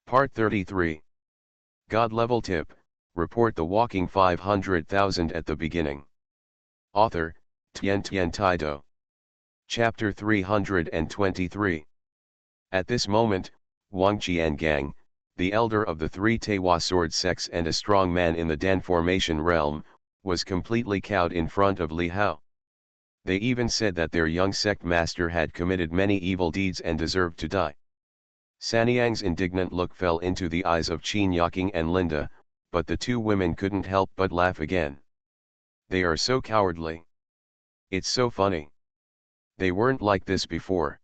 Part 33. God Level Tip, report the walking 500,000 at the beginning. Author, Tien Tien Taido. Chapter 323. At this moment, Wang Qiangang, the elder of the three Taiwa sword sects and a strong man in the Dan formation realm, was completely cowed in front of Li Hao. They even said that their young sect master had committed many evil deeds and deserved to die. Sanyang's indignant look fell into the eyes of Qin Yaqing and Linda, but the two women couldn't help but laugh again. They are so cowardly. It's so funny. They weren't like this before.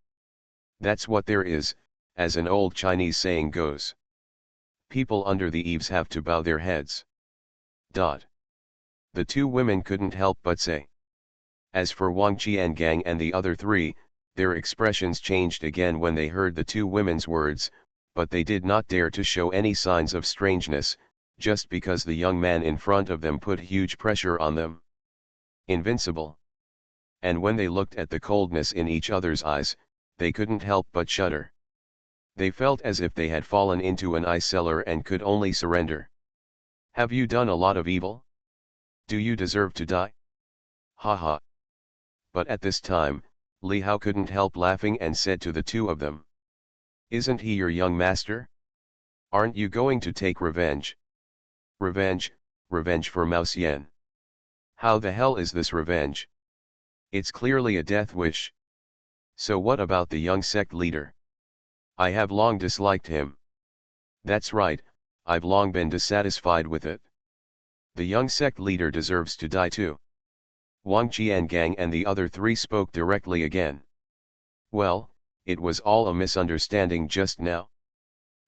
That's what there is, as an old Chinese saying goes. People under the eaves have to bow their heads. The two women couldn't help but say. As for Wang Qiangang and the other three, their expressions changed again when they heard the two women's words, but they did not dare to show any signs of strangeness, just because the young man in front of them put huge pressure on them. Invincible. And when they looked at the coldness in each other's eyes, they couldn't help but shudder. They felt as if they had fallen into an ice cellar and could only surrender. Have you done a lot of evil? Do you deserve to die? Ha ha. But at this time, Li Hao couldn't help laughing and said to the two of them. Isn't he your young master? Aren't you going to take revenge? Revenge for Mao Xian. How the hell is this revenge? It's clearly a death wish. So what about the young sect leader? I have long disliked him. That's right, I've long been dissatisfied with it. The young sect leader deserves to die too. Wang Qiangang and the other three spoke directly again. Well, it was all a misunderstanding just now.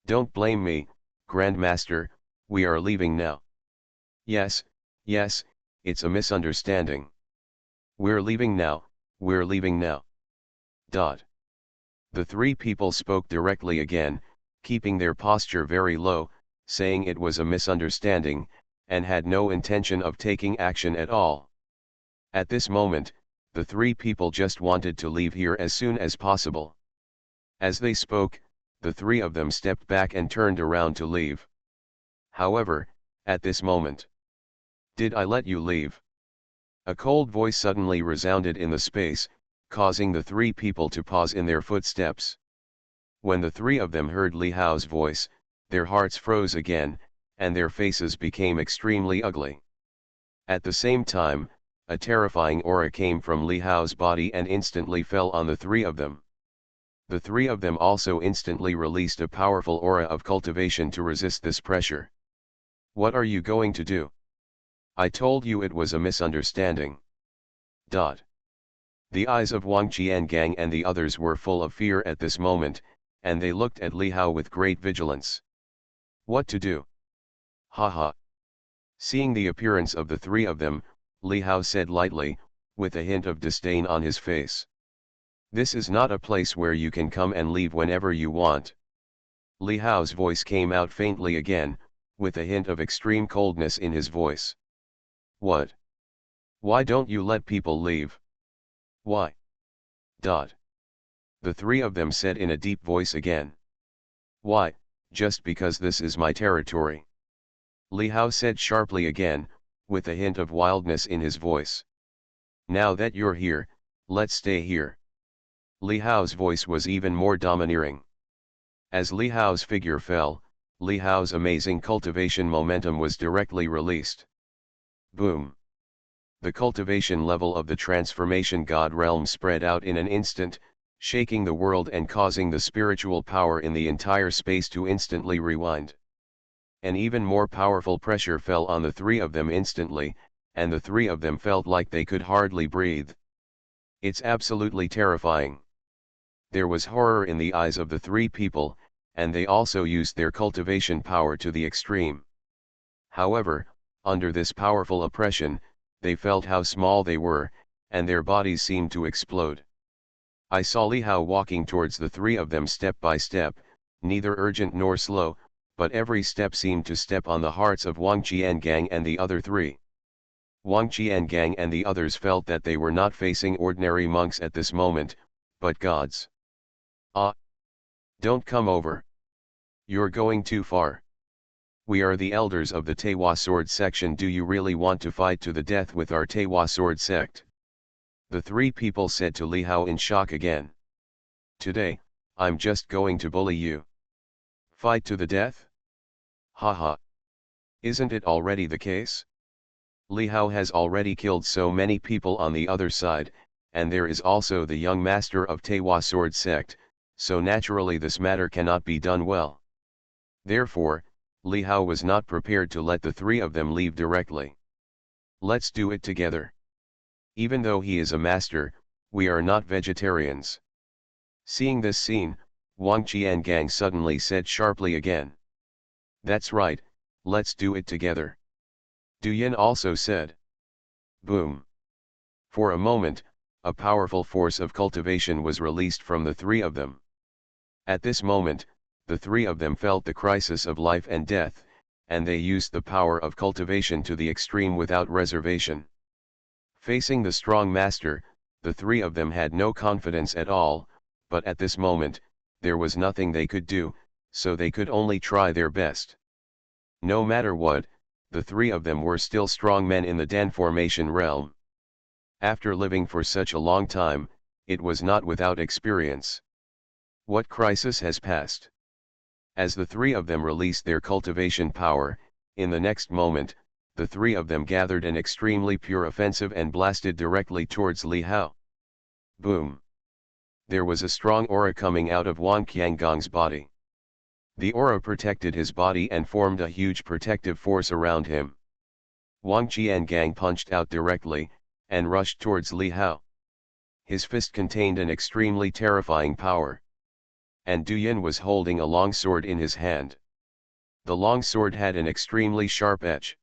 Don't blame me, Grandmaster, we are leaving now. Yes, it's a misunderstanding. We're leaving now. The three people spoke directly again, keeping their posture very low, saying it was a misunderstanding, and had no intention of taking action at all. At this moment, the three people just wanted to leave here as soon as possible. As they spoke, the three of them stepped back and turned around to leave. However, at this moment, did I let you leave? A cold voice suddenly resounded in the space, causing the three people to pause in their footsteps. When the three of them heard Li Hao's voice, their hearts froze again, and their faces became extremely ugly. At the same time, a terrifying aura came from Li Hao's body and instantly fell on the three of them. The three of them also instantly released a powerful aura of cultivation to resist this pressure. What are you going to do? I told you it was a misunderstanding. The eyes of Wang Qiangang and the others were full of fear at this moment, and they looked at Li Hao with great vigilance. What to do? Ha ha. Seeing the appearance of the three of them, Li Hao said lightly, with a hint of disdain on his face. This is not a place where you can come and leave whenever you want. Li Hao's voice came out faintly again, with a hint of extreme coldness in his voice. What? Why don't you let people leave? Why? The three of them said in a deep voice again. Why, just because this is my territory. Li Hao said sharply again, with a hint of wildness in his voice. Now that you're here, let's stay here. Li Hao's voice was even more domineering. As Li Hao's figure fell, Li Hao's amazing cultivation momentum was directly released. Boom! The cultivation level of the transformation god realm spread out in an instant, shaking the world and causing the spiritual power in the entire space to instantly rewind. An even more powerful pressure fell on the three of them instantly, and the three of them felt like they could hardly breathe. It's absolutely terrifying. There was horror in the eyes of the three people, and they also used their cultivation power to the extreme. However, under this powerful oppression, they felt how small they were, and their bodies seemed to explode. I saw Li Hao walking towards the three of them step by step, neither urgent nor slow, but every step seemed to step on the hearts of Wang Qiangang and the other three. Wang Qiangang and the others felt that they were not facing ordinary monks at this moment, but gods. Ah! Don't come over. You're going too far. We are the elders of the Tewa sword section. Do you really want to fight to the death with our Tewa sword sect? The three people said to Li Hao in shock again. Today, I'm just going to bully you. Fight to the death? Haha. Isn't it already the case? Li Hao has already killed so many people on the other side, and there is also the young master of Tewa sword sect, so naturally this matter cannot be done well. Therefore, Li Hao was not prepared to let the three of them leave directly. Let's do it together. Even though he is a master, we are not vegetarians. Seeing this scene, Wang Qiangang suddenly said sharply again. That's right, let's do it together. Du Yin also said. Boom. For a moment, a powerful force of cultivation was released from the three of them. At this moment, the three of them felt the crisis of life and death, and they used the power of cultivation to the extreme without reservation. Facing the strong master, the three of them had no confidence at all, but at this moment, there was nothing they could do, so they could only try their best. No matter what, the three of them were still strong men in the Dan formation realm. After living for such a long time, it was not without experience. What crisis has passed? As the three of them released their cultivation power, in the next moment, the three of them gathered an extremely pure offensive and blasted directly towards Li Hao. Boom! There was a strong aura coming out of Wang Qianggang's body. The aura protected his body and formed a huge protective force around him. Wang Qiangang punched out directly, and rushed towards Li Hao. His fist contained an extremely terrifying power. And Du Yin was holding a long sword in his hand. The long sword had an extremely sharp edge.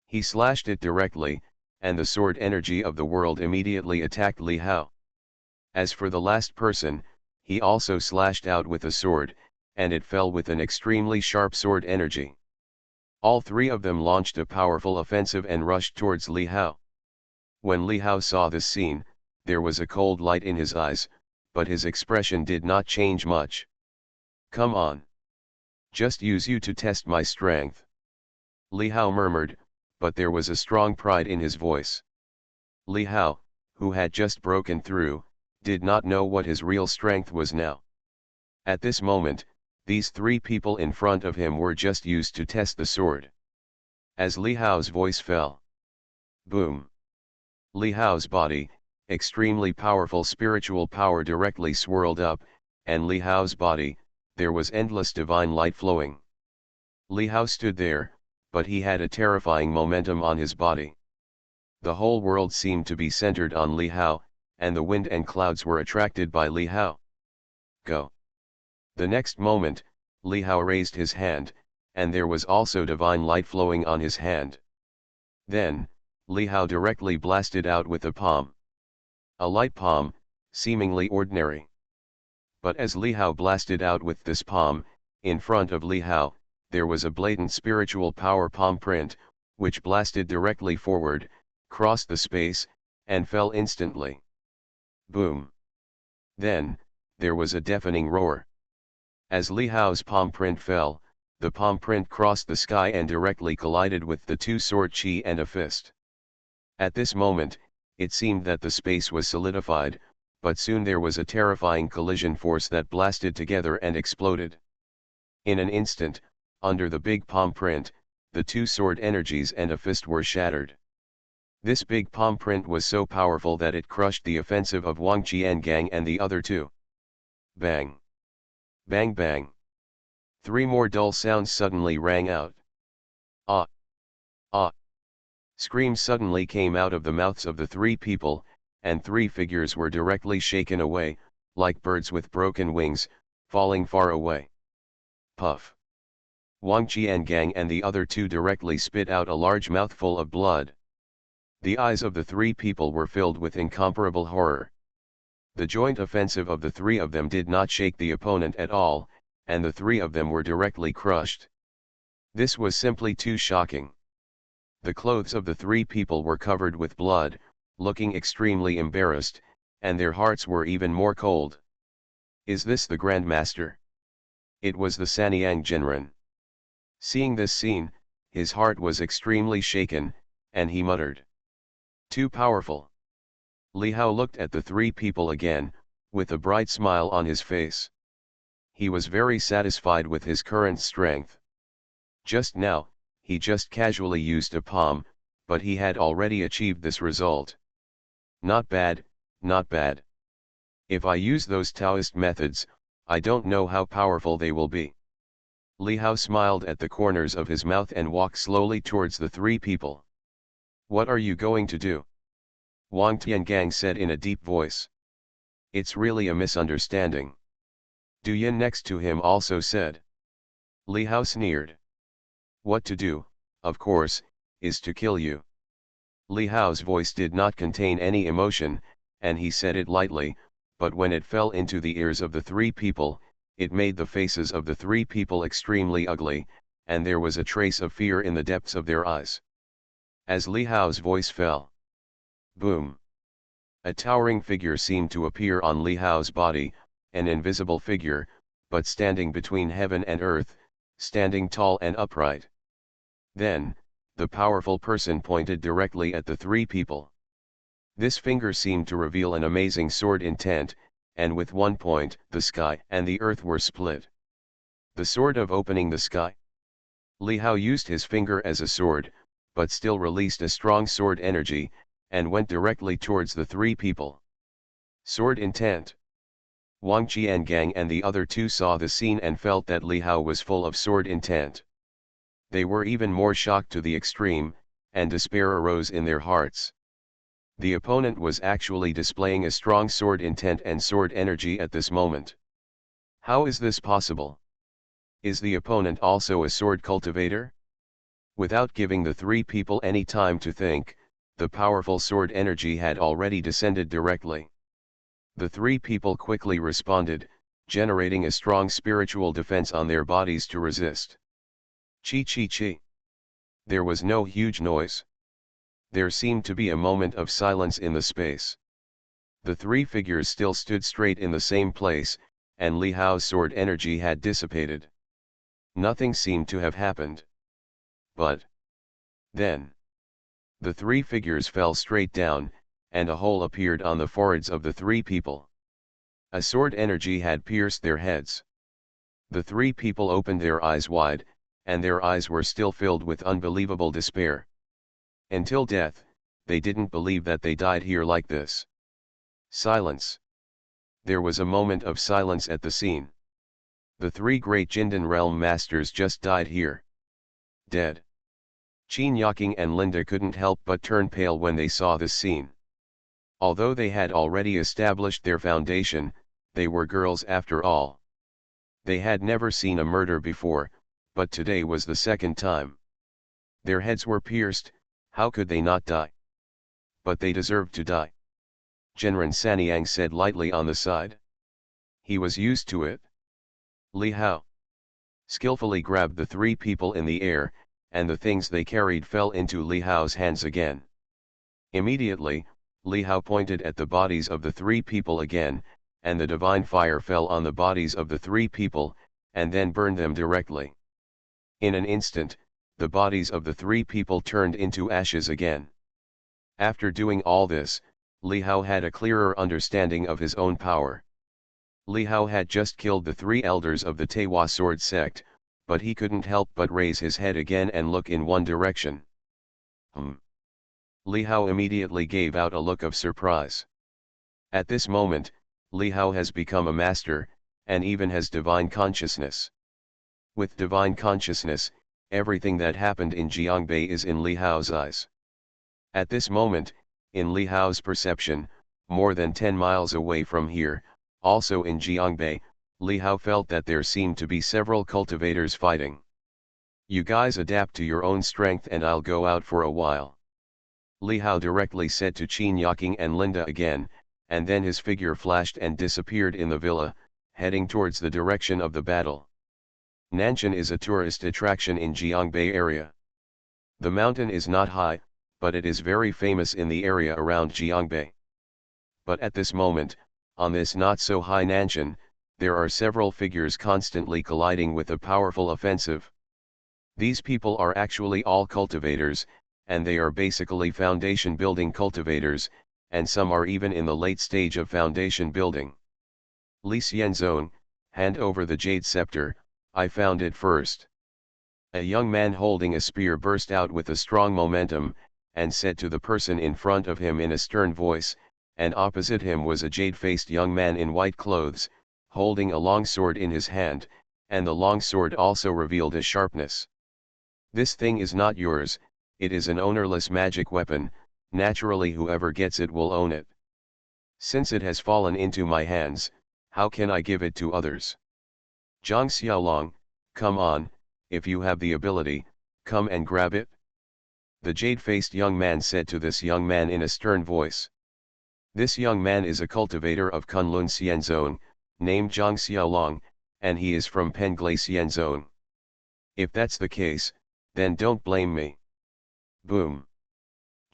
He slashed it directly, and the sword energy of the world immediately attacked Li Hao. As for the last person, he also slashed out with a sword, and it fell with an extremely sharp sword energy. All three of them launched a powerful offensive and rushed towards Li Hao. When Li Hao saw this scene, there was a cold light in his eyes, but his expression did not change much. Come on. Just use you to test my strength. Li Hao murmured, but there was a strong pride in his voice. Li Hao, who had just broken through, did not know what his real strength was now. At this moment, these three people in front of him were just used to test the sword. As Li Hao's voice fell. Boom! Li Hao's body, extremely powerful spiritual power directly swirled up, and Li Hao's body, there was endless divine light flowing. Li Hao stood there, but he had a terrifying momentum on his body. The whole world seemed to be centered on Li Hao, and the wind and clouds were attracted by Li Hao. Go! The next moment, Li Hao raised his hand, and there was also divine light flowing on his hand. Then, Li Hao directly blasted out with a palm. A light palm, seemingly ordinary. But as Li Hao blasted out with this palm, in front of Li Hao, there was a blatant spiritual power palm print, which blasted directly forward, crossed the space, and fell instantly. Boom! Then, there was a deafening roar. As Li Hao's palm print fell, the palm print crossed the sky and directly collided with the two sword chi and a fist. At this moment, it seemed that the space was solidified, but soon there was a terrifying collision force that blasted together and exploded. In an instant, under the big palm print, the two sword energies and a fist were shattered. This big palm print was so powerful that it crushed the offensive of Wang Qiangang and the other two. Bang! Bang bang! Three more dull sounds suddenly rang out. Ah! Ah! Screams suddenly came out of the mouths of the three people, and three figures were directly shaken away, like birds with broken wings, falling far away. Puff! Wang Qiangang and the other two directly spit out a large mouthful of blood. The eyes of the three people were filled with incomparable horror. The joint offensive of the three of them did not shake the opponent at all, and the three of them were directly crushed. This was simply too shocking. The clothes of the three people were covered with blood, looking extremely embarrassed, and their hearts were even more cold. Is this the Grand Master? It was the Sanyang Jinren. Seeing this scene, his heart was extremely shaken, and he muttered, "Too powerful." Li Hao looked at the three people again, with a bright smile on his face. He was very satisfied with his current strength. Just now, he just casually used a palm, but he had already achieved this result. Not bad, not bad. If I use those Taoist methods, I don't know how powerful they will be. Li Hao smiled at the corners of his mouth and walked slowly towards the three people. "What are you going to do?" Wang Tiangang said in a deep voice. "It's really a misunderstanding." Du Yin next to him also said. Li Hao sneered. "What to do, of course, is to kill you." Li Hao's voice did not contain any emotion, and he said it lightly, but when it fell into the ears of the three people, it made the faces of the three people extremely ugly, and there was a trace of fear in the depths of their eyes. As Li Hao's voice fell, boom! A towering figure seemed to appear on Li Hao's body, an invisible figure, but standing between heaven and earth, standing tall and upright. Then, the powerful person pointed directly at the three people. This finger seemed to reveal an amazing sword intent, and with one point, the sky and the earth were split. The sword of opening the sky. Li Hao used his finger as a sword, but still released a strong sword energy, and went directly towards the three people. Sword intent. Wang Qiangang and the other two saw the scene and felt that Li Hao was full of sword intent. They were even more shocked to the extreme, and despair arose in their hearts. The opponent was actually displaying a strong sword intent and sword energy at this moment. How is this possible? Is the opponent also a sword cultivator? Without giving the three people any time to think, the powerful sword energy had already descended directly. The three people quickly responded, generating a strong spiritual defense on their bodies to resist. Chi chi chi. There was no huge noise. There seemed to be a moment of silence in the space. The three figures still stood straight in the same place, and Li Hao's sword energy had dissipated. Nothing seemed to have happened. But then, the three figures fell straight down, and a hole appeared on the foreheads of the three people. A sword energy had pierced their heads. The three people opened their eyes wide, and their eyes were still filled with unbelievable despair. Until death, they didn't believe that they died here like this. Silence. There was a moment of silence at the scene. The three great Jindan realm masters just died here. Dead. Qin Yaking and Linda couldn't help but turn pale when they saw this scene. Although they had already established their foundation, they were girls after all. They had never seen a murder before, but today was the second time. Their heads were pierced. How could they not die? But they deserved to die. Jinren Sanyang said lightly on the side. He was used to it. Li Hao skillfully grabbed the three people in the air, and the things they carried fell into Li Hao's hands again. Immediately, Li Hao pointed at the bodies of the three people again, and the divine fire fell on the bodies of the three people, and then burned them directly. In an instant, the bodies of the three people turned into ashes again. After doing all this, Li Hao had a clearer understanding of his own power. Li Hao had just killed the three elders of the Teiwa sword sect, but he couldn't help but raise his head again and look in one direction. Li Hao immediately gave out a look of surprise. At this moment, Li Hao has become a master, and even has divine consciousness. With divine consciousness, everything that happened in Jiangbei is in Li Hao's eyes. At this moment, in Li Hao's perception, more than 10 miles away from here, also in Jiangbei, Li Hao felt that there seemed to be several cultivators fighting. You guys adapt to your own strength and I'll go out for a while. Li Hao directly said to Qin Yaking and Linda again, and then his figure flashed and disappeared in the villa, heading towards the direction of the battle. Nanshan is a tourist attraction in Jiangbei area. The mountain is not high, but it is very famous in the area around Jiangbei. But at this moment, on this not so high Nanshan, there are several figures constantly colliding with a powerful offensive. These people are actually all cultivators, and they are basically foundation building cultivators, and some are even in the late stage of foundation building. Li Xianzong, hand over the jade scepter, I found it first. A young man holding a spear burst out with a strong momentum, and said to the person in front of him in a stern voice, and opposite him was a jade-faced young man in white clothes, holding a long sword in his hand, and the long sword also revealed a sharpness. This thing is not yours, it is an ownerless magic weapon, naturally whoever gets it will own it. Since it has fallen into my hands, how can I give it to others? Zhang Xiaolong, come on, if you have the ability, come and grab it. The jade-faced young man said to this young man in a stern voice. This young man is a cultivator of Kunlun Xianzong, named Zhang Xiaolong, and he is from Penglai Xianzong. If that's the case, then don't blame me. Boom.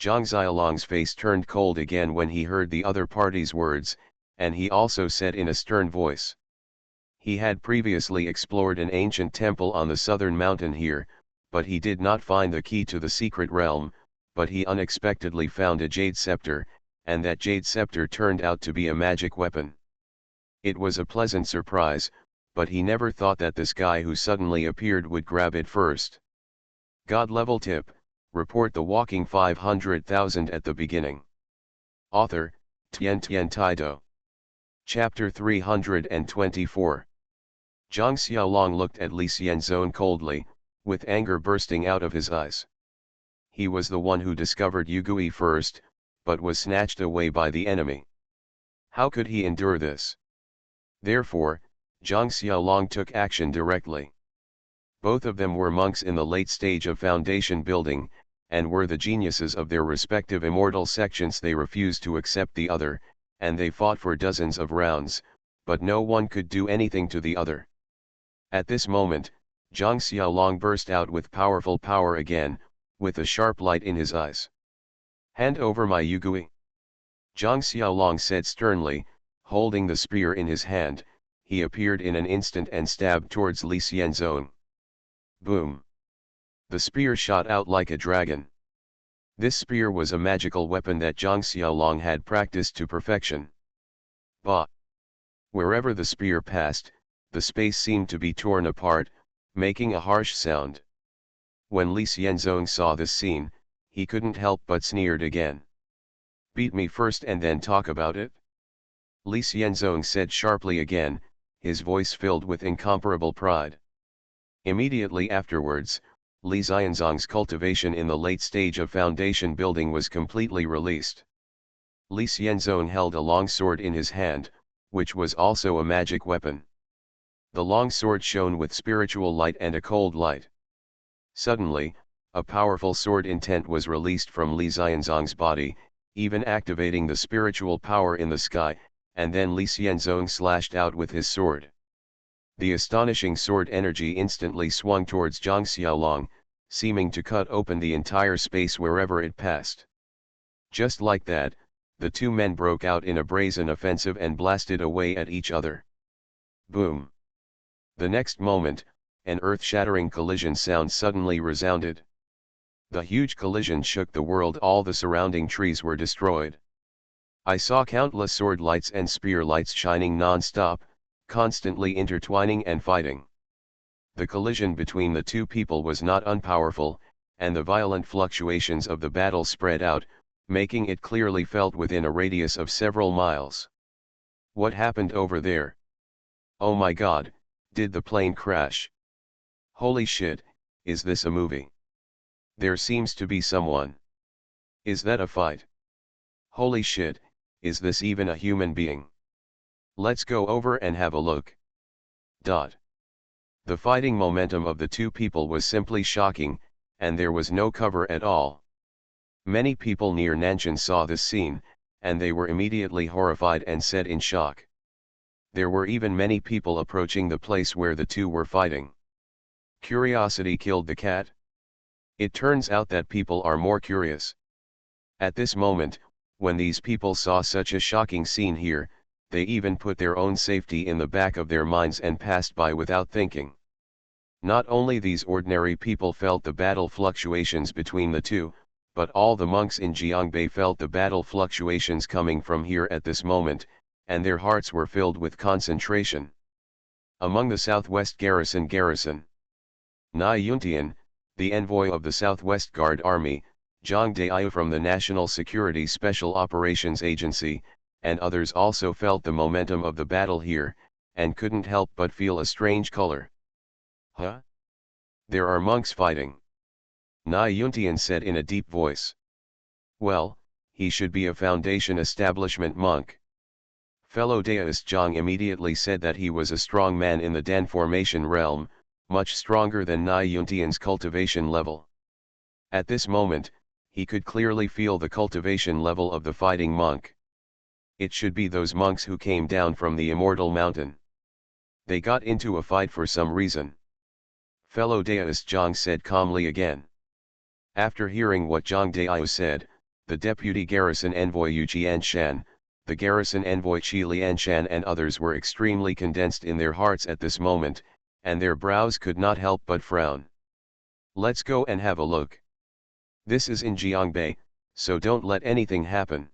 Zhang Xiaolong's face turned cold again when he heard the other party's words, and he also said in a stern voice. He had previously explored an ancient temple on the southern mountain here, but he did not find the key to the secret realm, but he unexpectedly found a jade scepter, and that jade scepter turned out to be a magic weapon. It was a pleasant surprise, but he never thought that this guy who suddenly appeared would grab it first. God level tip, report the walking 500,000 at the beginning. Author, Tian Tian Taido. Chapter 324. Zhang Xiaolong looked at Li Xianzong coldly, with anger bursting out of his eyes. He was the one who discovered Yugui first, but was snatched away by the enemy. How could he endure this? Therefore, Zhang Xiaolong took action directly. Both of them were monks in the late stage of foundation building, and were the geniuses of their respective immortal sections. They refused to accept the other, and they fought for dozens of rounds, but no one could do anything to the other. At this moment, Zhang Xiaolong burst out with powerful power again, with a sharp light in his eyes. Hand over my Yugui. Zhang Xiaolong said sternly, holding the spear in his hand. He appeared in an instant and stabbed towards Li Xianzong. Boom! The spear shot out like a dragon. This spear was a magical weapon that Zhang Xiaolong had practiced to perfection. Bah! Wherever the spear passed, the space seemed to be torn apart, making a harsh sound. When Li Xianzong saw this scene, he couldn't help but sneered again. Beat me first and then talk about it? Li Xianzong said sharply again, his voice filled with incomparable pride. Immediately afterwards, Li Xianzong's cultivation in the late stage of foundation building was completely released. Li Xianzong held a long sword in his hand, which was also a magic weapon. The long sword shone with spiritual light and a cold light. Suddenly, a powerful sword intent was released from Li Xianzong's body, even activating the spiritual power in the sky, and then Li Xianzong slashed out with his sword. The astonishing sword energy instantly swung towards Zhang Xiaolong, seeming to cut open the entire space wherever it passed. Just like that, the two men broke out in a brazen offensive and blasted away at each other. Boom! The next moment, an earth-shattering collision sound suddenly resounded. The huge collision shook the world. All the surrounding trees were destroyed. I saw countless sword lights and spear lights shining non-stop, constantly intertwining and fighting. The collision between the two people was not unpowerful, and the violent fluctuations of the battle spread out, making it clearly felt within a radius of several miles. What happened over there? Oh my God, did the plane crash? Holy shit, is this a movie? There seems to be someone. Is that a fight? Holy shit, is this even a human being? Let's go over and have a look. The fighting momentum of the two people was simply shocking, and there was no cover at all. Many people near Nanshan saw this scene, and they were immediately horrified and said in shock. There were even many people approaching the place where the two were fighting. Curiosity killed the cat. It turns out that people are more curious. At this moment, when these people saw such a shocking scene here, they even put their own safety in the back of their minds and passed by without thinking. Not only these ordinary people felt the battle fluctuations between the two, but all the monks in Jiangbei felt the battle fluctuations coming from here at this moment, and their hearts were filled with concentration. Among the Southwest Garrison Nai Yuntian, the envoy of the Southwest Guard Army, Zhang Daiyu from the National Security Special Operations Agency, and others also felt the momentum of the battle here, and couldn't help but feel a strange color. Huh? There are monks fighting. Nai Yuntian said in a deep voice. Well, he should be a Foundation establishment monk. Fellow Daoist Zhang immediately said that he was a strong man in the Dan formation realm, much stronger than Nai Yuntian's cultivation level. At this moment, he could clearly feel the cultivation level of the fighting monk. It should be those monks who came down from the Immortal Mountain. They got into a fight for some reason. Fellow Daoist Zhang said calmly again. After hearing what Zhang Daiyu said, the deputy garrison envoy Yu Jianshan, the garrison envoy Qi Lianshan and others were extremely condensed in their hearts at this moment, and their brows could not help but frown. Let's go and have a look. This is in Jiangbei, so don't let anything happen.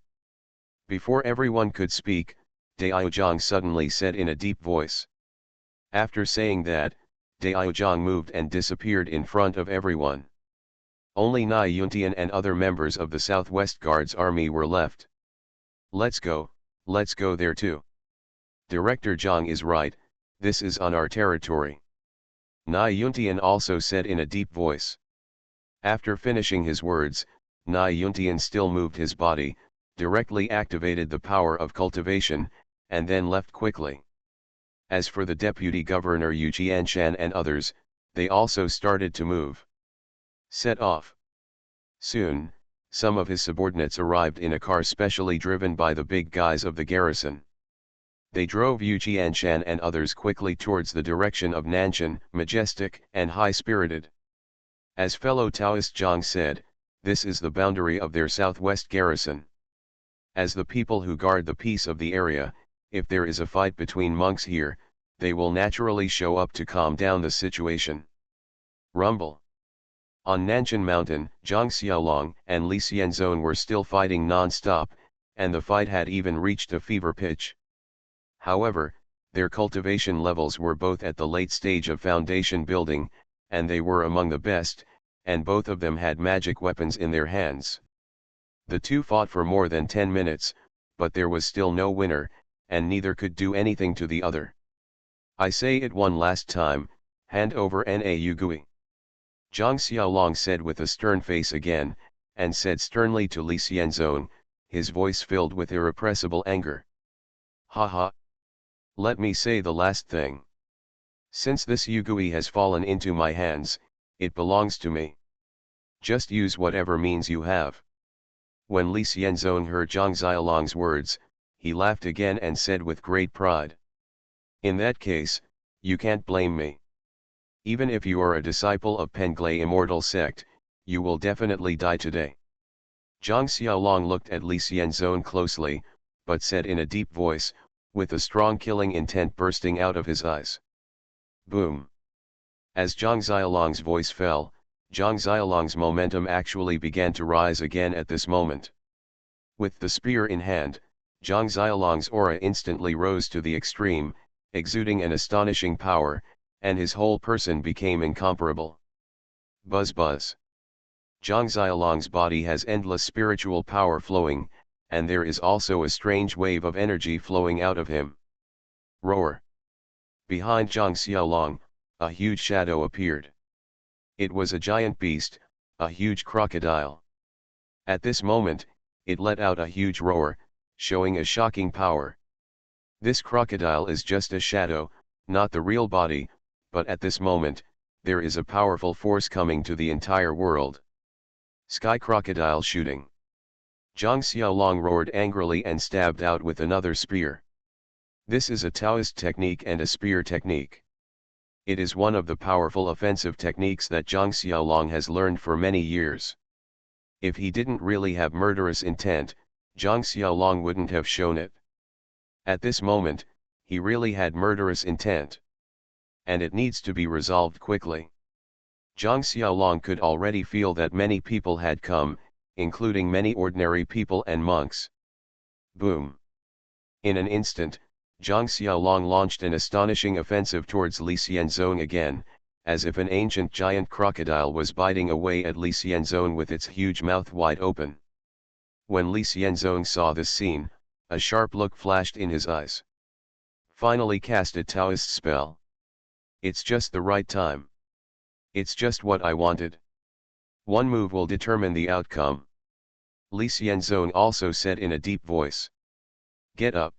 Before everyone could speak, Daiyu Zhang suddenly said in a deep voice. After saying that, Daiyu Zhang moved and disappeared in front of everyone. Only Nai Yuntian and other members of the Southwest Guards Army were left. Let's go there too. Director Zhang is right, this is on our territory. Nai Yuntian also said in a deep voice. After finishing his words, Nai Yuntian still moved his body, directly activated the power of cultivation, and then left quickly. As for the deputy governor Yu Jianshan and others, they also started to move. Set off. Soon, some of his subordinates arrived in a car specially driven by the big guys of the garrison. They drove Yu Jianshan and others quickly towards the direction of Nanshan, majestic and high-spirited. As fellow Taoist Zhang said, this is the boundary of their southwest garrison. As the people who guard the peace of the area, if there is a fight between monks here, they will naturally show up to calm down the situation. Rumble. On Nanshan Mountain, Zhang Xiaolong and Li Xianzong were still fighting non-stop, and the fight had even reached a fever pitch. However, their cultivation levels were both at the late stage of foundation building, and they were among the best, and both of them had magic weapons in their hands. The two fought for more than 10 minutes, but there was still no winner, and neither could do anything to the other. I say it one last time, hand over Na Yugui. Zhang Xiaolong said with a stern face again, and said sternly to Li Xianzong, his voice filled with irrepressible anger. Ha ha! Let me say the last thing. Since this Yugui has fallen into my hands, it belongs to me. Just use whatever means you have. When Li Xianzong heard Zhang Xiaolong's words, he laughed again and said with great pride. In that case, you can't blame me. Even if you are a disciple of Penglai Immortal Sect, you will definitely die today. Zhang Xiaolong looked at Li Xianzong closely, but said in a deep voice, with a strong killing intent bursting out of his eyes. Boom! As Zhang Xiaolong's voice fell, Zhang Xiaolong's momentum actually began to rise again at this moment. With the spear in hand, Zhang Xiaolong's aura instantly rose to the extreme, exuding an astonishing power, and his whole person became incomparable. Buzz buzz. Zhang Xiaolong's body has endless spiritual power flowing, and there is also a strange wave of energy flowing out of him. Roar. Behind Zhang Xiaolong, a huge shadow appeared. It was a giant beast, a huge crocodile. At this moment, it let out a huge roar, showing a shocking power. This crocodile is just a shadow, not the real body, but at this moment, there is a powerful force coming to the entire world. Sky crocodile shooting. Zhang Xiaolong roared angrily and stabbed out with another spear. This is a Taoist technique and a spear technique. It is one of the powerful offensive techniques that Zhang Xiaolong has learned for many years. If he didn't really have murderous intent, Zhang Xiaolong wouldn't have shown it. At this moment, he really had murderous intent. And it needs to be resolved quickly. Zhang Xiaolong could already feel that many people had come, including many ordinary people and monks. Boom! In an instant, Zhang Xiaolong launched an astonishing offensive towards Li Xianzong again, as if an ancient giant crocodile was biting away at Li Xianzong with its huge mouth wide open. When Li Xianzong saw this scene, a sharp look flashed in his eyes. Finally cast a Taoist spell. It's just the right time. It's just what I wanted. One move will determine the outcome. Li Xianzong also said in a deep voice. Get up.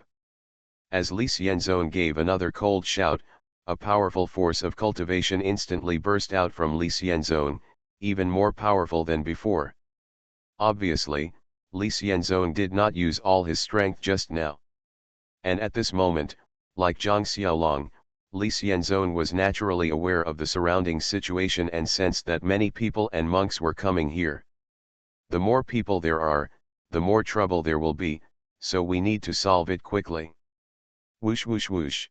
As Li Xianzong gave another cold shout, a powerful force of cultivation instantly burst out from Li Xianzong, even more powerful than before. Obviously, Li Xianzong did not use all his strength just now. And at this moment, like Zhang Xiaolong, Li Xianzong was naturally aware of the surrounding situation and sensed that many people and monks were coming here. The more people there are, the more trouble there will be, so we need to solve it quickly. Whoosh whoosh whoosh.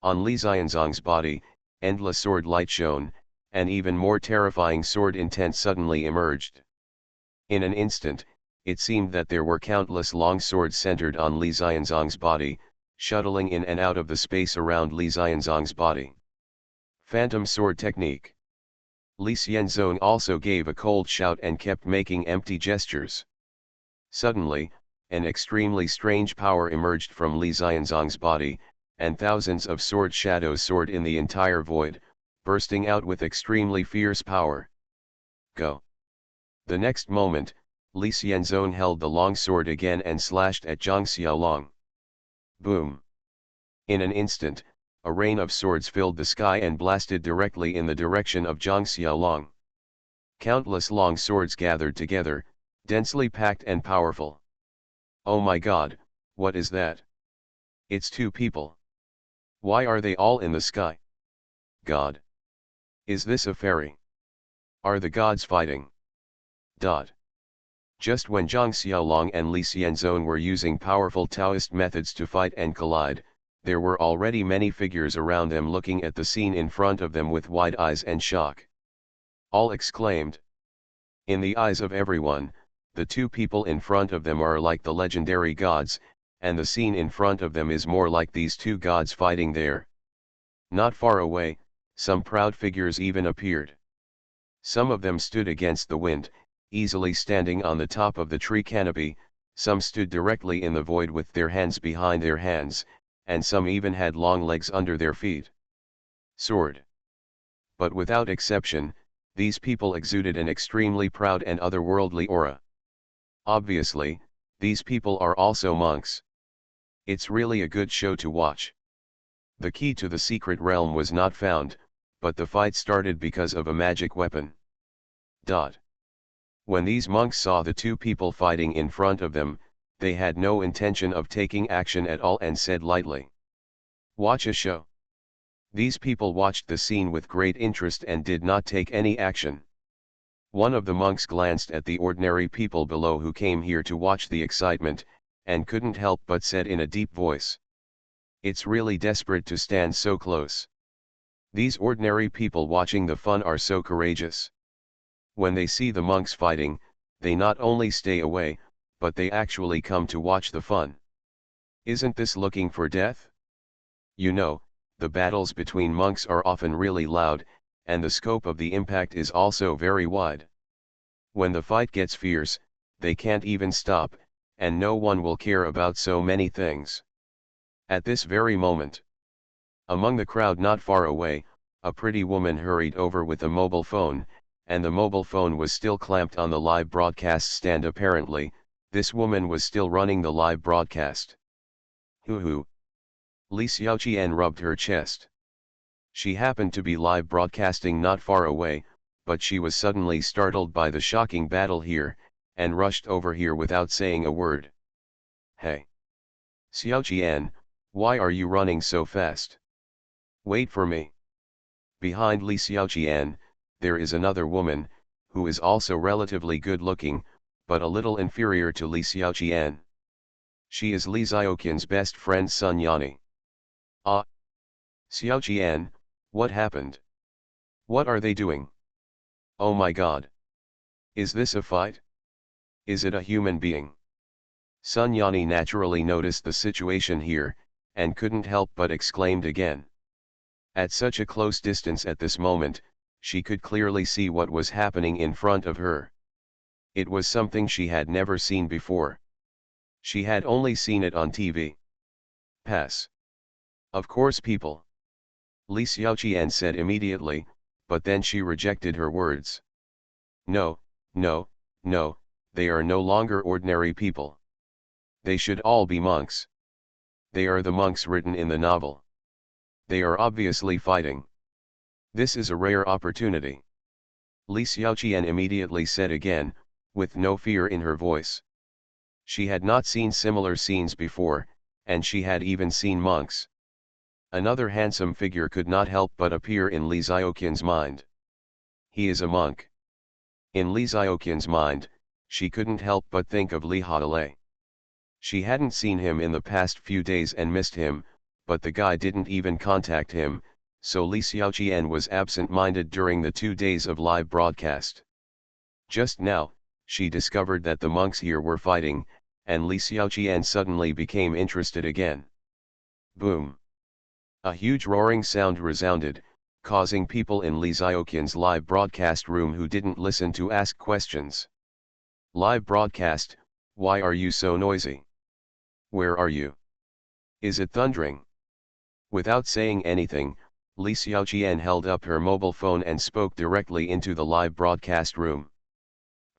On Li Xianzong's body, endless sword light shone, and even more terrifying sword intent suddenly emerged. In an instant, it seemed that there were countless long swords centered on Li Xianzong's body, shuttling in and out of the space around Li Xianzong's body. Phantom sword technique. Li Xianzong also gave a cold shout and kept making empty gestures. Suddenly, an extremely strange power emerged from Li Xianzong's body, and thousands of sword shadows soared in the entire void, bursting out with extremely fierce power. Go! The next moment, Li Xianzong held the long sword again and slashed at Zhang Xiaolong. Boom! In an instant, a rain of swords filled the sky and blasted directly in the direction of Zhang Xiaolong. Countless long swords gathered together, densely packed and powerful. Oh my God, what is that? It's two people. Why are they all in the sky? God! Is this a fairy? Are the gods fighting? Just when Zhang Xiaolong and Li Xianzong were using powerful Taoist methods to fight and collide, there were already many figures around them looking at the scene in front of them with wide eyes and shock. All exclaimed. In the eyes of everyone, the two people in front of them are like the legendary gods, and the scene in front of them is more like these two gods fighting there. Not far away, some proud figures even appeared. Some of them stood against the wind, easily standing on the top of the tree canopy, some stood directly in the void with their hands behind their hands, and some even had long legs under their feet. Sword. But without exception, these people exuded an extremely proud and otherworldly aura. Obviously, these people are also monks. It's really a good show to watch. The key to the secret realm was not found, but the fight started because of a magic weapon. When these monks saw the two people fighting in front of them, they had no intention of taking action at all and said lightly, "Watch a show." These people watched the scene with great interest and did not take any action. One of the monks glanced at the ordinary people below who came here to watch the excitement, and couldn't help but said in a deep voice, "It's really desperate to stand so close. These ordinary people watching the fun are so courageous. When they see the monks fighting, they not only stay away, but they actually come to watch the fun. Isn't this looking for death? You know, the battles between monks are often really loud, and the scope of the impact is also very wide. When the fight gets fierce, they can't even stop, and no one will care about so many things." At this very moment, among the crowd not far away, a pretty woman hurried over with a mobile phone, and the mobile phone was still clamped on the live broadcast stand. Apparently, this woman was still running the live broadcast. Hoo. Li Xiaoqian rubbed her chest. She happened to be live broadcasting not far away, but she was suddenly startled by the shocking battle here, and rushed over here without saying a word. "Hey! Xiaoqian, why are you running so fast? Wait for me." Behind Li Xiaoqian, there is another woman, who is also relatively good looking, but a little inferior to Li Xiaoqian. She is Li Xiaoqian's best friend Sun Yani. Ah! Xiaoqian, what happened? What are they doing? Oh my god! Is this a fight? Is it a human being? Sun Yani naturally noticed the situation here, and couldn't help but exclaimed again. At such a close distance at this moment, she could clearly see what was happening in front of her. It was something she had never seen before. She had only seen it on TV. Pass. Of course people. Li Xiaoqian said immediately, but then she rejected her words. No, no, no, they are no longer ordinary people. They should all be monks. They are the monks written in the novel. They are obviously fighting. This is a rare opportunity. Li Xiaoqian immediately said again, with no fear in her voice. She had not seen similar scenes before, and she had even seen monks. Another handsome figure could not help but appear in Li Xiaoqian's mind. He is a monk. In Li Xiaoqian's mind, she couldn't help but think of Li Haolei. She hadn't seen him in the past few days and missed him, but the guy didn't even contact him, so Li Xiaoqian was absent-minded during the 2 days of live broadcast. Just now, she discovered that the monks here were fighting, and Li Xiaoqian suddenly became interested again. Boom! A huge roaring sound resounded, causing people in Li Xiaoqian's live broadcast room who didn't listen to ask questions. Live broadcast, why are you so noisy? Where are you? Is it thundering? Without saying anything, Li Xiaoqian held up her mobile phone and spoke directly into the live broadcast room.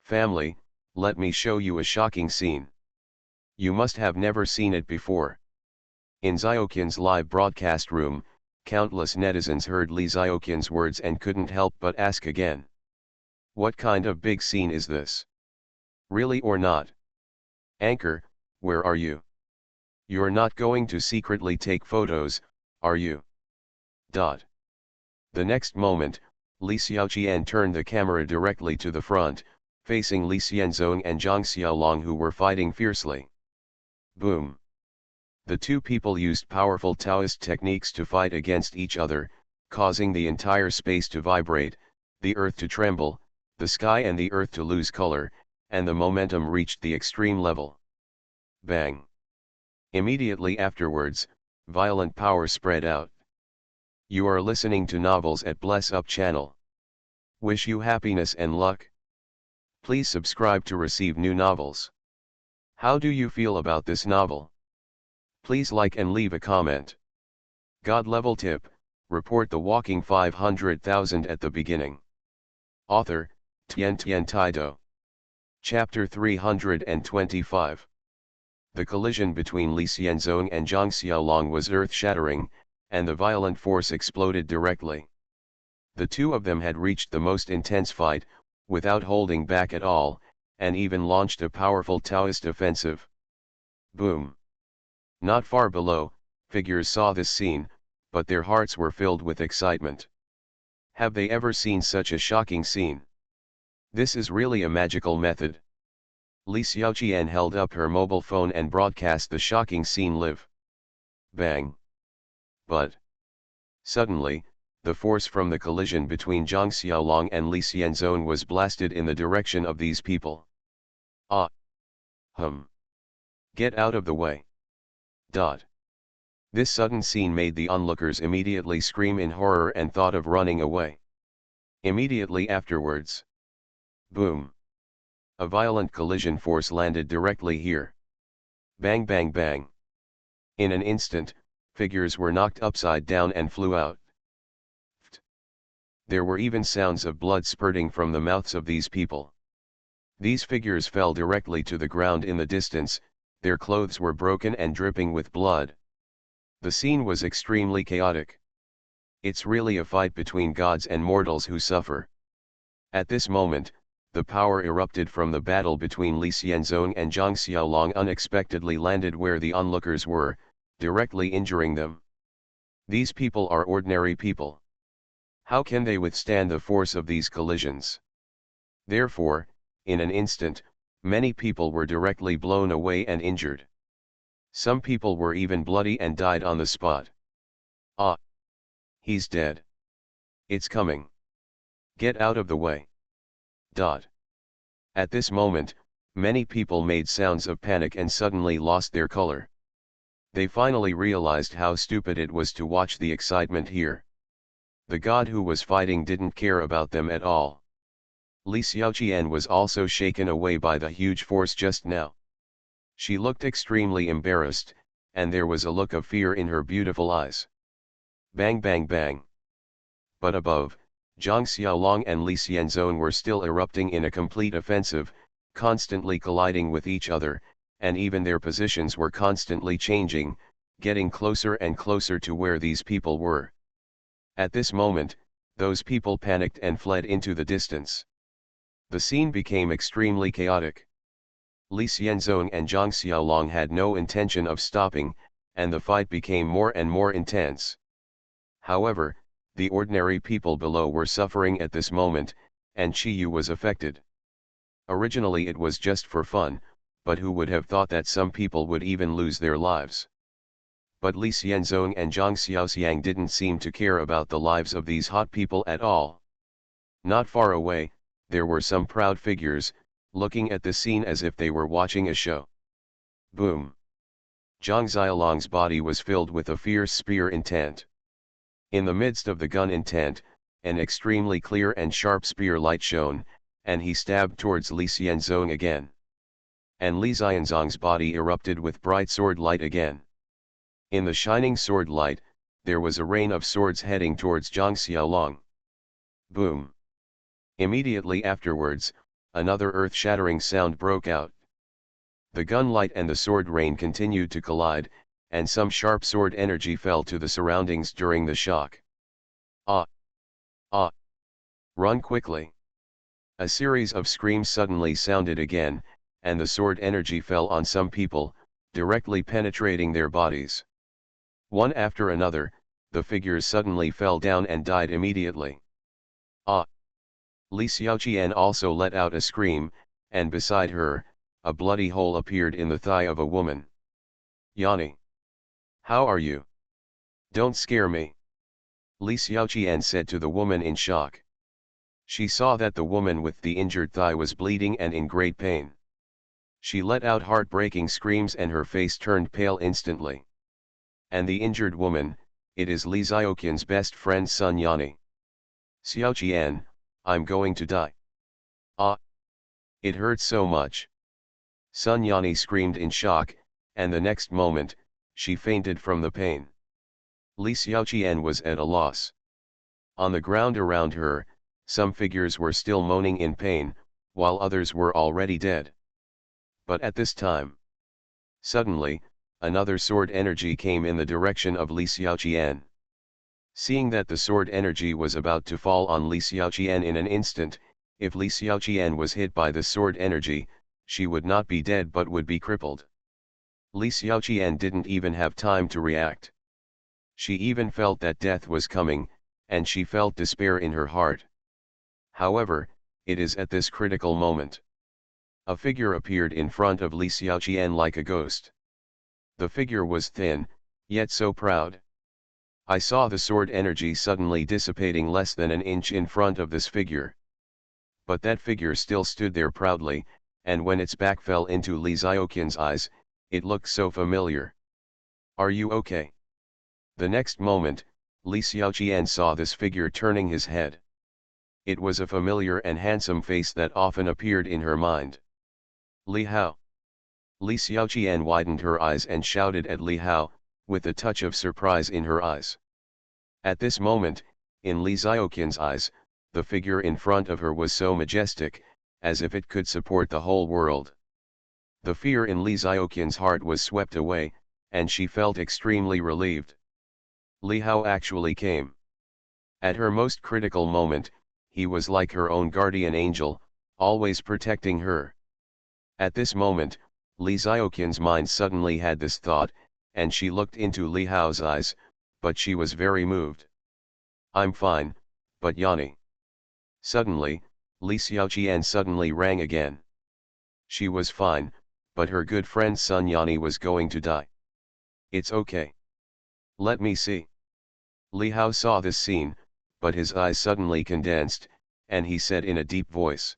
Family, let me show you a shocking scene. You must have never seen it before. In Xiaoqian's live broadcast room, countless netizens heard Li Xiaoqian's words and couldn't help but ask again. What kind of big scene is this? Really or not? Anchor, where are you? You're not going to secretly take photos, are you? The next moment, Li Xiaoqian turned the camera directly to the front, facing Li Xianzong and Zhang Xiaolong who were fighting fiercely. Boom! The two people used powerful Taoist techniques to fight against each other, causing the entire space to vibrate, the earth to tremble, the sky and the earth to lose color, and the momentum reached the extreme level. Bang! Immediately afterwards, violent power spread out. You are listening to Novels at Bless Up channel. Wish you happiness and luck. Please subscribe to receive new novels. How do you feel about this novel? Please like and leave a comment. God level tip, report the walking 500,000 at the beginning. Author, Tian Tian Taido. Chapter 325. The collision between Li Xianzong and Zhang Xiaolong was earth-shattering, and the violent force exploded directly. The two of them had reached the most intense fight, without holding back at all, and even launched a powerful Taoist offensive. Boom! Not far below, figures saw this scene, but their hearts were filled with excitement. Have they ever seen such a shocking scene? This is really a magical method. Li Xiaoqian held up her mobile phone and broadcast the shocking scene live. Bang! But suddenly, the force from the collision between Zhang Xiaolong and Li Xianzong was blasted in the direction of these people. Ah! Get out of the way. This sudden scene made the onlookers immediately scream in horror and thought of running away. Immediately afterwards. Boom! A violent collision force landed directly here. Bang bang bang. In an instant, figures were knocked upside down and flew out. There were even sounds of blood spurting from the mouths of these people. These figures fell directly to the ground in the distance, their clothes were broken and dripping with blood. The scene was extremely chaotic. It's really a fight between gods and mortals who suffer. At this moment, the power erupted from the battle between Li Xianzong and Zhang Xiaolong unexpectedly landed where the onlookers were, directly injuring them. These people are ordinary people. How can they withstand the force of these collisions? Therefore, in an instant, many people were directly blown away and injured. Some people were even bloody and died on the spot. Ah! He's dead. It's coming. Get out of the way. Dot. At this moment, many people made sounds of panic and suddenly lost their color. They finally realized how stupid it was to watch the excitement here. The god who was fighting didn't care about them at all. Li Xiaoqian was also shaken away by the huge force just now. She looked extremely embarrassed, and there was a look of fear in her beautiful eyes. Bang bang bang. But above, Zhang Xiaolong and Li Xianzong were still erupting in a complete offensive, constantly colliding with each other, and even their positions were constantly changing, getting closer and closer to where these people were. At this moment, those people panicked and fled into the distance. The scene became extremely chaotic. Li Xianzong and Zhang Xiaolong had no intention of stopping, and the fight became more and more intense. However, the ordinary people below were suffering at this moment, and Qiyu was affected. Originally it was just for fun, but who would have thought that some people would even lose their lives? But Li Xianzong and Zhang Xiaoxiang didn't seem to care about the lives of these hot people at all. Not far away, there were some proud figures, looking at the scene as if they were watching a show. Boom! Zhang Xiaolong's body was filled with a fierce spear intent. In the midst of the gun intent, an extremely clear and sharp spear light shone, and he stabbed towards Li Xianzong again. And Li Xianzong's body erupted with bright sword light again. In the shining sword light, there was a rain of swords heading towards Zhang Xiaolong. Boom! Immediately afterwards, another earth-shattering sound broke out. The gun light and the sword rain continued to collide, and some sharp sword energy fell to the surroundings during the shock. Ah! Ah! Run quickly! A series of screams suddenly sounded again, and the sword energy fell on some people, directly penetrating their bodies. One after another, the figures suddenly fell down and died immediately. Ah! Li Xiaoqian also let out a scream, and beside her, a bloody hole appeared in the thigh of a woman. Yani! How are you? Don't scare me. Li Xiaoqian said to the woman in shock. She saw that the woman with the injured thigh was bleeding and in great pain. She let out heartbreaking screams and her face turned pale instantly. And the injured woman, it is Li Xiaoqian's best friend Sun Yani. Xiaoqian, I'm going to die. Ah! It hurts so much. Sun Yani screamed in shock, and the next moment, she fainted from the pain. Li Xiaoqian was at a loss. On the ground around her, some figures were still moaning in pain, while others were already dead. But at this time, suddenly, another sword energy came in the direction of Li Xiaoqian. Seeing that the sword energy was about to fall on Li Xiaoqian in an instant, if Li Xiaoqian was hit by the sword energy, she would not be dead but would be crippled. Li Xiaoqian didn't even have time to react. She even felt that death was coming, and she felt despair in her heart. However, it is at this critical moment. A figure appeared in front of Li Xiaoqian like a ghost. The figure was thin, yet so proud. I saw the sword energy suddenly dissipating less than an inch in front of this figure. But that figure still stood there proudly, and when its back fell into Li Xiaoqian's eyes, it looked so familiar. Are you okay? The next moment, Li Xiaoqian saw this figure turning his head. It was a familiar and handsome face that often appeared in her mind. Li Hao. Li Xiaoqian widened her eyes and shouted at Li Hao, with a touch of surprise in her eyes. At this moment, in Li Xiaoqian's eyes, the figure in front of her was so majestic, as if it could support the whole world. The fear in Li Xiaoqian's heart was swept away, and she felt extremely relieved. Li Hao actually came. At her most critical moment, he was like her own guardian angel, always protecting her. At this moment, Li Xiaoqian's mind suddenly had this thought, and she looked into Li Hao's eyes, but she was very moved. I'm fine, but Yani. Suddenly, Li Xiaoqian suddenly rang again. She was fine, but her good friend Sun Yani was going to die. It's okay. Let me see. Li Hao saw this scene, but his eyes suddenly condensed, and he said in a deep voice.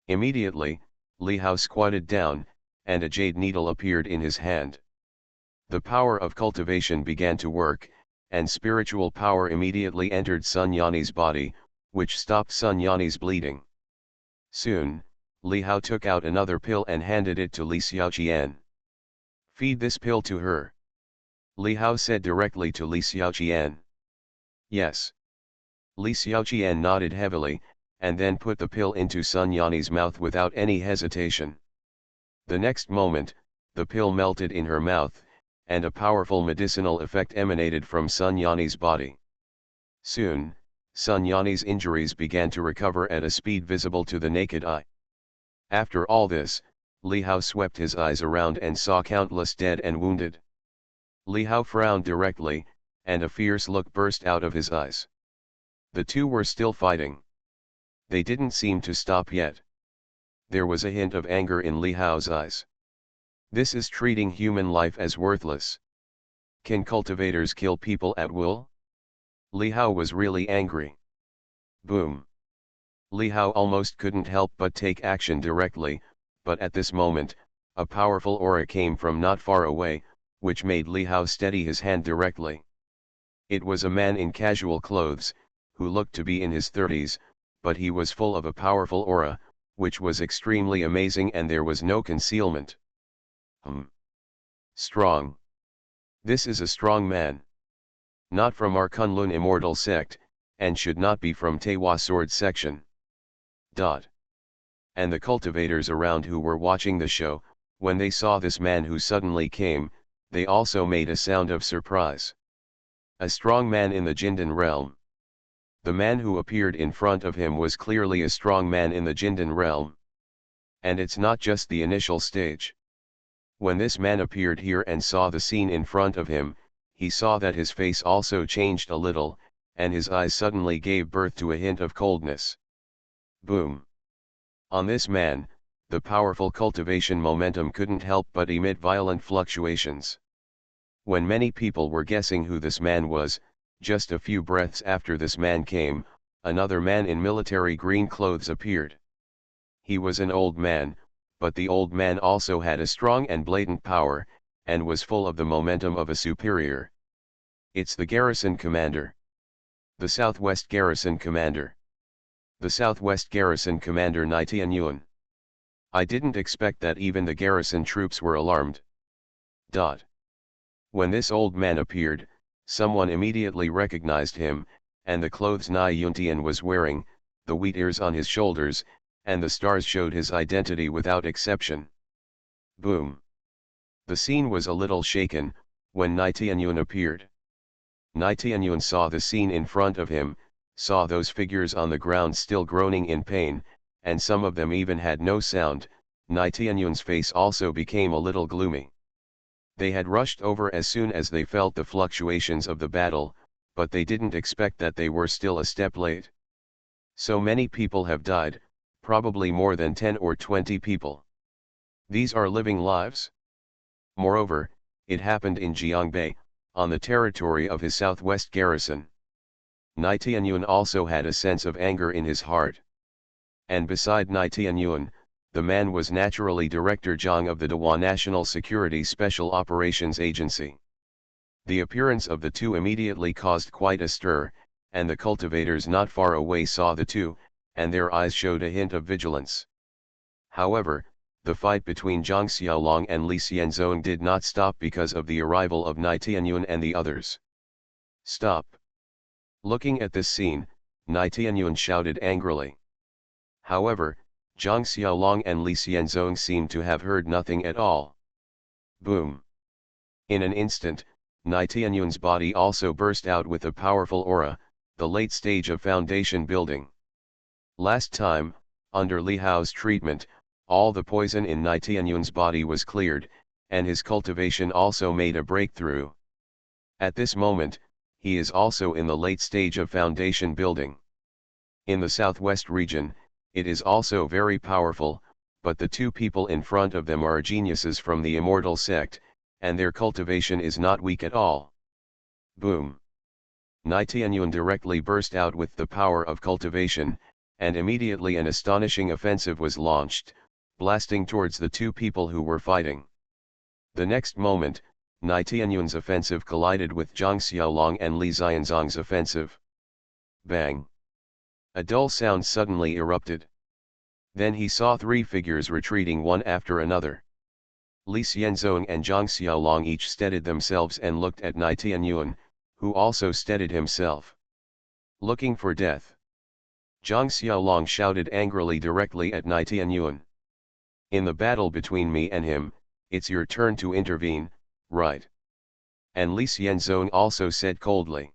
Immediately, Li Hao squatted down, and a jade needle appeared in his hand. The power of cultivation began to work, and spiritual power immediately entered Sun Yanni's body, which stopped Sun Yanni's bleeding. Soon, Li Hao took out another pill and handed it to Li Xiaoqian. Feed this pill to her. Li Hao said directly to Li Xiaoqian. Yes. Li Xiaoqian nodded heavily, and then put the pill into Sun Yanni's mouth without any hesitation. The next moment, the pill melted in her mouth, and a powerful medicinal effect emanated from Sun Yanni's body. Soon, Sun Yanni's injuries began to recover at a speed visible to the naked eye. After all this, Li Hao swept his eyes around and saw countless dead and wounded. Li Hao frowned directly, and a fierce look burst out of his eyes. The two were still fighting. They didn't seem to stop yet. There was a hint of anger in Li Hao's eyes. This is treating human life as worthless. Can cultivators kill people at will? Li Hao was really angry. Boom. Li Hao almost couldn't help but take action directly, but at this moment, a powerful aura came from not far away, which made Li Hao steady his hand directly. It was a man in casual clothes, who looked to be in his 30s, but he was full of a powerful aura, which was extremely amazing, and there was no concealment. Strong. This is a strong man. Not from our Kunlun immortal sect, and should not be from Tewa sword section. And the cultivators around who were watching the show, when they saw this man who suddenly came, they also made a sound of surprise. A strong man in the Jindan realm. The man who appeared in front of him was clearly a strong man in the Jindan realm. And it's not just the initial stage. When this man appeared here and saw the scene in front of him, he saw that his face also changed a little, and his eyes suddenly gave birth to a hint of coldness. Boom. On this man, the powerful cultivation momentum couldn't help but emit violent fluctuations. When many people were guessing who this man was, just a few breaths after this man came, another man in military green clothes appeared. He was an old man, but the old man also had a strong and blatant power, and was full of the momentum of a superior. It's the garrison commander. The Southwest Garrison Commander. The Southwest Garrison Commander Nitianyuan. I didn't expect that even the garrison troops were alarmed. When this old man appeared, someone immediately recognized him, and the clothes Nitian was wearing, the wheat ears on his shoulders, and the stars showed his identity without exception. Boom. The scene was a little shaken, when Nitianyuan appeared. Nitianyuan saw the scene in front of him, saw those figures on the ground still groaning in pain, and some of them even had no sound. Nitianyuan's face also became a little gloomy. They had rushed over as soon as they felt the fluctuations of the battle, but they didn't expect that they were still a step late. So many people have died, probably more than 10 or 20 people. These are living lives. Moreover, it happened in Jiangbei, on the territory of his southwest garrison. Nitianyuan also had a sense of anger in his heart. And beside Nitianyuan, the man was naturally Director Zhang of the Dewa National Security Special Operations Agency. The appearance of the two immediately caused quite a stir, and the cultivators not far away saw the two, and their eyes showed a hint of vigilance. However, the fight between Zhang Xiaolong and Li Xianzong did not stop because of the arrival of Nitianyuan and the others. Stop! Looking at this scene, Nitianyuan shouted angrily. However, Zhang Xiaolong and Li Xianzong seemed to have heard nothing at all. Boom! In an instant, Nitianyuan's body also burst out with a powerful aura, the late stage of foundation building. Last time, under Li Hao's treatment, all the poison in Nitianyuan's body was cleared, and his cultivation also made a breakthrough. At this moment, he is also in the late stage of foundation building. In the southwest region, it is also very powerful, but the two people in front of them are geniuses from the immortal sect, and their cultivation is not weak at all. Boom! Nai Tianyuan directly burst out with the power of cultivation, and immediately an astonishing offensive was launched, blasting towards the two people who were fighting. The next moment, Nai Tianyuan's offensive collided with Zhang Xiaolong and Li Xianzong's offensive. Bang! A dull sound suddenly erupted. Then he saw three figures retreating one after another. Li Xianzong and Zhang Xiaolong each steadied themselves and looked at Nai Tianyuan, who also steadied himself. Looking for death. Zhang Xiaolong shouted angrily directly at Nai Tianyuan. In the battle between me and him, it's your turn to intervene, right? And Li Xianzong also said coldly.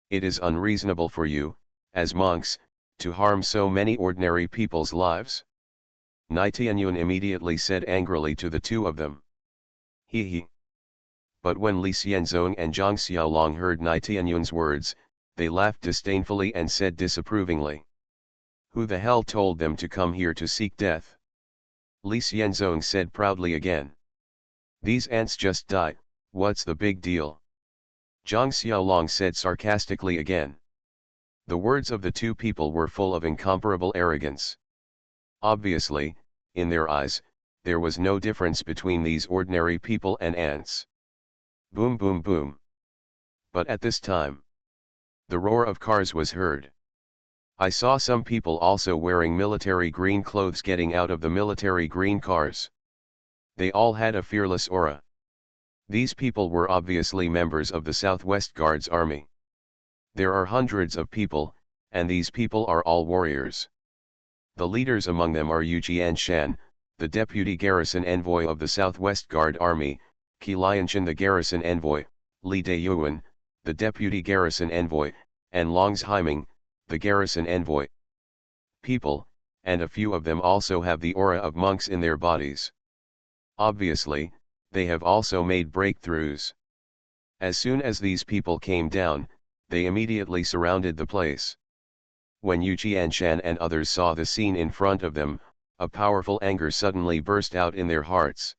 It is unreasonable for you, as monks, to harm so many ordinary people's lives. Nai Tianyuan immediately said angrily to the two of them. He. But when Li Xianzong and Zhang Xiaolong heard Nai Tianyuan's words, they laughed disdainfully and said disapprovingly. Who the hell told them to come here to seek death? Li Xianzong said proudly again. These ants just die, what's the big deal? Zhang Xiaolong said sarcastically again. The words of the two people were full of incomparable arrogance. Obviously, in their eyes, there was no difference between these ordinary people and ants. Boom boom boom. But at this time, the roar of cars was heard. I saw some people also wearing military green clothes getting out of the military green cars. They all had a fearless aura. These people were obviously members of the Southwest Guards Army. There are hundreds of people, and these people are all warriors. The leaders among them are Yu Jianshan, the deputy garrison envoy of the Southwest Guard Army, Qi Lianshan the garrison envoy, Li Dayuan, the deputy garrison envoy, and Longs Haiming, the garrison envoy. People, and a few of them also have the aura of monks in their bodies. Obviously, they have also made breakthroughs. As soon as these people came down, they immediately surrounded the place. When Yu Jianshan and others saw the scene in front of them, a powerful anger suddenly burst out in their hearts.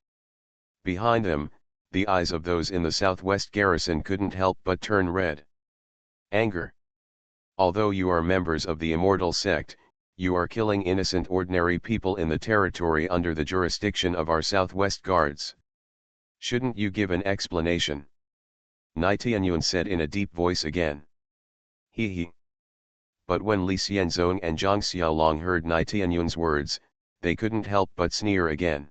Behind them, the eyes of those in the Southwest garrison couldn't help but turn red. Anger. Although you are members of the immortal sect, you are killing innocent ordinary people in the territory under the jurisdiction of our Southwest Guards. Shouldn't you give an explanation? Nai Tianyuan said in a deep voice again. He. But when Li Xianzong and Zhang Xiaolong heard Nai Tianyuan's words, they couldn't help but sneer again.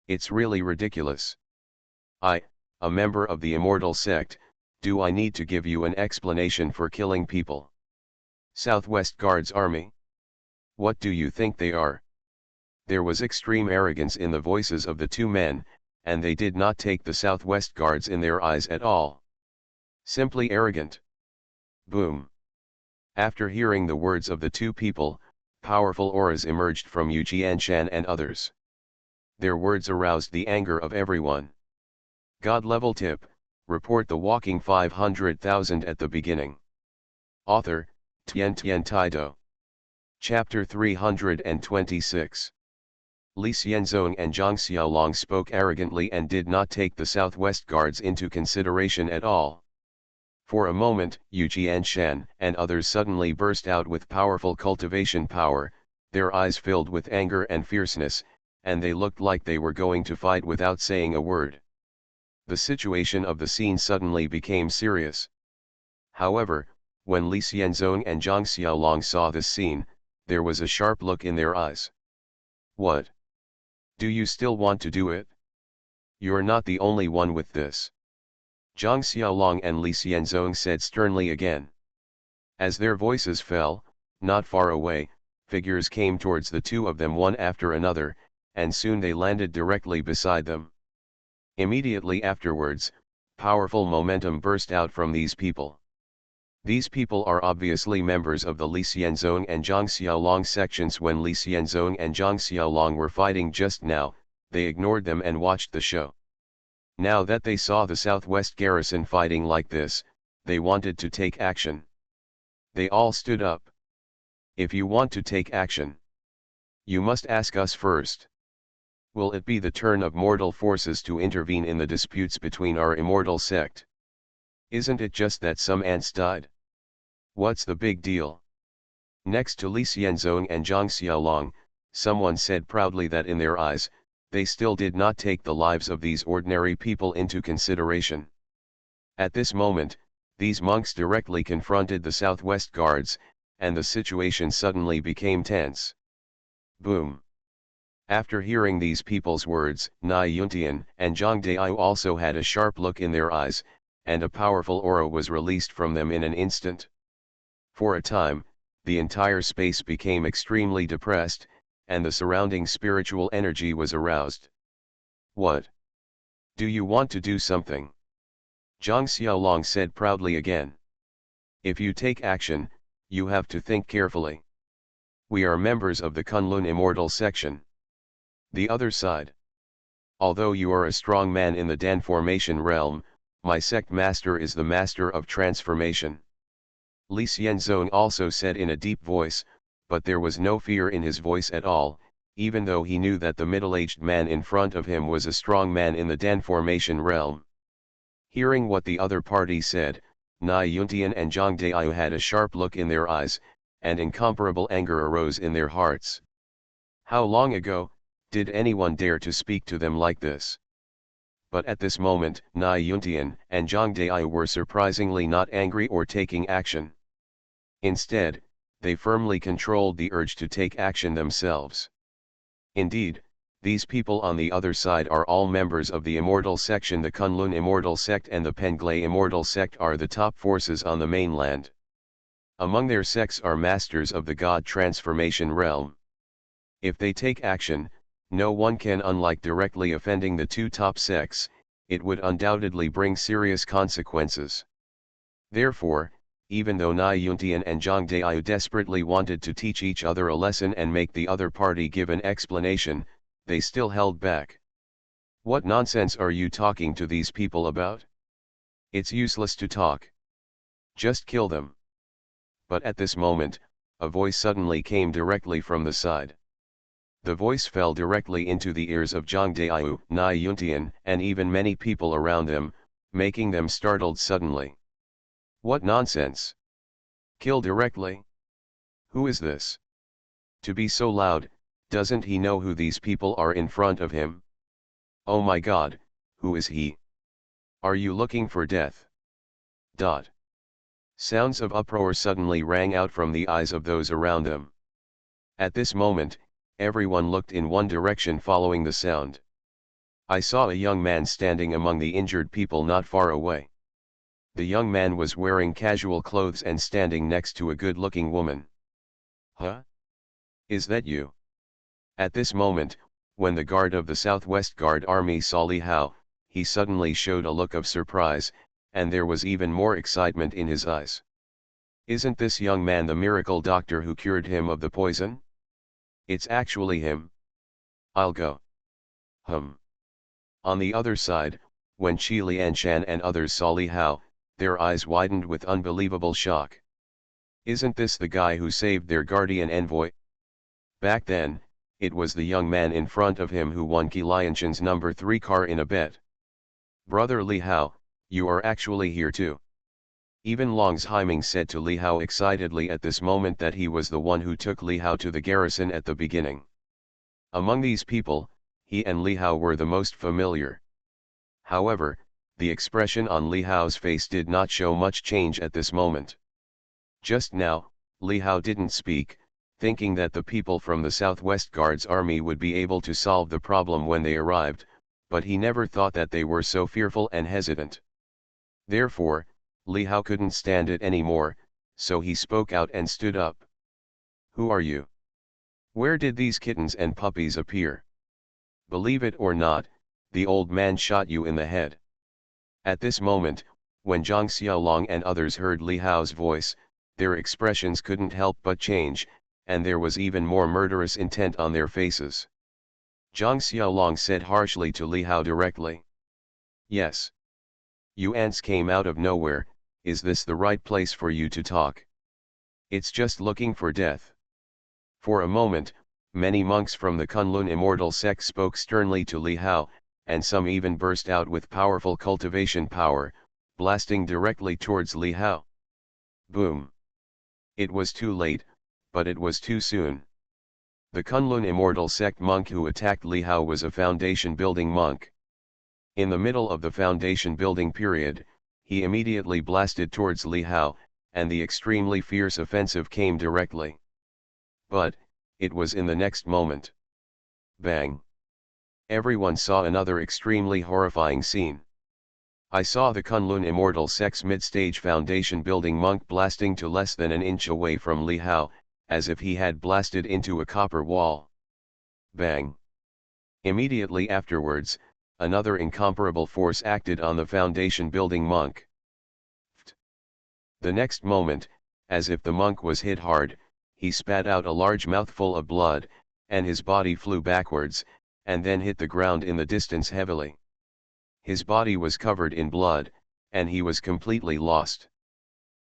It's really ridiculous. I, a member of the immortal sect, do I need to give you an explanation for killing people? Southwest Guards Army? What do you think they are? There was extreme arrogance in the voices of the two men, and they did not take the Southwest Guards in their eyes at all. Simply arrogant. Boom. After hearing the words of the two people, powerful auras emerged from Yu Jianshan and others. Their words aroused the anger of everyone. God level tip, report the walking 500,000 at the beginning. Author, Tian Taido. Chapter 326. Li Xianzong and Zhang Xiaolong spoke arrogantly and did not take the Southwest Guards into consideration at all. For a moment, Yu Jianshan and others suddenly burst out with powerful cultivation power, their eyes filled with anger and fierceness, and they looked like they were going to fight without saying a word. The situation of the scene suddenly became serious. However, when Li Xianzong and Zhang Xiaolong saw this scene, there was a sharp look in their eyes. What? Do you still want to do it? You're not the only one with this. Zhang Xiaolong and Li Xianzong said sternly again. As their voices fell, not far away, figures came towards the two of them one after another, and soon they landed directly beside them. Immediately afterwards, powerful momentum burst out from these people. These people are obviously members of the Li Xianzong and Zhang Xiaolong sections. When Li Xianzong and Zhang Xiaolong were fighting just now, they ignored them and watched the show. Now that they saw the Southwest garrison fighting like this, they wanted to take action. They all stood up. If you want to take action, you must ask us first. Will it be the turn of mortal forces to intervene in the disputes between our immortal sect? Isn't it just that some ants died? What's the big deal? Next to Li Xianzong and Zhang Xiaolong, someone said proudly that in their eyes, they still did not take the lives of these ordinary people into consideration. At this moment, these monks directly confronted the Southwest Guards, and the situation suddenly became tense. Boom. After hearing these people's words, Nai Yuntian and Zhang Daiyu also had a sharp look in their eyes, and a powerful aura was released from them in an instant. For a time, the entire space became extremely depressed, and the surrounding spiritual energy was aroused. What? Do you want to do something? Zhang Xiaolong said proudly again. If you take action, you have to think carefully. We are members of the Kunlun Immortal section. The other side. Although you are a strong man in the Dan formation realm, my sect master is the master of transformation. Li Xianzong also said in a deep voice, but there was no fear in his voice at all, even though he knew that the middle-aged man in front of him was a strong man in the Dan formation realm. Hearing what the other party said, Nai Yuntian and Zhang Daiyu had a sharp look in their eyes, and incomparable anger arose in their hearts. How long ago did anyone dare to speak to them like this? But at this moment, Nai Yuntian and Zhang Daiyu were surprisingly not angry or taking action. Instead, they firmly controlled the urge to take action themselves. Indeed, these people on the other side are all members of the Immortal section. The Kunlun Immortal sect and the Penglai Immortal sect are the top forces on the mainland. Among their sects are masters of the God transformation realm. If they take action, no one can, unlike directly offending the two top sects, it would undoubtedly bring serious consequences. Therefore, even though Nai Yuntian and Zhang Daiyu desperately wanted to teach each other a lesson and make the other party give an explanation, they still held back. What nonsense are you talking to these people about? It's useless to talk. Just kill them. But at this moment, a voice suddenly came directly from the side. The voice fell directly into the ears of Zhang Daiyu, Nai Yuntian, and even many people around them, making them startled suddenly. What nonsense! Kill directly? Who is this? To be so loud, doesn't he know who these people are in front of him? Oh my God, who is he? Are you looking for death? Sounds of uproar suddenly rang out from the eyes of those around them. At this moment, everyone looked in one direction following the sound. I saw a young man standing among the injured people not far away. The young man was wearing casual clothes and standing next to a good-looking woman. Huh? Is that you? At this moment, when the guard of the Southwest Guard Army saw Li Hao, he suddenly showed a look of surprise, and there was even more excitement in his eyes. Isn't this young man the miracle doctor who cured him of the poison? It's actually him. I'll go. On the other side, when Qi Lianshan and others saw Li Hao, their eyes widened with unbelievable shock. Isn't this the guy who saved their guardian envoy? Back then, it was the young man in front of him who won Qi Lianshan's number 3 car in a bet. Brother Li Hao, you are actually here too. Even Long's Haiming said to Li Hao excitedly at this moment that he was the one who took Li Hao to the garrison at the beginning. Among these people, he and Li Hao were the most familiar. However, the expression on Li Hao's face did not show much change at this moment. Just now, Li Hao didn't speak, thinking that the people from the Southwest Guards Army would be able to solve the problem when they arrived, but he never thought that they were so fearful and hesitant. Therefore, Li Hao couldn't stand it anymore, so he spoke out and stood up. Who are you? Where did these kittens and puppies appear? Believe it or not, the old man shot you in the head. At this moment, when Zhang Xiaolong and others heard Li Hao's voice, their expressions couldn't help but change, and there was even more murderous intent on their faces. Zhang Xiaolong said harshly to Li Hao directly. Yes. You ants came out of nowhere, is this the right place for you to talk? It's just looking for death. For a moment, Many monks from the Kunlun immortal sect spoke sternly to Li Hao, and some even burst out with powerful cultivation power, blasting directly towards Li Hao. Boom! It was too late, but it was too soon. The Kunlun immortal sect monk who attacked Li Hao was a foundation building monk. In the middle of the foundation building period, he immediately blasted towards Li Hao, and the extremely fierce offensive came directly. But, it was in the next moment. Bang! Everyone saw another extremely horrifying scene. I saw the Kunlun immortal sect's mid-stage foundation building monk blasting to less than an inch away from Li Hao, as if he had blasted into a copper wall. Bang! Immediately afterwards, another incomparable force acted on the foundation building monk. The next moment, as if the monk was hit hard, he spat out a large mouthful of blood, and his body flew backwards, and then hit the ground in the distance heavily. His body was covered in blood, and he was completely lost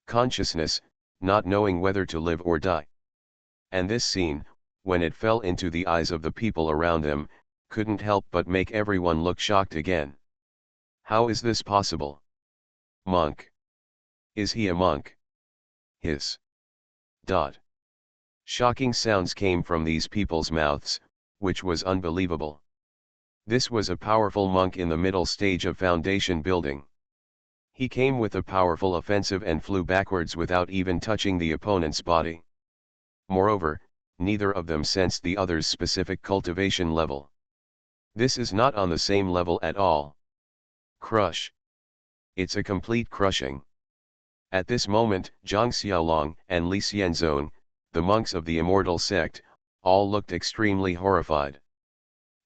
consciousness, not knowing whether to live or die. And this scene, when it fell into the eyes of the people around them, couldn't help but make everyone look shocked again. How is this possible? Monk. Is he a monk? Hiss. Dot. Shocking sounds came from these people's mouths, which was unbelievable. This was a powerful monk in the middle stage of foundation building. He came with a powerful offensive and flew backwards without even touching the opponent's body. Moreover, neither of them sensed the other's specific cultivation level. This is not on the same level at all. Crush. It's a complete crushing. At this moment, Zhang Xiaolong and Li Xianzong, the monks of the immortal sect, all looked extremely horrified.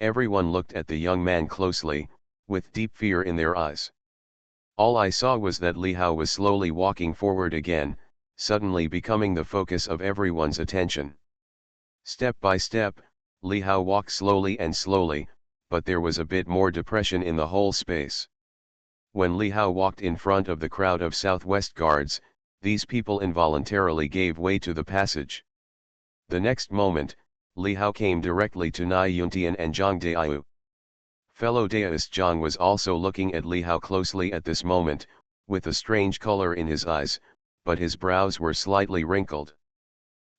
Everyone looked at the young man closely, with deep fear in their eyes. All I saw was that Li Hao was slowly walking forward again, suddenly becoming the focus of everyone's attention. Step by step, Li Hao walked slowly and slowly, but there was a bit more depression in the whole space. When Li Hao walked in front of the crowd of Southwest guards, these people involuntarily gave way to the passage. The next moment, Li Hao came directly to Nai Yuntian and Zhang Daiyu. Fellow Daoist Zhang was also looking at Li Hao closely at this moment, with a strange color in his eyes, but his brows were slightly wrinkled.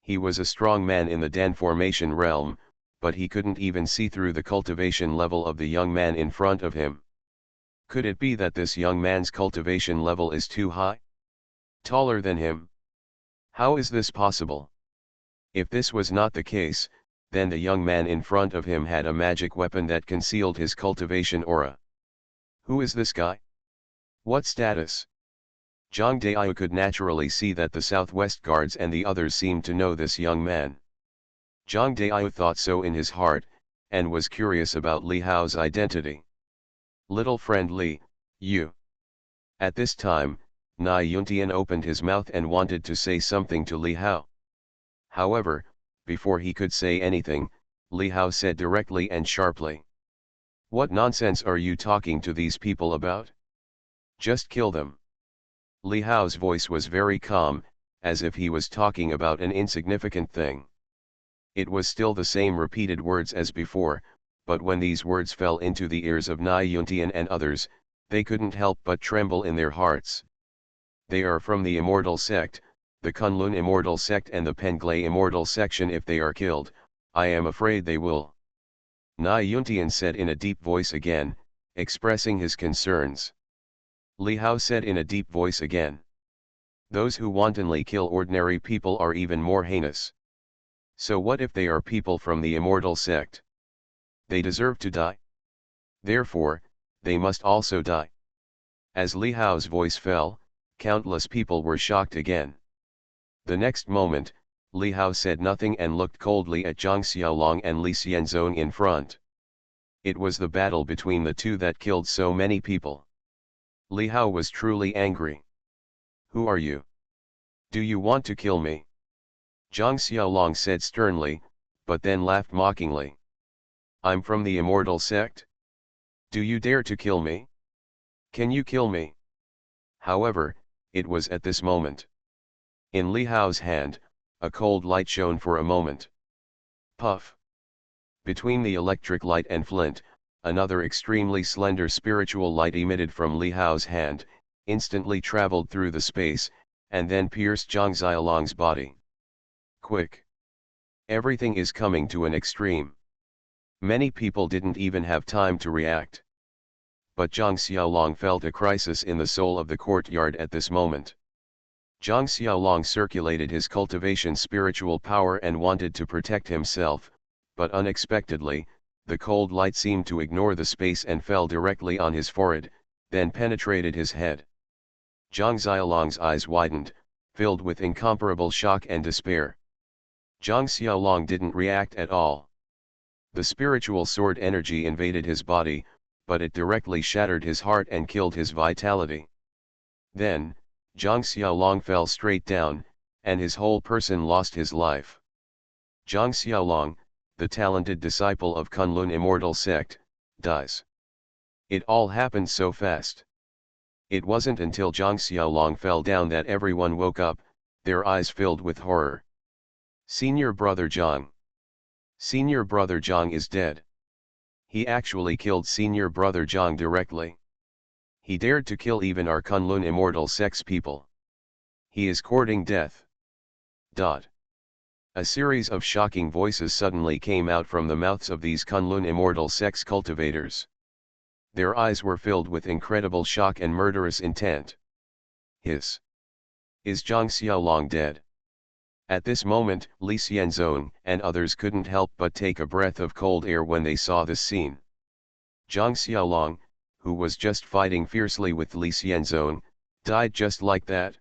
He was a strong man in the Dan formation realm, but he couldn't even see through the cultivation level of the young man in front of him. Could it be that this young man's cultivation level is too high? Taller than him? How is this possible? If this was not the case, then the young man in front of him had a magic weapon that concealed his cultivation aura. Who is this guy? What status? Zhang Daiyu could naturally see that the Southwest guards and the others seemed to know this young man. Zhang Daiyu thought so in his heart, and was curious about Li Hao's identity. Little friend Li, you. At this time, Nai Yuntian opened his mouth and wanted to say something to Li Hao. However, before he could say anything, Li Hao said directly and sharply. What nonsense are you talking to these people about? Just kill them. Li Hao's voice was very calm, as if he was talking about an insignificant thing. It was still the same repeated words as before, but when these words fell into the ears of Nai Yuntian and others, they couldn't help but tremble in their hearts. They are from the immortal sect, the Kunlun immortal sect and the Penglai immortal section. If they are killed, I am afraid they will. Nai Yuntian said in a deep voice again, expressing his concerns. Li Hao said in a deep voice again. Those who wantonly kill ordinary people are even more heinous. So what if they are people from the immortal sect? They deserve to die. Therefore, they must also die. As Li Hao's voice fell, countless people were shocked again. The next moment, Li Hao said nothing and looked coldly at Zhang Xiaolong and Li Xianzong in front. It was the battle between the two that killed so many people. Li Hao was truly angry. Who are you? Do you want to kill me? Zhang Xiaolong said sternly, but then laughed mockingly. I'm from the immortal sect? Do you dare to kill me? Can you kill me? However, it was at this moment. In Li Hao's hand, a cold light shone for a moment. Puff. Between the electric light and flint, another extremely slender spiritual light emitted from Li Hao's hand, instantly traveled through the space, and then pierced Zhang Xiaolong's body. Quick! Everything is coming to an extreme. Many people didn't even have time to react. But Zhang Xiaolong felt a crisis in the soul of the courtyard at this moment. Zhang Xiaolong circulated his cultivation spiritual power and wanted to protect himself, but unexpectedly, the cold light seemed to ignore the space and fell directly on his forehead, then penetrated his head. Zhang Xiaolong's eyes widened, filled with incomparable shock and despair. Zhang Xiaolong didn't react at all. The spiritual sword energy invaded his body, but it directly shattered his heart and killed his vitality. Then, Zhang Xiaolong fell straight down, and his whole person lost his life. Zhang Xiaolong, the talented disciple of Kunlun immortal sect, dies. It all happened so fast. It wasn't until Zhang Xiaolong fell down that everyone woke up, their eyes filled with horror. Senior brother Zhang. Senior brother Zhang is dead. He actually killed senior brother Zhang directly. He dared to kill even our Kunlun immortal sect's people. He is courting death. A series of shocking voices suddenly came out from the mouths of these Kunlun immortal sect's cultivators. Their eyes were filled with incredible shock and murderous intent. Is Zhang Xiaolong dead? At this moment, Li Xianzong and others couldn't help but take a breath of cold air when they saw this scene. Zhang Xiaolong, who was just fighting fiercely with Li Xianzong, died just like that.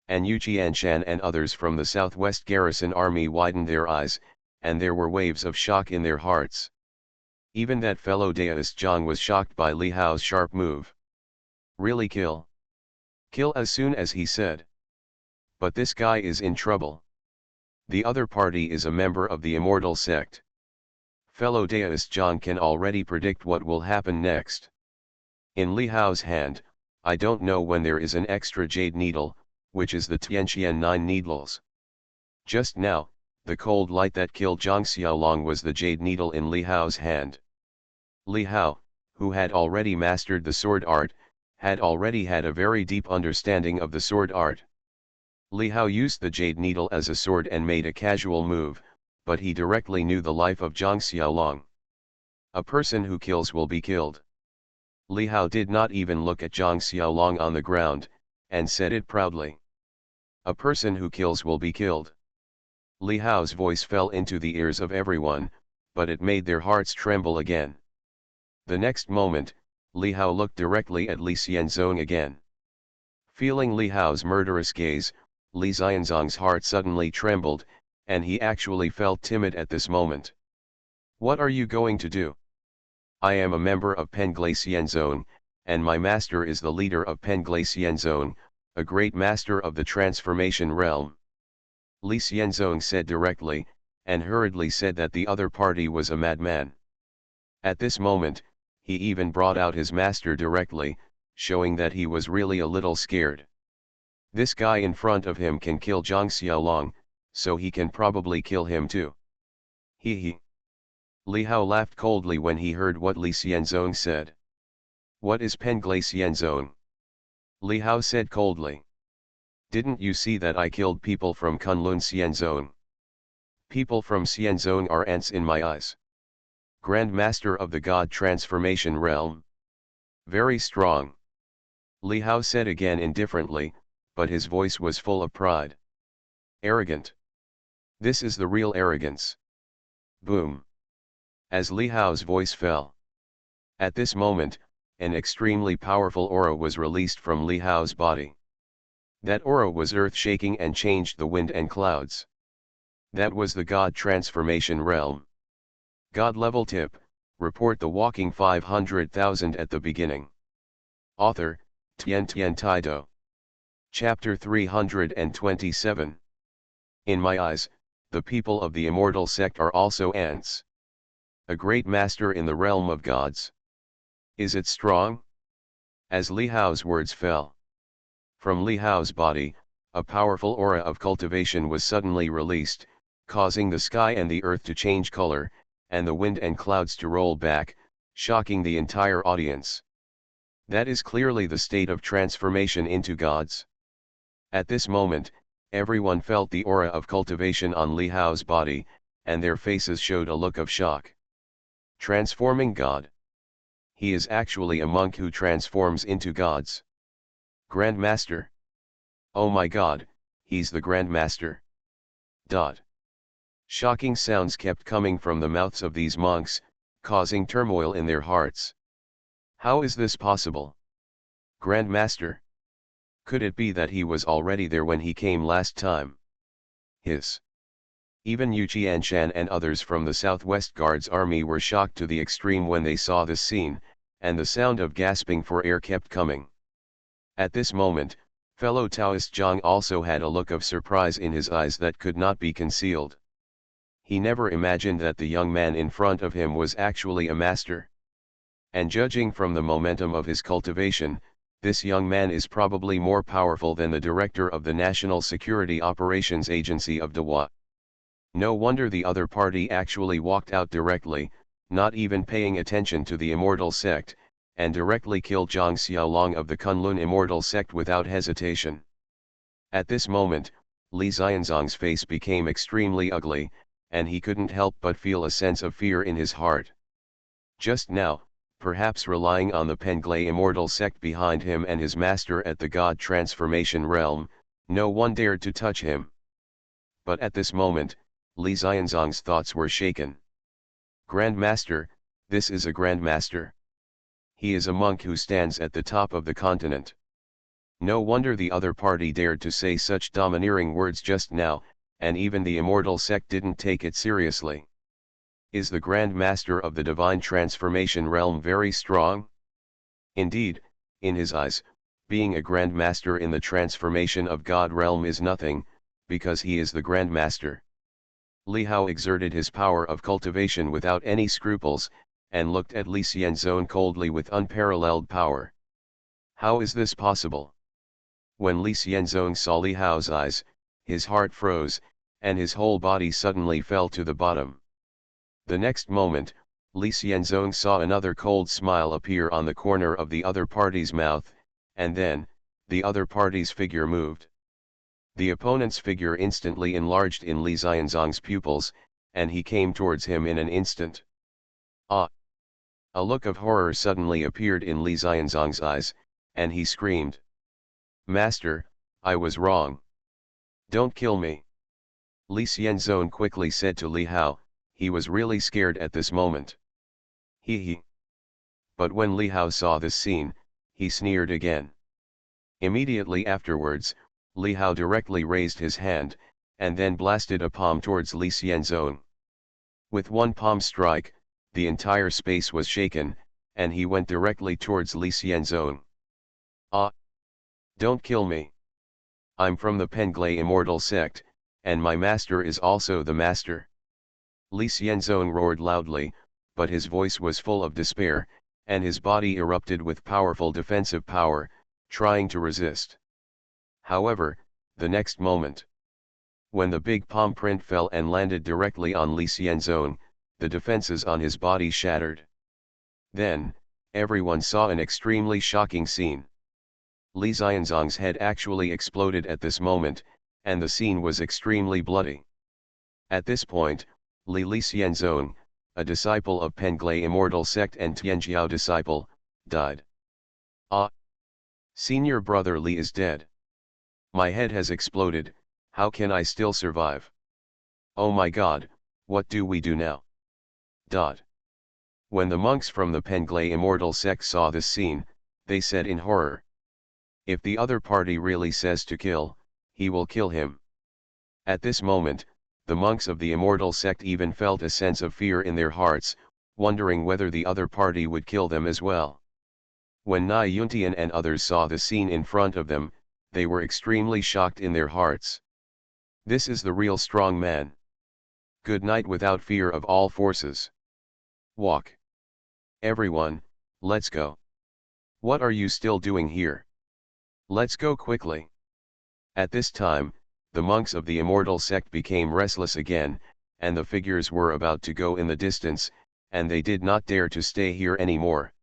And Yu Qianshan and others from the Southwest Garrison Army widened their eyes, and there were waves of shock in their hearts. Even that fellow Daoist Zhang was shocked by Li Hao's sharp move. Really kill? Kill as soon as he said. But this guy is in trouble. The other party is a member of the immortal sect. Fellow Daoist Zhang can already predict what will happen next. In Li Hao's hand, I don't know when there is an extra jade needle, which is the Tianqian 9 needles. Just now, the cold light that killed Zhang Xiaolong was the jade needle in Li Hao's hand. Li Hao, who had already mastered the sword art, had already had a very deep understanding of the sword art. Li Hao used the jade needle as a sword and made a casual move, but he directly knew the life of Zhang Xiaolong. A person who kills will be killed. Li Hao did not even look at Zhang Xiaolong on the ground, and said it proudly. A person who kills will be killed. Li Hao's voice fell into the ears of everyone, but it made their hearts tremble again. The next moment, Li Hao looked directly at Li Xianzong again. Feeling Li Hao's murderous gaze, Li Xianzong's heart suddenly trembled, and he actually felt timid at this moment. What are you going to do? I am a member of Penglai Xianzong, and my master is the leader of Penglai Xianzong, a great master of the transformation realm. Li Xianzong said directly, and hurriedly said that the other party was a madman. At this moment, he even brought out his master directly, showing that he was really a little scared. This guy in front of him can kill Zhang Xiaolong, so he can probably kill him too. He. Li Hao laughed coldly when he heard what Li Xianzong said. What is Penglai Xianzong? Li Hao said coldly. Didn't you see that I killed people from Kunlun Xianzong? People from Xianzong are ants in my eyes. Grand Master of the God Transformation Realm. Very strong. Li Hao said again indifferently, but his voice was full of pride. Arrogant. This is the real arrogance. Boom. As Li Hao's voice fell. At this moment, an extremely powerful aura was released from Li Hao's body. That aura was earth-shaking and changed the wind and clouds. That was the God Transformation Realm. God level tip, report the walking 500,000 at the beginning. Author, Tian Tian Taido. Chapter 327. In my eyes, the people of the immortal sect are also ants. A great master in the realm of gods. Is it strong? As Li Hao's words fell. From Li Hao's body, a powerful aura of cultivation was suddenly released, causing the sky and the earth to change color, and the wind and clouds to roll back, shocking the entire audience. That is clearly the state of transformation into gods. At this moment, everyone felt the aura of cultivation on Li Hao's body, and their faces showed a look of shock. Transforming God. He is actually a monk who transforms into gods. Grand Master. Oh my God, he's the Grand Master. Shocking sounds kept coming from the mouths of these monks, causing turmoil in their hearts. How is this possible? Grand Master? Could it be that he was already there when he came last time? Hiss. Even Yu Qianshan and others from the Southwest Guards army were shocked to the extreme when they saw this scene, and the sound of gasping for air kept coming. At this moment, fellow Taoist Zhang also had a look of surprise in his eyes that could not be concealed. He never imagined that the young man in front of him was actually a master. And judging from the momentum of his cultivation, this young man is probably more powerful than the director of the National Security Operations Agency of Dewa. No wonder the other party actually walked out directly, not even paying attention to the immortal sect, and directly killed Zhang Xiaolong of the Kunlun immortal sect without hesitation. At this moment, Li Xianzong's face became extremely ugly, and he couldn't help but feel a sense of fear in his heart. Just now, perhaps relying on the Penglai immortal sect behind him and his master at the God transformation realm, no one dared to touch him. But at this moment, Li Xianzong's thoughts were shaken. Grand Master, this is a Grand Master. He is a monk who stands at the top of the continent. No wonder the other party dared to say such domineering words just now, and even the immortal sect didn't take it seriously. Is the Grand Master of the Divine Transformation realm very strong? Indeed, in his eyes, being a Grand Master in the Transformation of God realm is nothing, because he is the Grand Master. Li Hao exerted his power of cultivation without any scruples, and looked at Li Xianzong coldly with unparalleled power. How is this possible? When Li Xianzong saw Li Hao's eyes, his heart froze, and his whole body suddenly fell to the bottom. The next moment, Li Xianzong saw another cold smile appear on the corner of the other party's mouth, and then, the other party's figure moved. The opponent's figure instantly enlarged in Li Xianzong's pupils, and he came towards him in an instant. Ah! A look of horror suddenly appeared in Li Xianzong's eyes, and he screamed. Master, I was wrong. Don't kill me. Li Xianzong quickly said to Li Hao. He was really scared at this moment. He. But when Li Hao saw this scene, he sneered again. Immediately afterwards, Li Hao directly raised his hand, and then blasted a palm towards Li Xianzong. With one palm strike, the entire space was shaken, and he went directly towards Li Xianzong. Ah! Don't kill me. I'm from the Penglai immortal sect, and my master is also the master. Li Xianzong roared loudly, but his voice was full of despair, and his body erupted with powerful defensive power, trying to resist. However, the next moment, when the big palm print fell and landed directly on Li Xianzong, the defenses on his body shattered. Then, everyone saw an extremely shocking scene. Li Xianzong's head actually exploded at this moment, and the scene was extremely bloody. At this point, Li Xianzong, a disciple of Penglai immortal sect and Tianjiao disciple, died. Ah! Senior brother Li is dead. My head has exploded, how can I still survive? Oh my God, what do we do now? When the monks from the Penglai immortal sect saw this scene, they said in horror. If the other party really says to kill, he will kill him. At this moment, the monks of the immortal sect even felt a sense of fear in their hearts, wondering whether the other party would kill them as well. When Nai Yuntian and others saw the scene in front of them, they were extremely shocked in their hearts. This is the real strong man. Good night without fear of all forces. Walk. Everyone, let's go. What are you still doing here? Let's go quickly. At this time, the monks of the immortal sect became restless again, and the figures were about to go in the distance, and they did not dare to stay here anymore.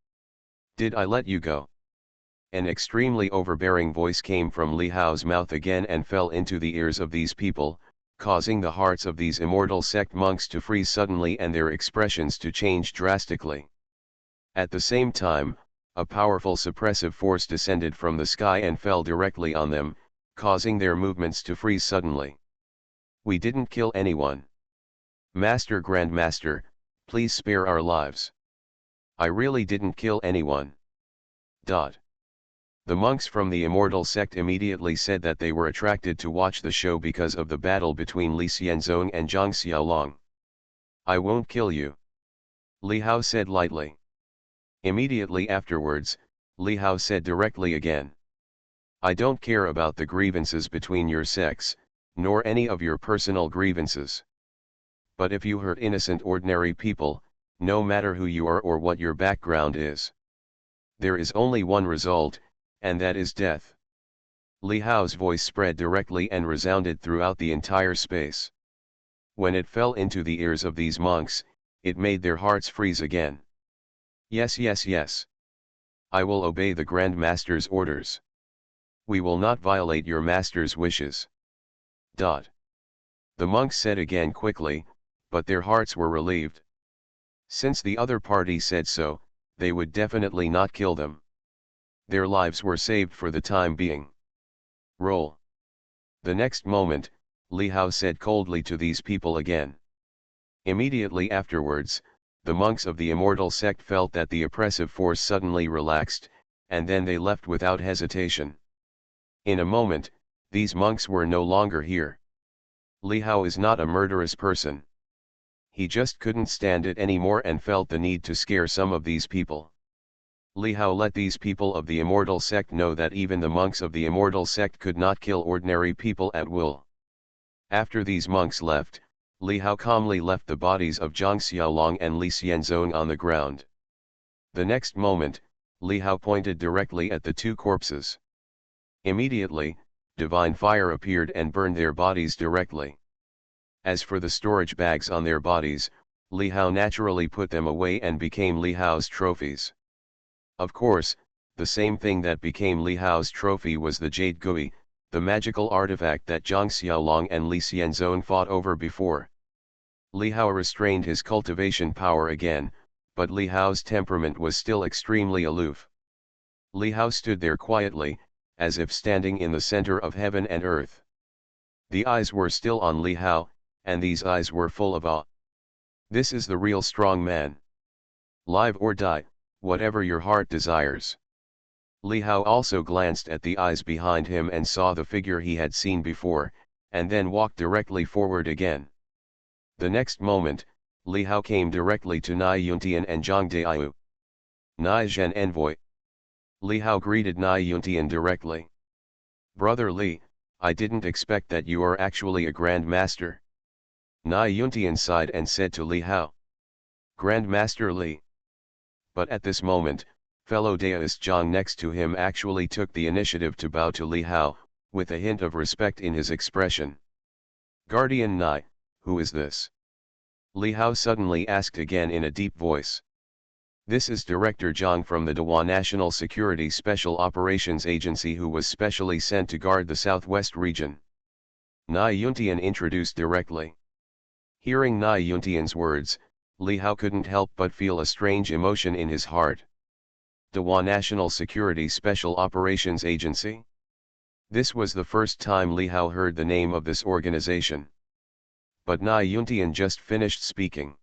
Did I let you go? An extremely overbearing voice came from Li Hao's mouth again and fell into the ears of these people, causing the hearts of these immortal sect monks to freeze suddenly and their expressions to change drastically. At the same time, a powerful suppressive force descended from the sky and fell directly on them, causing their movements to freeze suddenly. We didn't kill anyone. Master Grandmaster, please spare our lives. I really didn't kill anyone. The monks from the immortal sect immediately said that they were attracted to watch the show because of the battle between Li Xianzong and Zhang Xiaolong. I won't kill you. Li Hao said lightly. Immediately afterwards, Li Hao said directly again. I don't care about the grievances between your sects, nor any of your personal grievances. But if you hurt innocent ordinary people, no matter who you are or what your background is, there is only one result, and that is death. Li Hao's voice spread directly and resounded throughout the entire space. When it fell into the ears of these monks, it made their hearts freeze again. Yes, yes, yes. I will obey the Grand Master's orders. We will not violate your master's wishes. The monks said again quickly, but their hearts were relieved. Since the other party said so, they would definitely not kill them. Their lives were saved for the time being. Roll. The next moment, Li Hao said coldly to these people again. Immediately afterwards, the monks of the immortal sect felt that the oppressive force suddenly relaxed, and then they left without hesitation. In a moment, these monks were no longer here. Li Hao is not a murderous person. He just couldn't stand it anymore and felt the need to scare some of these people. Li Hao let these people of the immortal sect know that even the monks of the immortal sect could not kill ordinary people at will. After these monks left, Li Hao calmly left the bodies of Zhang Xiaolong and Li Xianzong on the ground. The next moment, Li Hao pointed directly at the two corpses. Immediately, divine fire appeared and burned their bodies directly. As for the storage bags on their bodies, Li Hao naturally put them away and became Li Hao's trophies. Of course, the same thing that became Li Hao's trophy was the Jade Gui, the magical artifact that Zhang Xiaolong and Li Xianzong fought over before. Li Hao restrained his cultivation power again, but Li Hao's temperament was still extremely aloof. Li Hao stood there quietly, as if standing in the center of heaven and earth. The eyes were still on Li Hao, and these eyes were full of awe. This is the real strong man. Live or die, whatever your heart desires. Li Hao also glanced at the eyes behind him and saw the figure he had seen before, and then walked directly forward again. The next moment, Li Hao came directly to Nai Yuntian and Zhang Daiyu. Nai Zhen envoy. Li Hao greeted Nai Yuntian directly. Brother Li, I didn't expect that you are actually a Grand Master. Nai Yuntian sighed and said to Li Hao. Grand Master Li. But at this moment, fellow Daoist Zhang next to him actually took the initiative to bow to Li Hao, with a hint of respect in his expression. Guardian Nai, who is this? Li Hao suddenly asked again in a deep voice. This is Director Zhang from the Dewa National Security Special Operations Agency who was specially sent to guard the southwest region. Nai Yuntian introduced directly. Hearing Nai Yuntian's words, Li Hao couldn't help but feel a strange emotion in his heart. Dewa National Security Special Operations Agency? This was the first time Li Hao heard the name of this organization. But Nai Yuntian just finished speaking.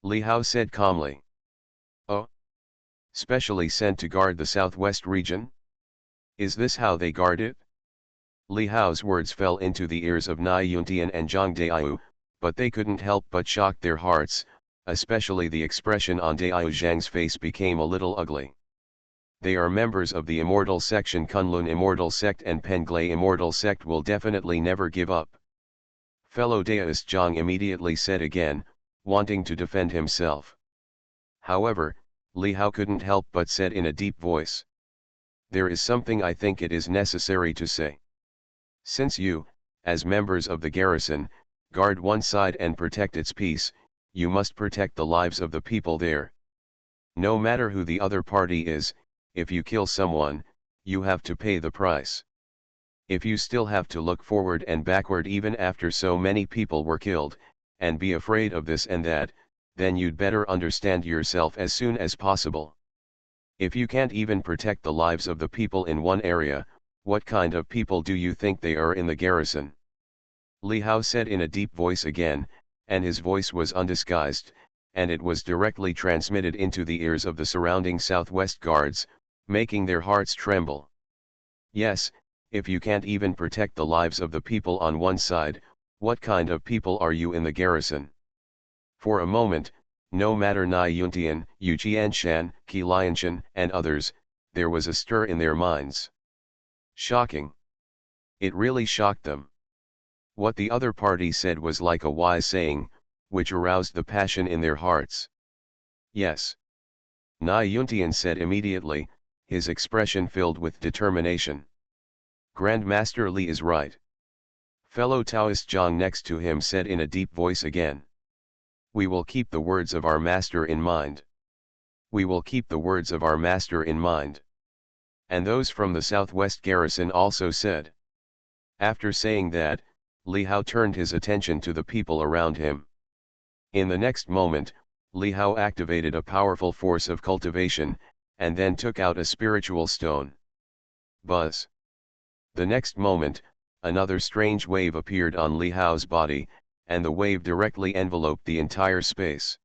Li Hao said calmly. Oh? Specially sent to guard the southwest region? Is this how they guard it? Li Hao's words fell into the ears of Nai Yuntian and Zhang Daiyu, but they couldn't help but shock their hearts, especially the expression on Daiyu Zhang's face became a little ugly. They are members of the Immortal Section Kunlun Immortal Sect and Penglai Immortal Sect will definitely never give up. Fellow Daoist Zhang immediately said again, wanting to defend himself. However, Li Hao couldn't help but said in a deep voice. There is something I think it is necessary to say. Since you, as members of the garrison, Guard one side and protect its peace, you must protect the lives of the people there. No matter who the other party is, if you kill someone, you have to pay the price. If you still have to look forward and backward even after so many people were killed, and be afraid of this and that, then you'd better understand yourself as soon as possible. If you can't even protect the lives of the people in one area, what kind of people do you think they are in the garrison? Li Hao said in a deep voice again, and his voice was undisguised, and it was directly transmitted into the ears of the surrounding southwest guards, making their hearts tremble. Yes, if you can't even protect the lives of the people on one side, what kind of people are you in the garrison? For a moment, no matter Nai Yuntian, Yu Qianshan, Qi Lianshan, and others, there was a stir in their minds. Shocking. It really shocked them. What the other party said was like a wise saying, which aroused the passion in their hearts. Yes. Nai Yuntian said immediately, his expression filled with determination. Grandmaster Li is right. Fellow Taoist Zhang next to him said in a deep voice again. We will keep the words of our master in mind. We will keep the words of our master in mind. And those from the southwest garrison also said. After saying that, Li Hao turned his attention to the people around him. In the next moment, Li Hao activated a powerful force of cultivation, and then took out a spiritual stone. Buzz. The next moment, another strange wave appeared on Li Hao's body, and the wave directly enveloped the entire space.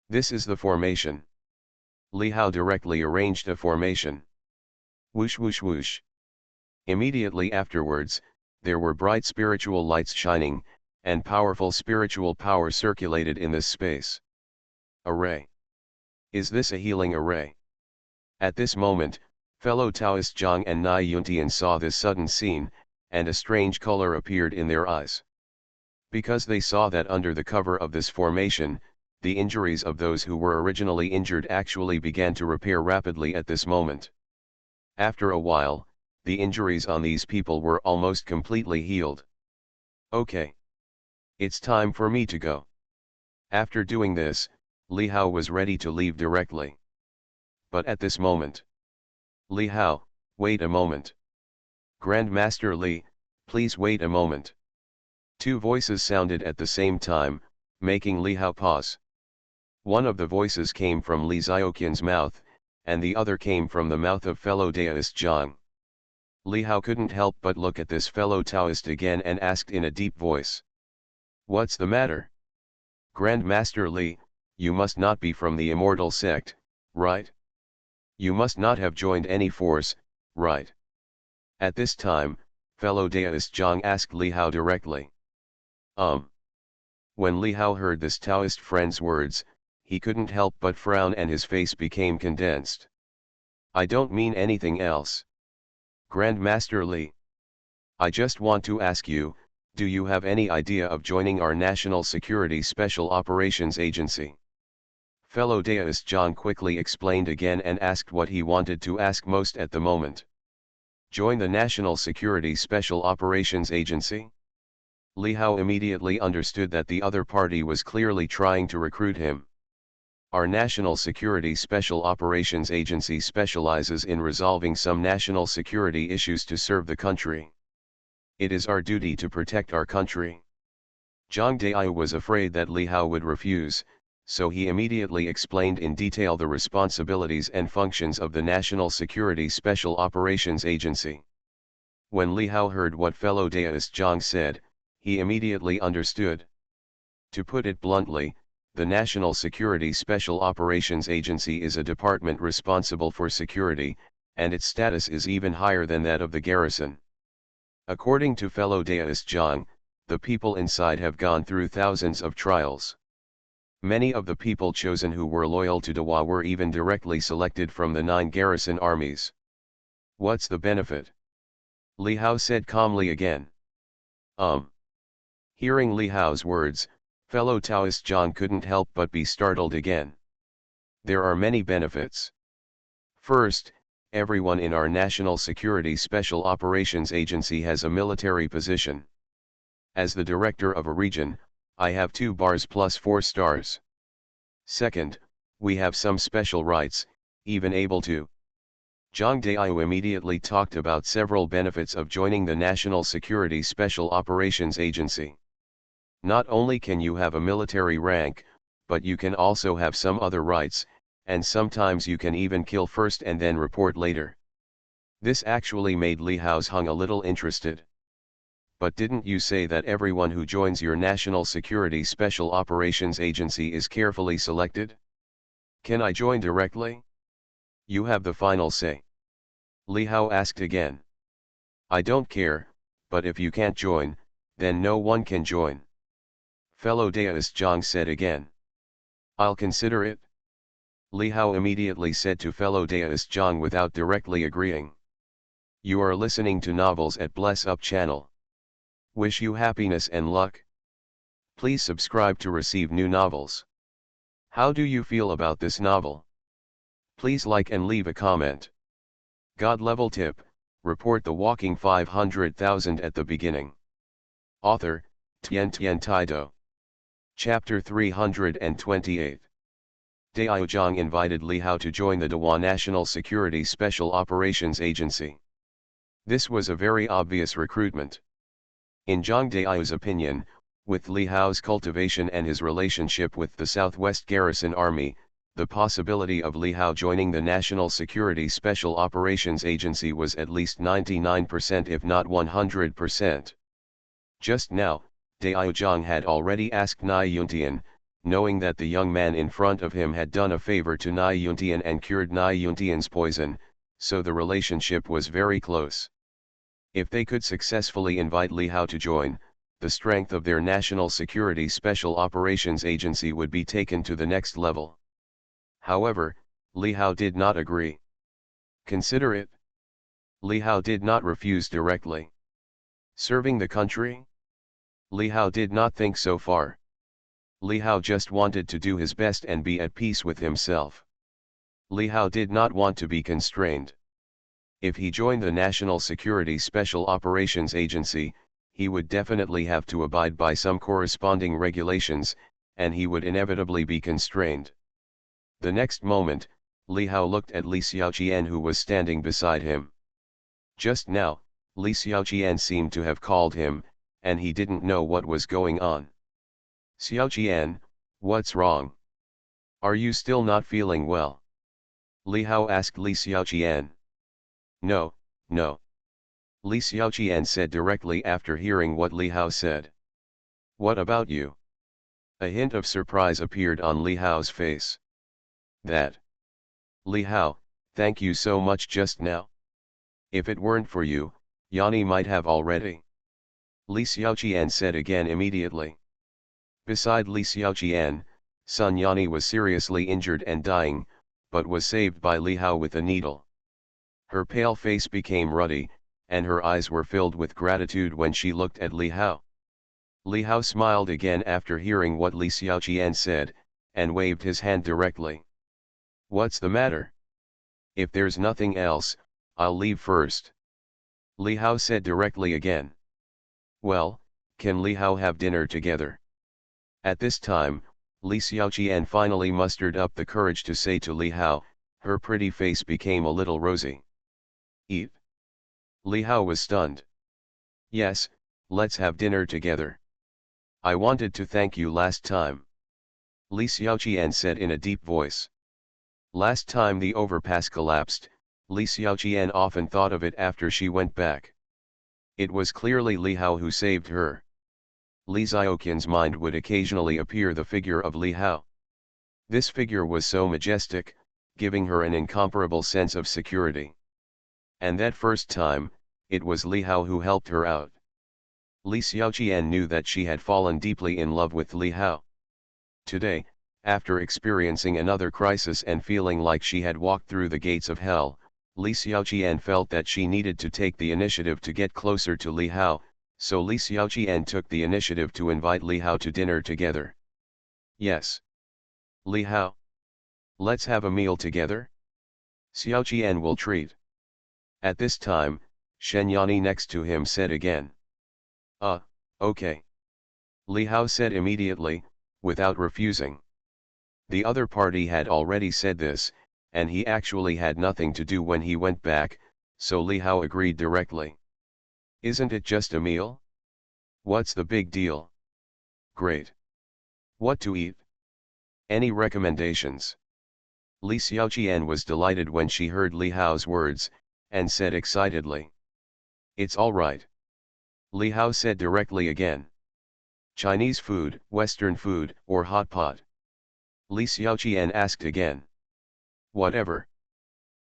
This is the formation. Li Hao directly arranged a formation. Whoosh whoosh whoosh. Immediately afterwards, there were bright spiritual lights shining, and powerful spiritual power circulated in this space. Array. Is this a healing array? At this moment, fellow Taoist Zhang and Nai Yuntian saw this sudden scene, and a strange color appeared in their eyes. Because they saw that under the cover of this formation, the injuries of those who were originally injured actually began to repair rapidly at this moment. After a while, the injuries on these people were almost completely healed. Okay. It's time for me to go. After doing this, Li Hao was ready to leave directly. But at this moment. Li Hao, wait a moment. Grandmaster Li, please wait a moment. Two voices sounded at the same time, making Li Hao pause. One of the voices came from Li Xiaoqian's mouth, and the other came from the mouth of fellow Taoist Zhang. Li Hao couldn't help but look at this fellow Taoist again and asked in a deep voice. What's the matter? Grandmaster Li, you must not be from the immortal sect, right? You must not have joined any force, right? At this time, fellow Taoist Zhang asked Li Hao directly. When Li Hao heard this Taoist friend's words, he couldn't help but frown and his face became condensed. I don't mean anything else. Grandmaster Li. I just want to ask you, do you have any idea of joining our National Security Special Operations Agency? Fellow Taoist Zhang quickly explained again and asked what he wanted to ask most at the moment. Join the National Security Special Operations Agency? Li Hao immediately understood that the other party was clearly trying to recruit him. Our National Security Special Operations Agency specializes in resolving some national security issues to serve the country. It is our duty to protect our country. Zhang Dai was afraid that Li Hao would refuse, so he immediately explained in detail the responsibilities and functions of the National Security Special Operations Agency. When Li Hao heard what fellow Taoist Zhang said, he immediately understood. To put it bluntly, the National Security Special Operations Agency is a department responsible for security, and its status is even higher than that of the garrison. According to fellow Taoist Zhang, the people inside have gone through thousands of trials. Many of the people chosen who were loyal to Dawa were even directly selected from the 9 garrison armies. What's the benefit? Li Hao said calmly again. Hearing Li Hao's words, fellow Taoist Zhang couldn't help but be startled again. There are many benefits. First, everyone in our National Security Special Operations Agency has a military position. As the director of a region, I have 2 bars plus 4 stars. Second, we have some special rights, even able to. Zhang Daiyu immediately talked about several benefits of joining the National Security Special Operations Agency. Not only can you have a military rank, but you can also have some other rights, and sometimes you can even kill first and then report later. This actually made Li Hao's-hung a little interested. But didn't you say that everyone who joins your National Security Special Operations Agency is carefully selected? Can I join directly? You have the final say. Li Hao asked again. I don't care, but if you can't join, then no one can join. Fellow Daoist Zhang said again. I'll consider it. Li Hao immediately said to fellow Daoist Zhang without directly agreeing. You are listening to Novels at Bless Up channel. Wish you happiness and luck. Please subscribe to receive new novels. How do you feel about this novel? Please like and leave a comment. God level tip, report the walking 500,000 at the beginning. Author, Tian Tian Taido. Chapter 328. Daiyu Zhang invited Li Hao to join the Dewa National Security Special Operations Agency. This was a very obvious recruitment. In Zhang Daiyu's opinion, with Li Hao's cultivation and his relationship with the Southwest Garrison Army, the possibility of Li Hao joining the National Security Special Operations Agency was at least 99% if not 100%. Just now, Daiyu Zhang had already asked Nai Yuntian, knowing that the young man in front of him had done a favor to Nai Yuntian and cured Nai Yuntian's poison, so the relationship was very close. If they could successfully invite Li Hao to join, the strength of their National Security Special Operations Agency would be taken to the next level. However, Li Hao did not agree. Consider it. Li Hao did not refuse directly. Serving the country? Li Hao did not think so far. Li Hao just wanted to do his best and be at peace with himself. Li Hao did not want to be constrained. If he joined the National Security Special Operations Agency, he would definitely have to abide by some corresponding regulations, and he would inevitably be constrained. The next moment, Li Hao looked at Li Xiaoqian who was standing beside him. Just now, Li Xiaoqian seemed to have called him, and he didn't know what was going on. Xiaoqian, what's wrong? Are you still not feeling well? Li Hao asked Li Xiaoqian. No, no. Li Xiaoqian said directly after hearing what Li Hao said. What about you? A hint of surprise appeared on Li Hao's face. That. Li Hao, thank you so much just now. If it weren't for you, Yanni might have already. Li Xiaoqian said again immediately. Beside Li Xiaoqian, Sun Yanni was seriously injured and dying, but was saved by Li Hao with a needle. Her pale face became ruddy, and her eyes were filled with gratitude when she looked at Li Hao. Li Hao smiled again after hearing what Li Xiaoqian said, and waved his hand directly. What's the matter? If there's nothing else, I'll leave first. Li Hao said directly again. Well, can Li Hao have dinner together? At this time, Li Xiaoqian finally mustered up the courage to say to Li Hao, her pretty face became a little rosy. Eat. Li Hao was stunned. Yes, let's have dinner together. I wanted to thank you last time. Li Xiaoqian said in a deep voice. Last time the overpass collapsed, Li Xiaoqian often thought of it after she went back. It was clearly Li Hao who saved her. Li Xiaoqian's mind would occasionally appear the figure of Li Hao. This figure was so majestic, giving her an incomparable sense of security. And that first time, it was Li Hao who helped her out. Li Xiaoqian knew that she had fallen deeply in love with Li Hao. Today, after experiencing another crisis and feeling like she had walked through the gates of hell, Li Xiaoqian felt that she needed to take the initiative to get closer to Li Hao, so Li Xiaoqian took the initiative to invite Li Hao to dinner together. Yes. Li Hao. Let's have a meal together? Xiaoqian will treat. At this time, Shen Yani next to him said again. Okay. Li Hao said immediately, without refusing. The other party had already said this, and he actually had nothing to do when he went back, so Li Hao agreed directly. Isn't it just a meal? What's the big deal? Great. What to eat? Any recommendations? Li Xiaoqian was delighted when she heard Li Hao's words, and said excitedly. It's all right. Li Hao said directly again. Chinese food, Western food, or hot pot? Li Xiaoqian asked again. Whatever.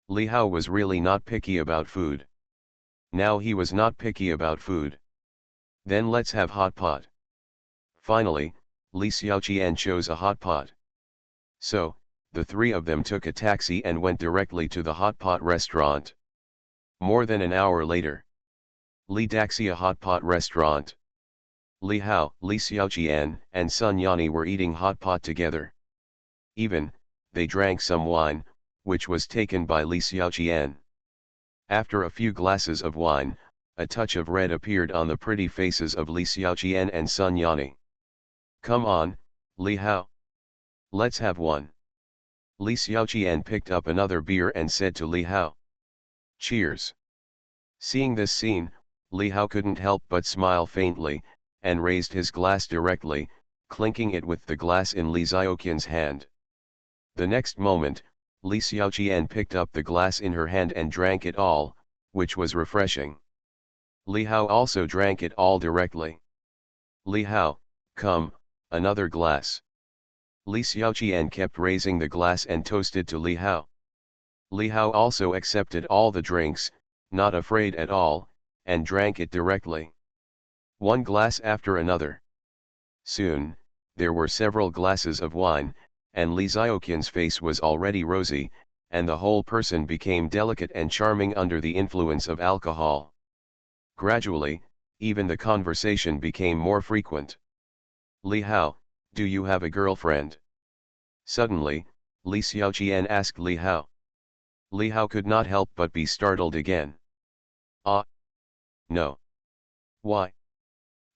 Li Hao was really not picky about food. Now he was not picky about food. Then let's have hot pot. Finally, Li Xiaoqian chose a hot pot. So, the three of them took a taxi and went directly to the hot pot restaurant. More than an hour later. Li Daxia hot pot restaurant. Li Hao, Li Xiaoqian, and Sun Yani were eating hot pot together. Even, they drank some wine, which was taken by Li Xiaoqian. After a few glasses of wine, a touch of red appeared on the pretty faces of Li Xiaoqian and Sun Yani. Come on, Li Hao. Let's have one. Li Xiaoqian picked up another beer and said to Li Hao. Cheers. Seeing this scene, Li Hao couldn't help but smile faintly, and raised his glass directly, clinking it with the glass in Li Xiaoqian's hand. The next moment, Li Xiaoqian picked up the glass in her hand and drank it all, which was refreshing. Li Hao also drank it all directly. Li Hao, come, another glass. Li Xiaoqian kept raising the glass and toasted to Li Hao. Li Hao also accepted all the drinks, not afraid at all, and drank it directly. One glass after another. Soon, there were several glasses of wine, and Li Xiaoqian's face was already rosy, and the whole person became delicate and charming under the influence of alcohol. Gradually, even the conversation became more frequent. Li Hao, do you have a girlfriend? Suddenly, Li Xiaoqian asked Li Hao. Li Hao could not help but be startled again. Ah. No. Why?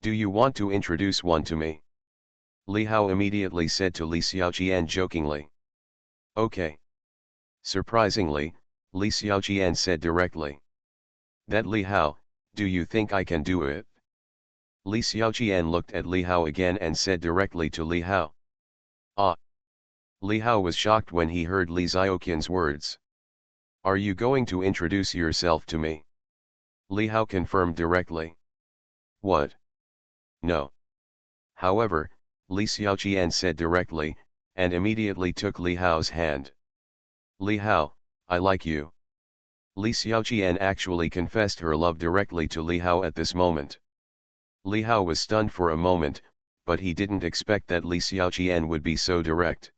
Do you want to introduce one to me? Li Hao immediately said to Li Xiaoqian jokingly. Okay. Surprisingly, Li Xiaoqian said directly. That Li Hao, do you think I can do it? Li Xiaoqian looked at Li Hao again and said directly to Li Hao. Ah. Li Hao was shocked when he heard Li Xiaoqian's words. Are you going to introduce yourself to me? Li Hao confirmed directly. What? No. However, Li Xiaoqian said directly, and immediately took Li Hao's hand. Li Hao, I like you. Li Xiaoqian actually confessed her love directly to Li Hao at this moment. Li Hao was stunned for a moment, but he didn't expect that Li Xiaoqian would be so direct.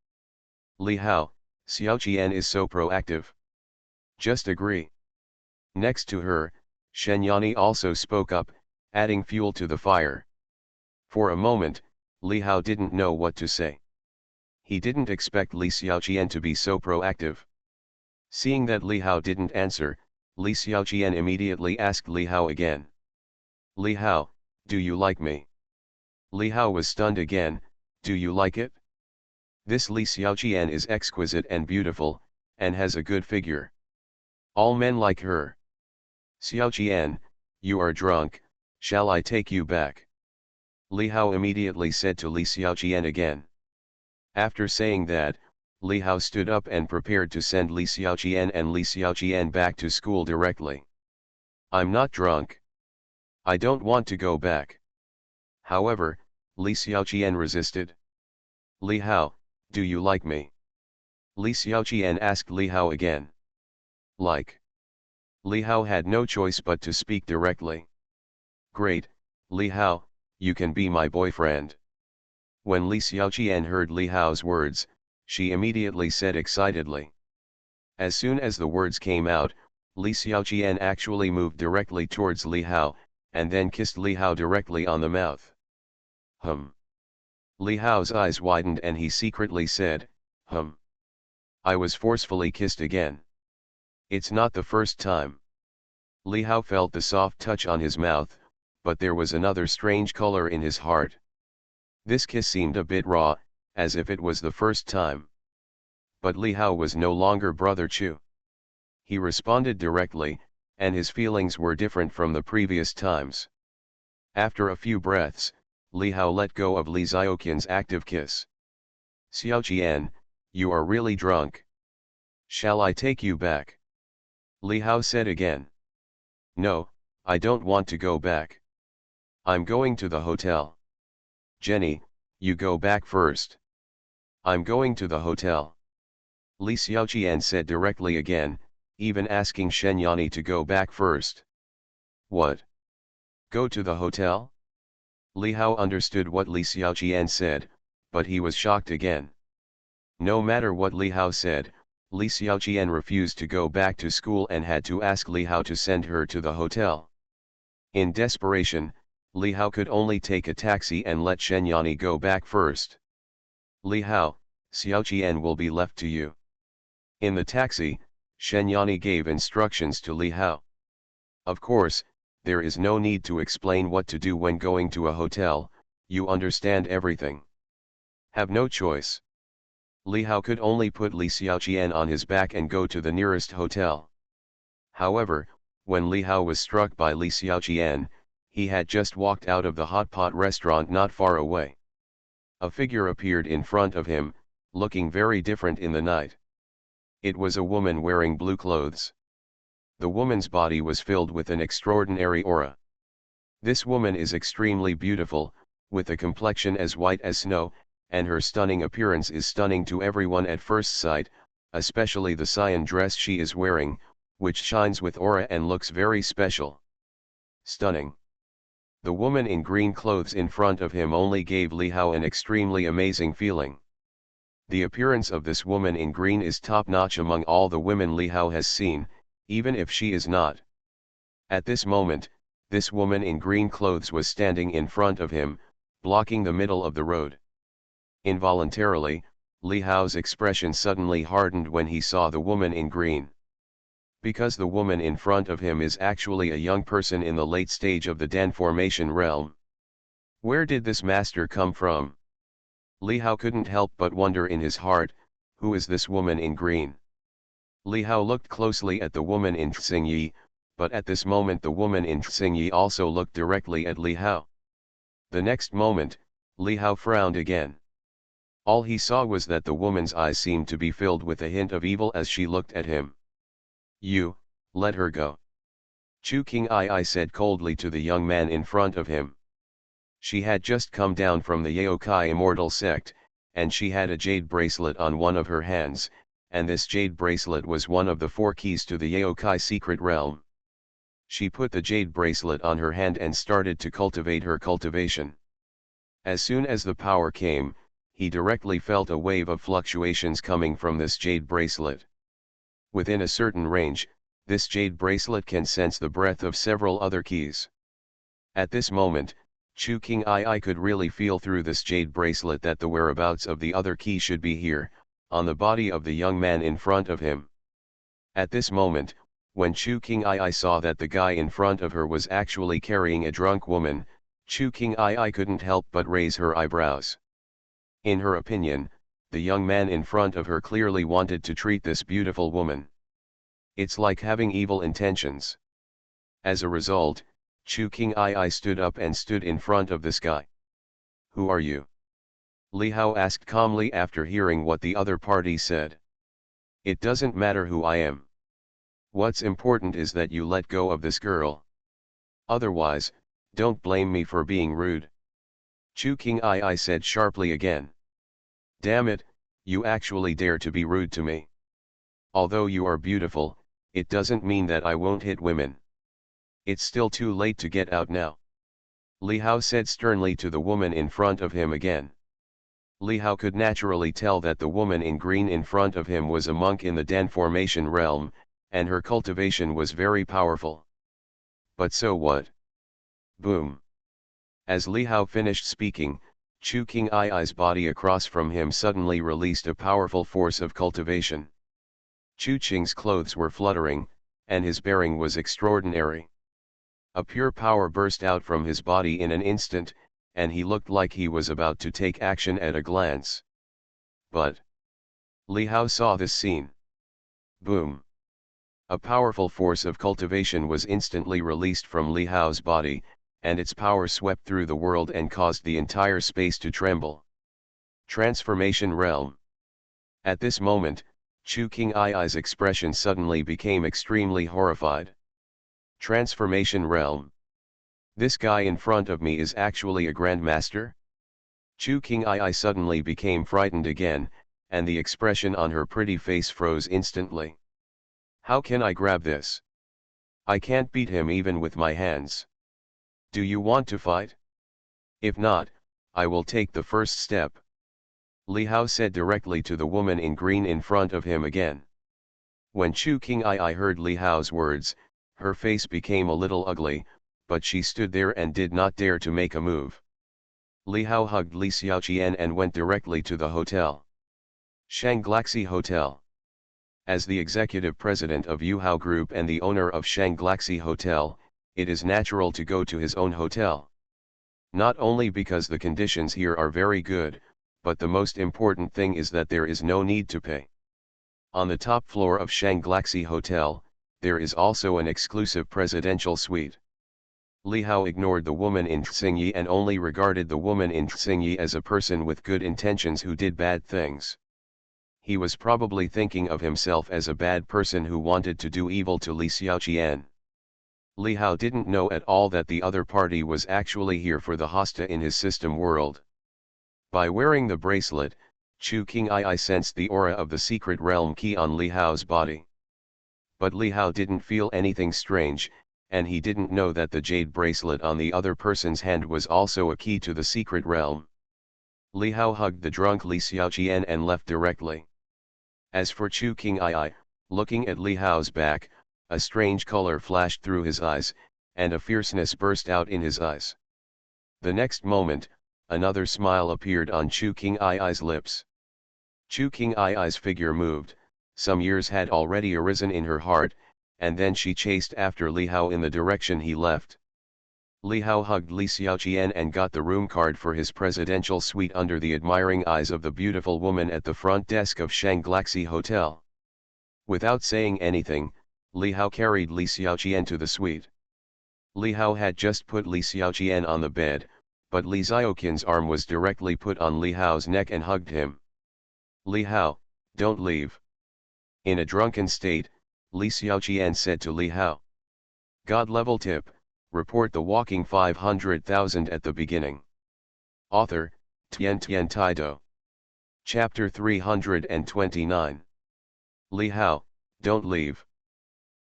Li Hao, Xiaoqian is so proactive. Just agree. Next to her, Shen Yani also spoke up, adding fuel to the fire. For a moment, Li Hao didn't know what to say. He didn't expect Li Xiaoqian to be so proactive. Seeing that Li Hao didn't answer, Li Xiaoqian immediately asked Li Hao again. Li Hao, do you like me? Li Hao was stunned again. Do you like it? This Li Xiaoqian is exquisite and beautiful, and has a good figure. All men like her. Xiaoqian, you are drunk, shall I take you back? Li Hao immediately said to Li Xiaoqian again. After saying that, Li Hao stood up and prepared to send Li Xiaoqian and Li Xiaoqian back to school directly. I'm not drunk. I don't want to go back. However, Li Xiaoqian resisted. Li Hao, do you like me? Li Xiaoqian asked Li Hao again. Like. Li Hao had no choice but to speak directly. Great, Li Hao, you can be my boyfriend. When Li Xiaoqian heard Li Hao's words, she immediately said excitedly. As soon as the words came out, Li Xiaoqian actually moved directly towards Li Hao, and then kissed Li Hao directly on the mouth. Li Hao's eyes widened and he secretly said, I was forcefully kissed again. It's not the first time. Li Hao felt the soft touch on his mouth, but there was another strange color in his heart. This kiss seemed a bit raw, as if it was the first time. But Li Hao was no longer Brother Chu. He responded directly, and his feelings were different from the previous times. After a few breaths, Li Hao let go of Li Xiaoqian's active kiss. "Xiaoqian, you are really drunk. Shall I take you back?" Li Hao said again. "No, I don't want to go back. I'm going to the hotel." "Jenny, you go back first." "I'm going to the hotel." Li Xiaoqian said directly again, even asking Shenyani to go back first. "What? Go to the hotel?" Li Hao understood what Li Xiaoqian said, but he was shocked again. No matter what Li Hao said, Li Xiaoqian refused to go back to school and had to ask Li Hao to send her to the hotel. In desperation, Li Hao could only take a taxi and let Shenyani go back first. "Li Hao, Xiaoqian will be left to you." In the taxi, Shenyani gave instructions to Li Hao. "Of course, there is no need to explain what to do when going to a hotel, you understand everything. Have no choice." Li Hao could only put Li Xiaoqian on his back and go to the nearest hotel. However, when Li Hao was struck by Li Xiaoqian, he had just walked out of the hot pot restaurant not far away. A figure appeared in front of him, looking very different in the night. It was a woman wearing blue clothes. The woman's body was filled with an extraordinary aura. This woman is extremely beautiful, with a complexion as white as snow, and her stunning appearance is stunning to everyone at first sight, especially the cyan dress she is wearing, which shines with aura and looks very special. Stunning. The woman in green clothes in front of him only gave Li Hao an extremely amazing feeling. The appearance of this woman in green is top-notch among all the women Li Hao has seen, even if she is not. At this moment, this woman in green clothes was standing in front of him, blocking the middle of the road. Involuntarily, Li Hao's expression suddenly hardened when he saw the woman in green. Because the woman in front of him is actually a young person in the late stage of the Dan formation realm. Where did this master come from? Li Hao couldn't help but wonder in his heart, who is this woman in green? Li Hao looked closely at the woman in Xingyi, but at this moment the woman in Xingyi also looked directly at Li Hao. The next moment, Li Hao frowned again. All he saw was that the woman's eyes seemed to be filled with a hint of evil as she looked at him. "You, let her go." Chu King I said coldly to the young man in front of him. She had just come down from the Yaokai immortal sect, and she had a jade bracelet on one of her hands, and this jade bracelet was one of the 4 keys to the Yaokai secret realm. She put the jade bracelet on her hand and started to cultivate her cultivation. As soon as the power came, he directly felt a wave of fluctuations coming from this jade bracelet. Within a certain range, this jade bracelet can sense the breath of several other keys. At this moment, Chu King I could really feel through this jade bracelet that the whereabouts of the other key should be here, on the body of the young man in front of him. At this moment, when Chu King I saw that the guy in front of her was actually carrying a drunk woman, Chu King I couldn't help but raise her eyebrows. In her opinion, the young man in front of her clearly wanted to treat this beautiful woman. It's like having evil intentions. As a result, Chu King I stood up and stood in front of this guy. "Who are you?" Li Hao asked calmly after hearing what the other party said. "It doesn't matter who I am. What's important is that you let go of this girl. Otherwise, don't blame me for being rude." Chu King I said sharply again. "Damn it, you actually dare to be rude to me. Although you are beautiful, it doesn't mean that I won't hit women. It's still too late to get out now." Li Hao said sternly to the woman in front of him again. Li Hao could naturally tell that the woman in green in front of him was a monk in the Dan formation realm, and her cultivation was very powerful. But so what? Boom. As Li Hao finished speaking, Chu King I's body across from him suddenly released a powerful force of cultivation. Chu Qing's clothes were fluttering, and his bearing was extraordinary. A pure power burst out from his body in an instant, and he looked like he was about to take action at a glance. But Li Hao saw this scene. Boom! A powerful force of cultivation was instantly released from Li Hao's body, and its power swept through the world and caused the entire space to tremble. Transformation realm. At this moment, Chu King Ai's expression suddenly became extremely horrified. Transformation realm. This guy in front of me is actually a grandmaster? Chu King Ai suddenly became frightened again, and the expression on her pretty face froze instantly. How can I grab this? I can't beat him even with my hands. Do you want to fight? If not, I will take the first step. Li Hao said directly to the woman in green in front of him again. When Chu King Ai heard Li Hao's words, her face became a little ugly, but she stood there and did not dare to make a move. Li Hao hugged Li Xiaoqian and went directly to the hotel. Shanglaxi Hotel. As the executive president of Yuhao Group and the owner of Shanglaxi Hotel, it is natural to go to his own hotel. Not only because the conditions here are very good, but the most important thing is that there is no need to pay. On the top floor of Shanglaxi Hotel, there is also an exclusive presidential suite. Li Hao ignored the woman in Xingyi and only regarded the woman in Xingyi as a person with good intentions who did bad things. He was probably thinking of himself as a bad person who wanted to do evil to Li Xiaoqian. Li Hao didn't know at all that the other party was actually here for the hosta in his system world. By wearing the bracelet, Chu King Ai sensed the aura of the secret realm key on Li Hao's body. But Li Hao didn't feel anything strange, and he didn't know that the jade bracelet on the other person's hand was also a key to the secret realm. Li Hao hugged the drunk Li Xiaoqian and left directly. As for Chu King Ai, looking at Li Hao's back, a strange color flashed through his eyes, and a fierceness burst out in his eyes. The next moment, another smile appeared on Chu King Ai's lips. Chu King Ai's figure moved, some years had already arisen in her heart, and then she chased after Li Hao in the direction he left. Li Hao hugged Li Xiaoqian and got the room card for his presidential suite under the admiring eyes of the beautiful woman at the front desk of Shanglaxi Hotel. Without saying anything, Li Hao carried Li Xiaoqian to the suite. Li Hao had just put Li Xiaoqian on the bed, but Li Xiaoqian's arm was directly put on Li Hao's neck and hugged him. Li Hao, don't leave. In a drunken state, Li Xiaoqian said to Li Hao. God level tip. Report the walking 500,000 at the beginning. Author, Tian Taido. Chapter 329. Li Hao, don't leave.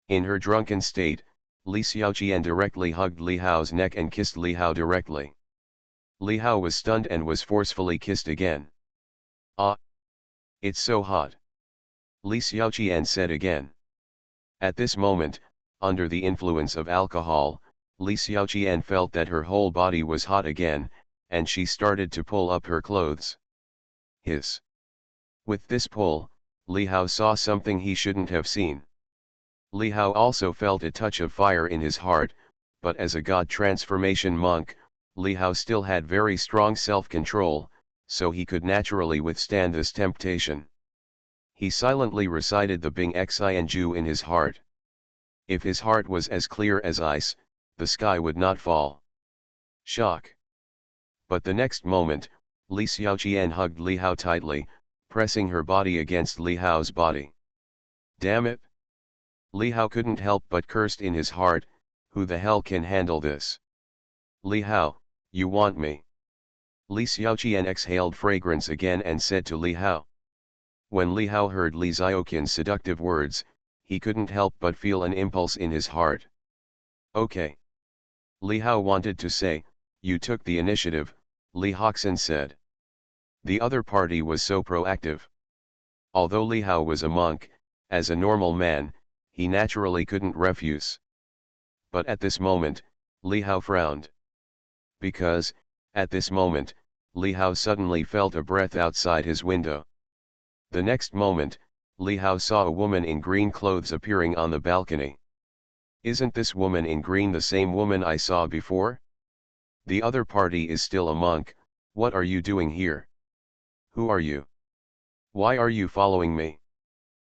In her drunken state, Li Xiaoqian directly hugged Li Hao's neck and kissed Li Hao directly. Li Hao was stunned and was forcefully kissed again. Ah! It's so hot. Li Xiaoqian said again. At this moment, under the influence of alcohol, Li Xiaoqian felt that her whole body was hot again, and she started to pull up her clothes. Hiss! With this pull, Li Hao saw something he shouldn't have seen. Li Hao also felt a touch of fire in his heart, but as a god transformation monk, Li Hao still had very strong self-control, so he could naturally withstand this temptation. He silently recited the Bing Xianju in his heart. If his heart was as clear as ice, the sky would not fall. Shock! But the next moment, Li Xiaoqian hugged Li Hao tightly, pressing her body against Li Hao's body. Damn it! Li Hao couldn't help but cursed in his heart, who the hell can handle this? Li Hao, you want me? Li Xiaoqian exhaled fragrance again and said to Li Hao. When Li Hao heard Li Xiaoqian's seductive words, he couldn't help but feel an impulse in his heart. Okay. Li Hao wanted to say, you took the initiative, Li Hoxin said. The other party was so proactive. Although Li Hao was a monk, as a normal man, he naturally couldn't refuse. But at this moment, Li Hao frowned. Because, at this moment, Li Hao suddenly felt a breath outside his window. The next moment, Li Hao saw a woman in green clothes appearing on the balcony. Isn't this woman in green the same woman I saw before? The other party is still a monk. What are you doing here? Who are you? Why are you following me?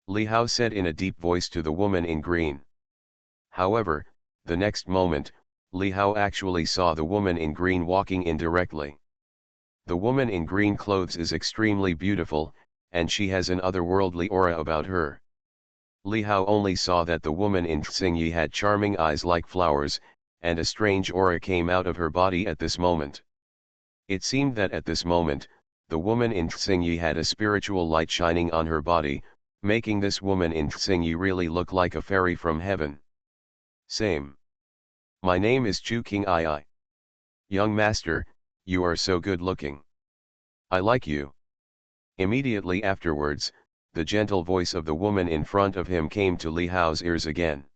Li Hao said in a deep voice to the woman in green. However, the next moment, Li Hao actually saw the woman in green walking in directly. The woman in green clothes is extremely beautiful, and she has an otherworldly aura about her. Li Hao only saw that the woman in Xingyi had charming eyes like flowers, and a strange aura came out of her body at this moment. It seemed that at this moment, the woman in Xingyi had a spiritual light shining on her body, making this woman in Xingyi really look like a fairy from heaven. Same. My name is Chu King Ai. Young master, you are so good looking. I like you. Immediately afterwards, the gentle voice of the woman in front of him came to Li Hao's ears again.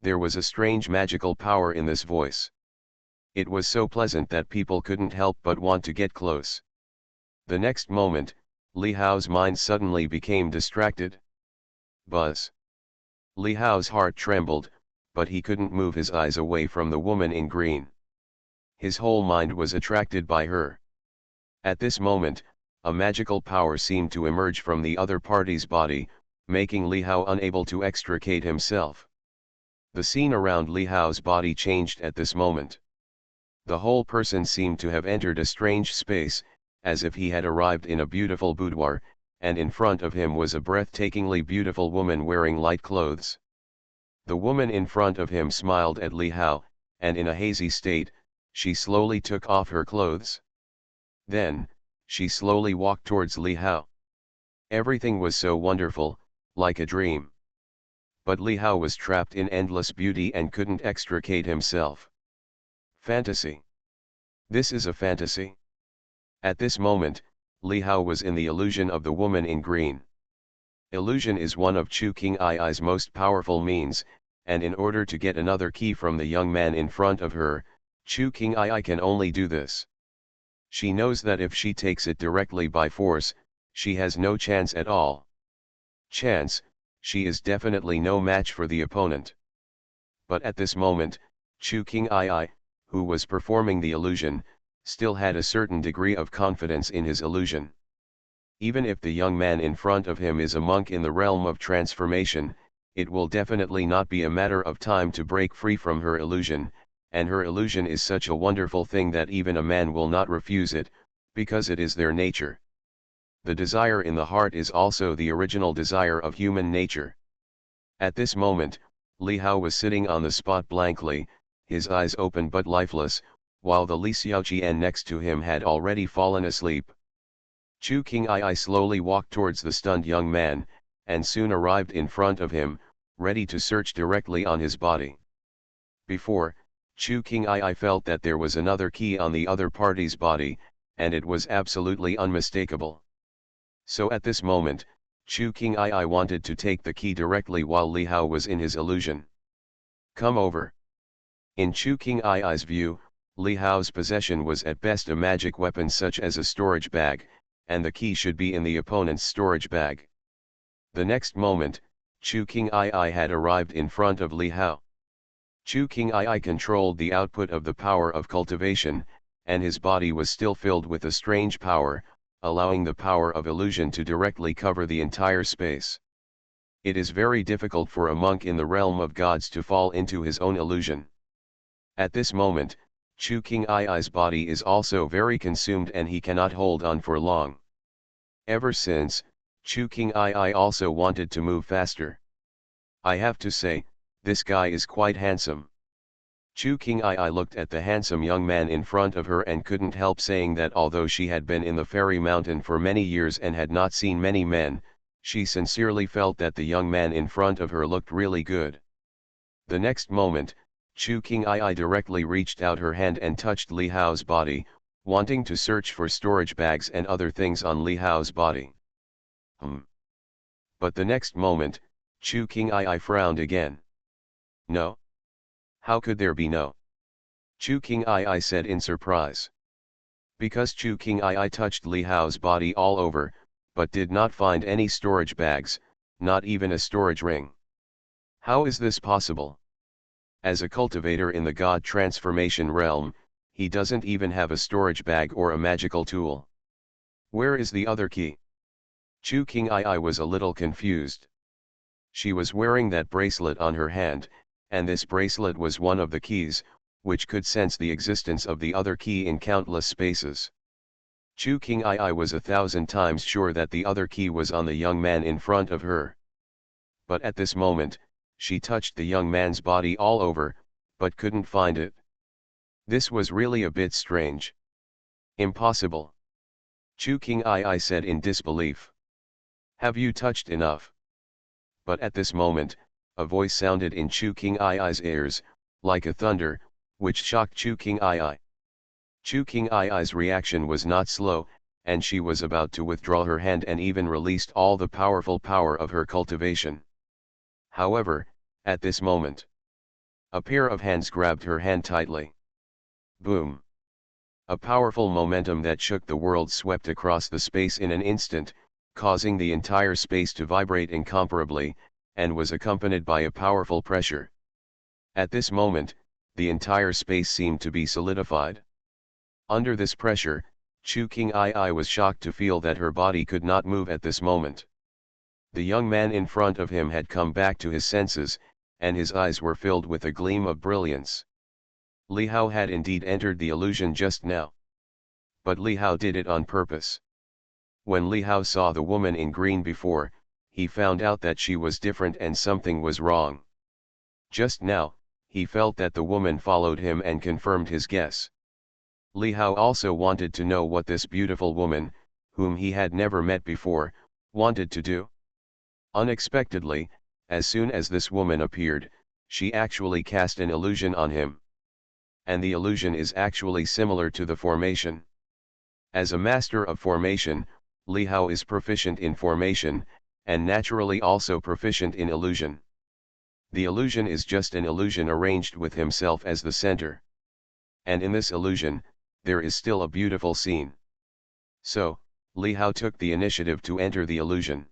There was a strange magical power in this voice. It was so pleasant that people couldn't help but want to get close. The next moment, Li Hao's mind suddenly became distracted. Buzz. Li Hao's heart trembled, but he couldn't move his eyes away from the woman in green. His whole mind was attracted by her. At this moment, a magical power seemed to emerge from the other party's body, making Li Hao unable to extricate himself. The scene around Li Hao's body changed at this moment. The whole person seemed to have entered a strange space, as if he had arrived in a beautiful boudoir, and in front of him was a breathtakingly beautiful woman wearing light clothes. The woman in front of him smiled at Li Hao, and in a hazy state, she slowly took off her clothes. Then, she slowly walked towards Li Hao. Everything was so wonderful, like a dream. But Li Hao was trapped in endless beauty and couldn't extricate himself. Fantasy. This is a fantasy. At this moment, Li Hao was in the illusion of the woman in green. Illusion is one of Chu King Ai's most powerful means, and in order to get another key from the young man in front of her, Chu King Ai can only do this. She knows that if she takes it directly by force, she has no chance at all. Chance, she is definitely no match for the opponent. But at this moment, Chu King Ai, who was performing the illusion, still had a certain degree of confidence in his illusion. Even if the young man in front of him is a monk in the realm of transformation, it will definitely not be a matter of time to break free from her illusion, and her illusion is such a wonderful thing that even a man will not refuse it, because it is their nature. The desire in the heart is also the original desire of human nature. At this moment, Li Hao was sitting on the spot blankly, his eyes open but lifeless, while the Li Xiaoqian next to him had already fallen asleep. Chu King Ai slowly walked towards the stunned young man, and soon arrived in front of him, ready to search directly on his body. Before, Chu King Ai felt that there was another key on the other party's body, and it was absolutely unmistakable. So at this moment, Chu King Ai wanted to take the key directly while Li Hao was in his illusion. Come over. In Chu King Ai's view, Li Hao's possession was at best a magic weapon such as a storage bag, and the key should be in the opponent's storage bag. The next moment, Chu King Ai had arrived in front of Li Hao. Chu King Ai controlled the output of the power of cultivation, and his body was still filled with a strange power, allowing the power of illusion to directly cover the entire space. It is very difficult for a monk in the realm of gods to fall into his own illusion. At this moment, Chu King Ai's body is also very consumed and he cannot hold on for long. Ever since, Chu King Ai also wanted to move faster. I have to say, this guy is quite handsome. Chu King Ai looked at the handsome young man in front of her and couldn't help saying that although she had been in the fairy mountain for many years and had not seen many men, she sincerely felt that the young man in front of her looked really good. The next moment, Chu King Ai directly reached out her hand and touched Li Hao's body, wanting to search for storage bags and other things on Li Hao's body. But the next moment, Chu King Ai frowned again. No? How could there be no? Chu King Ai said in surprise. Because Chu King Ai touched Li Hao's body all over, but did not find any storage bags, not even a storage ring. How is this possible? As a cultivator in the god transformation realm, he doesn't even have a storage bag or a magical tool. Where is the other key? Chu King Ai was a little confused. She was wearing that bracelet on her hand, and this bracelet was one of the keys, which could sense the existence of the other key in countless spaces. Chu King Ai was 1,000 times sure that the other key was on the young man in front of her. But at this moment, she touched the young man's body all over, but couldn't find it. This was really a bit strange. Impossible. Chu King Ai said in disbelief. Have you touched enough? But at this moment, a voice sounded in Chu King Ai's ears, like a thunder, which shocked Chu King Ai. Chu King Ai's reaction was not slow, and she was about to withdraw her hand and even released all the powerful power of her cultivation. However, at this moment, a pair of hands grabbed her hand tightly. Boom! A powerful momentum that shook the world swept across the space in an instant, causing the entire space to vibrate incomparably, and was accompanied by a powerful pressure. At this moment, the entire space seemed to be solidified. Under this pressure, Chu King Ai was shocked to feel that her body could not move at this moment. The young man in front of him had come back to his senses, and his eyes were filled with a gleam of brilliance. Li Hao had indeed entered the illusion just now. But Li Hao did it on purpose. When Li Hao saw the woman in green before, he found out that she was different and something was wrong. Just now, he felt that the woman followed him and confirmed his guess. Li Hao also wanted to know what this beautiful woman, whom he had never met before, wanted to do. Unexpectedly, as soon as this woman appeared, she actually cast an illusion on him. And the illusion is actually similar to the formation. As a master of formation, Li Hao is proficient in formation, and naturally also proficient in illusion. The illusion is just an illusion arranged with himself as the center. And in this illusion, there is still a beautiful scene. So, Li Hao took the initiative to enter the illusion.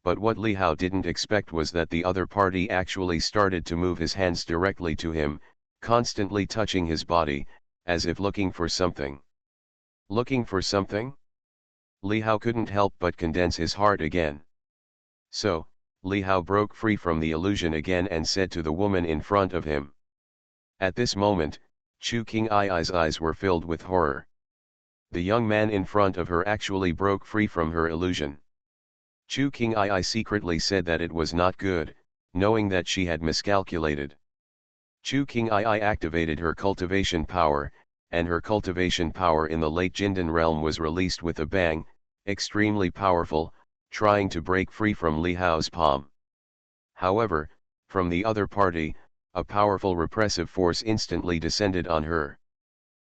But what Li Hao didn't expect was that the other party actually started to move his hands directly to him, constantly touching his body, as if looking for something. Looking for something? Li Hao couldn't help but condense his heart again. So, Li Hao broke free from the illusion again and said to the woman in front of him. At this moment, Chu King Ai's eyes were filled with horror. The young man in front of her actually broke free from her illusion. Chu King Ai secretly said that it was not good, knowing that she had miscalculated. Chu King Ai activated her cultivation power, and her cultivation power in the late Jindan realm was released with a bang, extremely powerful, trying to break free from Li Hao's palm. However, from the other party, a powerful repressive force instantly descended on her.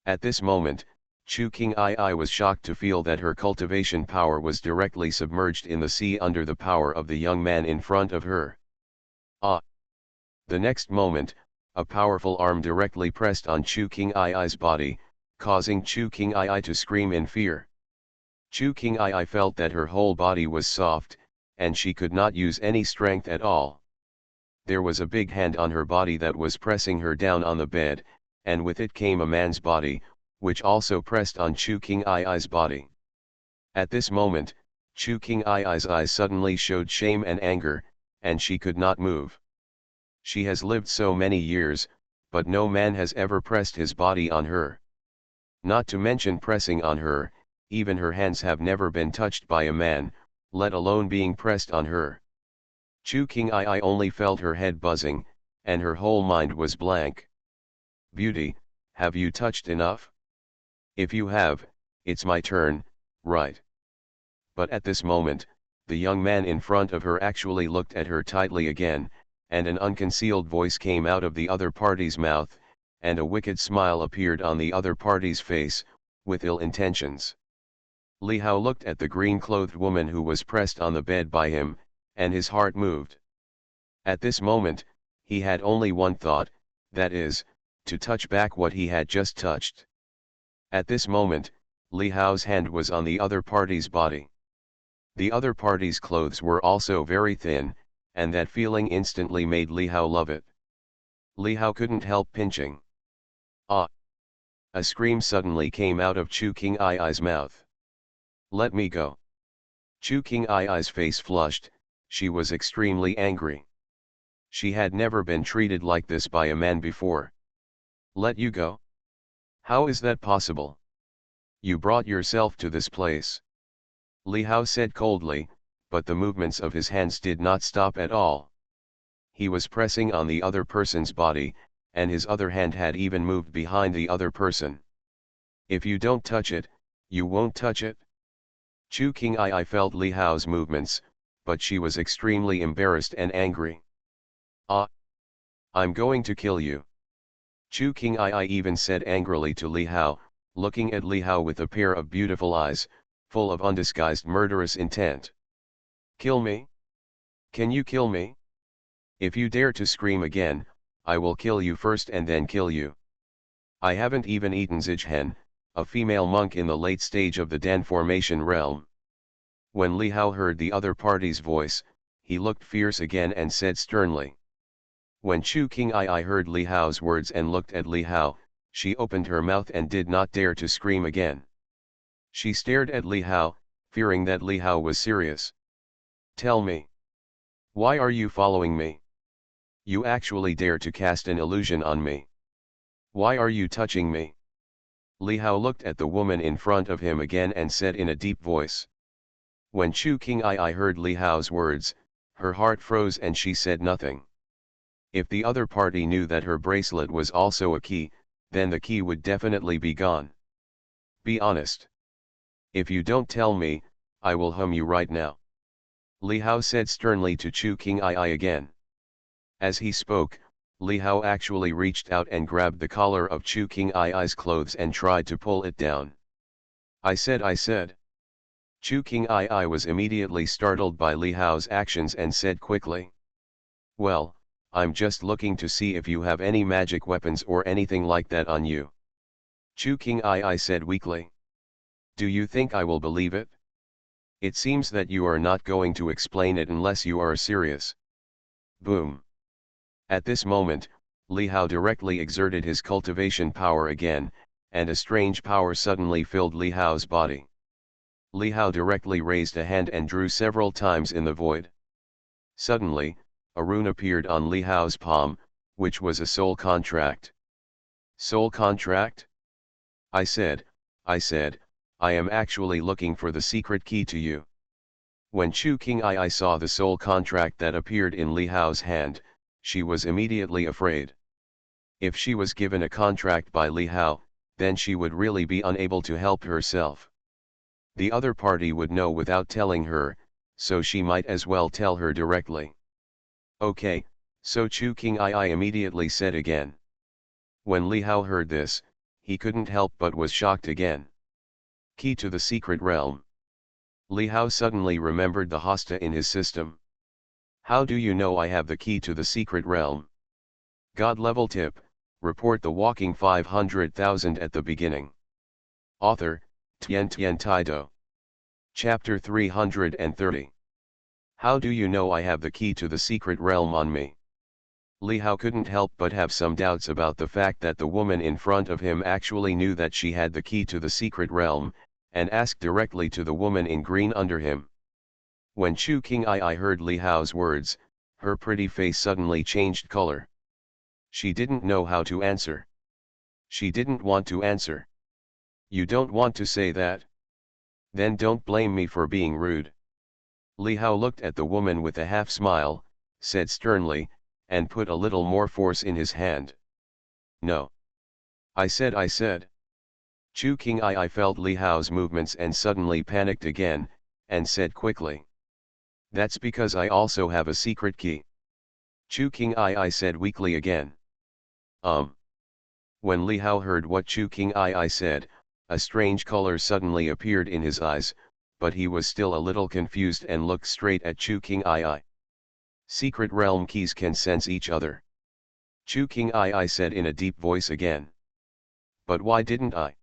At this moment, Chu King Ai was shocked to feel that her cultivation power was directly submerged in the sea under the power of the young man in front of her. Ah! The next moment, a powerful arm directly pressed on Chu King Ai's body, causing Chu King Ai to scream in fear. Chu King Ai felt that her whole body was soft, and she could not use any strength at all. There was a big hand on her body that was pressing her down on the bed, and with it came a man's body, which also pressed on Chu King Ai's body. At this moment, Chu King Ai's eyes suddenly showed shame and anger, and she could not move. She has lived so many years, but no man has ever pressed his body on her. Not to mention pressing on her, even her hands have never been touched by a man, let alone being pressed on her. Chu King Ai only felt her head buzzing, and her whole mind was blank. Beauty, have you touched enough? If you have, it's my turn, right? But at this moment, the young man in front of her actually looked at her tightly again, and an unconcealed voice came out of the other party's mouth, and a wicked smile appeared on the other party's face, with ill intentions. Li Hao looked at the green-clothed woman who was pressed on the bed by him, and his heart moved. At this moment, he had only one thought, that is, to touch back what he had just touched. At this moment, Li Hao's hand was on the other party's body. The other party's clothes were also very thin, and that feeling instantly made Li Hao love it. Li Hao couldn't help pinching. Ah! A scream suddenly came out of Chu King Ai's mouth. Let me go. Chu King Ai's face flushed, she was extremely angry. She had never been treated like this by a man before. Let you go? How is that possible? You brought yourself to this place. Li Hao said coldly, but the movements of his hands did not stop at all. He was pressing on the other person's body, and his other hand had even moved behind the other person. If you don't touch it, you won't touch it. Chu King Ai felt Li Hao's movements, but she was extremely embarrassed and angry. Ah! I'm going to kill you. Chu King Ai even said angrily to Li Hao, looking at Li Hao with a pair of beautiful eyes, full of undisguised murderous intent. Kill me? Can you kill me? If you dare to scream again, I will kill you first and then kill you. I haven't even eaten Zijhen, a female monk in the late stage of the Dan formation realm. When Li Hao heard the other party's voice, he looked fierce again and said sternly. When Chu King Ai heard Li Hao's words and looked at Li Hao, she opened her mouth and did not dare to scream again. She stared at Li Hao, fearing that Li Hao was serious. Tell me. Why are you following me? You actually dare to cast an illusion on me. Why are you touching me? Li Hao looked at the woman in front of him again and said in a deep voice. When Chu King Ai heard Li Hao's words, her heart froze and she said nothing. If the other party knew that her bracelet was also a key, then the key would definitely be gone. Be honest. If you don't tell me, I will hum you right now. Li Hao said sternly to Chu King Ai again. As he spoke, Li Hao actually reached out and grabbed the collar of Chu King Ai's clothes and tried to pull it down. I said. Chu King Ai was immediately startled by Li Hao's actions and said quickly. Well, I'm just looking to see if you have any magic weapons or anything like that on you. Chu King Ai said weakly. Do you think I will believe it? It seems that you are not going to explain it unless you are serious. Boom. At this moment, Li Hao directly exerted his cultivation power again, and a strange power suddenly filled Li Hao's body. Li Hao directly raised a hand and drew several times in the void. Suddenly, a rune appeared on Li Hao's palm, which was a soul contract. Soul contract? I said, I am actually looking for the secret key to you. When Chu King Ai saw the soul contract that appeared in Li Hao's hand, she was immediately afraid. If she was given a contract by Li Hao, then she would really be unable to help herself. The other party would know without telling her, so she might as well tell her directly. Okay, so Chu King Ai immediately said again. When Li Hao heard this, he couldn't help but was shocked again. Key to the secret realm. Li Hao suddenly remembered the hosta in his system. How do you know I have the key to the secret realm? God level tip, report the walking 500,000 at the beginning. Author, Tian Tian Taido. Chapter 330. How do you know I have the key to the secret realm on me? Li Hao couldn't help but have some doubts about the fact that the woman in front of him actually knew that she had the key to the secret realm, and asked directly to the woman in green under him. When Chu King Ai heard Li Hao's words, her pretty face suddenly changed color. She didn't know how to answer. She didn't want to answer. You don't want to say that? Then don't blame me for being rude. Li Hao looked at the woman with a half smile, said sternly, and put a little more force in his hand. No. I said. Chu King Ai felt Li Hao's movements and suddenly panicked again, and said quickly. That's because I also have a secret key. Chu King Ai said weakly again. When Li Hao heard what Chu King Ai said, a strange color suddenly appeared in his eyes, but he was still a little confused and looked straight at Chu King Ai. Secret realm keys can sense each other. Chu King Ai said in a deep voice again. But why didn't I?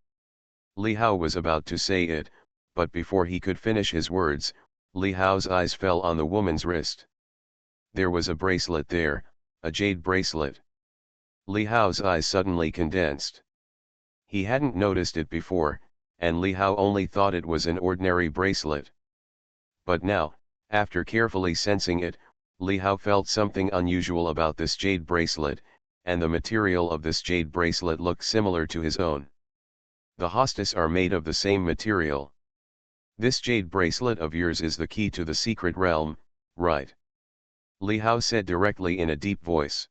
Li Hao was about to say it, but before he could finish his words, Li Hao's eyes fell on the woman's wrist. There was a bracelet there, a jade bracelet. Li Hao's eyes suddenly condensed. He hadn't noticed it before, and Li Hao only thought it was an ordinary bracelet. But now, after carefully sensing it, Li Hao felt something unusual about this jade bracelet, and the material of this jade bracelet looked similar to his own. The hostas are made of the same material. This jade bracelet of yours is the key to the secret realm, right? Li Hao said directly in a deep voice.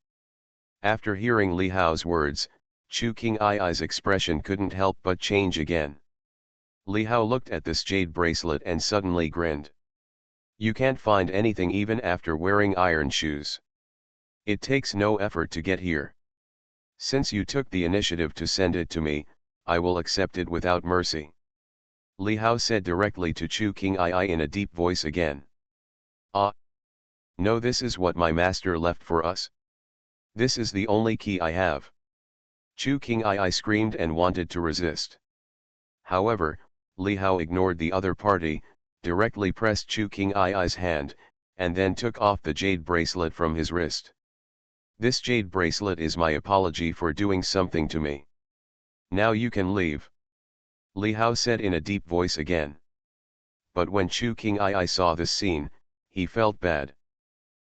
After hearing Li Hao's words, Chu King Ai's expression couldn't help but change again. Li Hao looked at this jade bracelet and suddenly grinned. You can't find anything even after wearing iron shoes. It takes no effort to get here. Since you took the initiative to send it to me, I will accept it without mercy. Li Hao said directly to Chu King Ai in a deep voice again. Ah! No, this is what my master left for us. This is the only key I have. Chu King Ai screamed and wanted to resist. However, Li Hao ignored the other party, directly pressed Chu King Ai's hand, and then took off the jade bracelet from his wrist. This jade bracelet is my apology for doing something to me. Now you can leave. Li Hao said in a deep voice again. But when Chu King Ai saw this scene, he felt bad.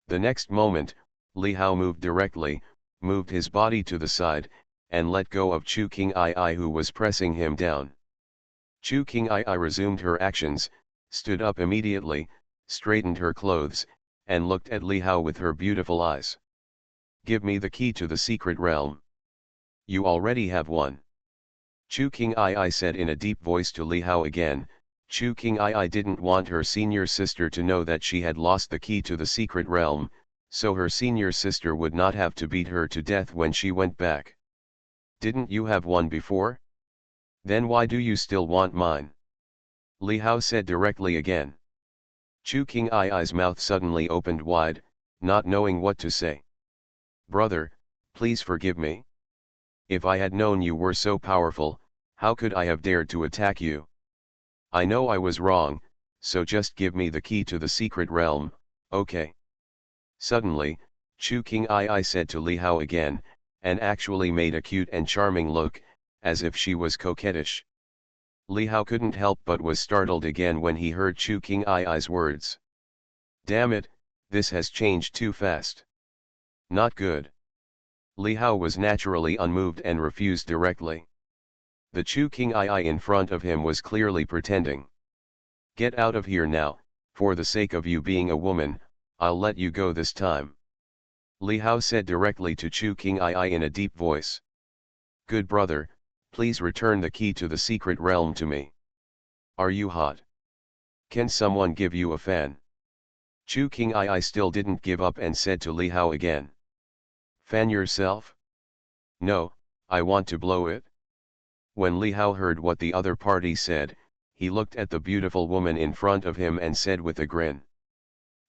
The next moment, Li Hao moved his body to the side, and let go of Chu King Ai who was pressing him down. Chu King Ai resumed her actions, stood up immediately, straightened her clothes, and looked at Li Hao with her beautiful eyes. Give me the key to the secret realm. You already have one. Chu King Ai said in a deep voice to Li Hao again. Chu King Ai didn't want her senior sister to know that she had lost the key to the secret realm, so her senior sister would not have to beat her to death when she went back. Didn't you have one before? Then why do you still want mine? Li Hao said directly again. Chu King Ai's mouth suddenly opened wide, not knowing what to say. Brother, please forgive me. If I had known you were so powerful, how could I have dared to attack you? I know I was wrong, so just give me the key to the secret realm, okay? Suddenly, Chu King Ai said to Li Hao again, and actually made a cute and charming look, as if she was coquettish. Li Hao couldn't help but was startled again when he heard Chu King Ai's words. Damn it, this has changed too fast. Not good. Li Hao was naturally unmoved and refused directly. The Chu King Ai in front of him was clearly pretending. Get out of here now, for the sake of you being a woman, I'll let you go this time. Li Hao said directly to Chu King Ai in a deep voice. Good brother, please return the key to the secret realm to me. Are you hot? Can someone give you a fan? Chu King Ai still didn't give up and said to Li Hao again. Fan yourself? No, I want to blow it. When Li Hao heard what the other party said, he looked at the beautiful woman in front of him and said with a grin.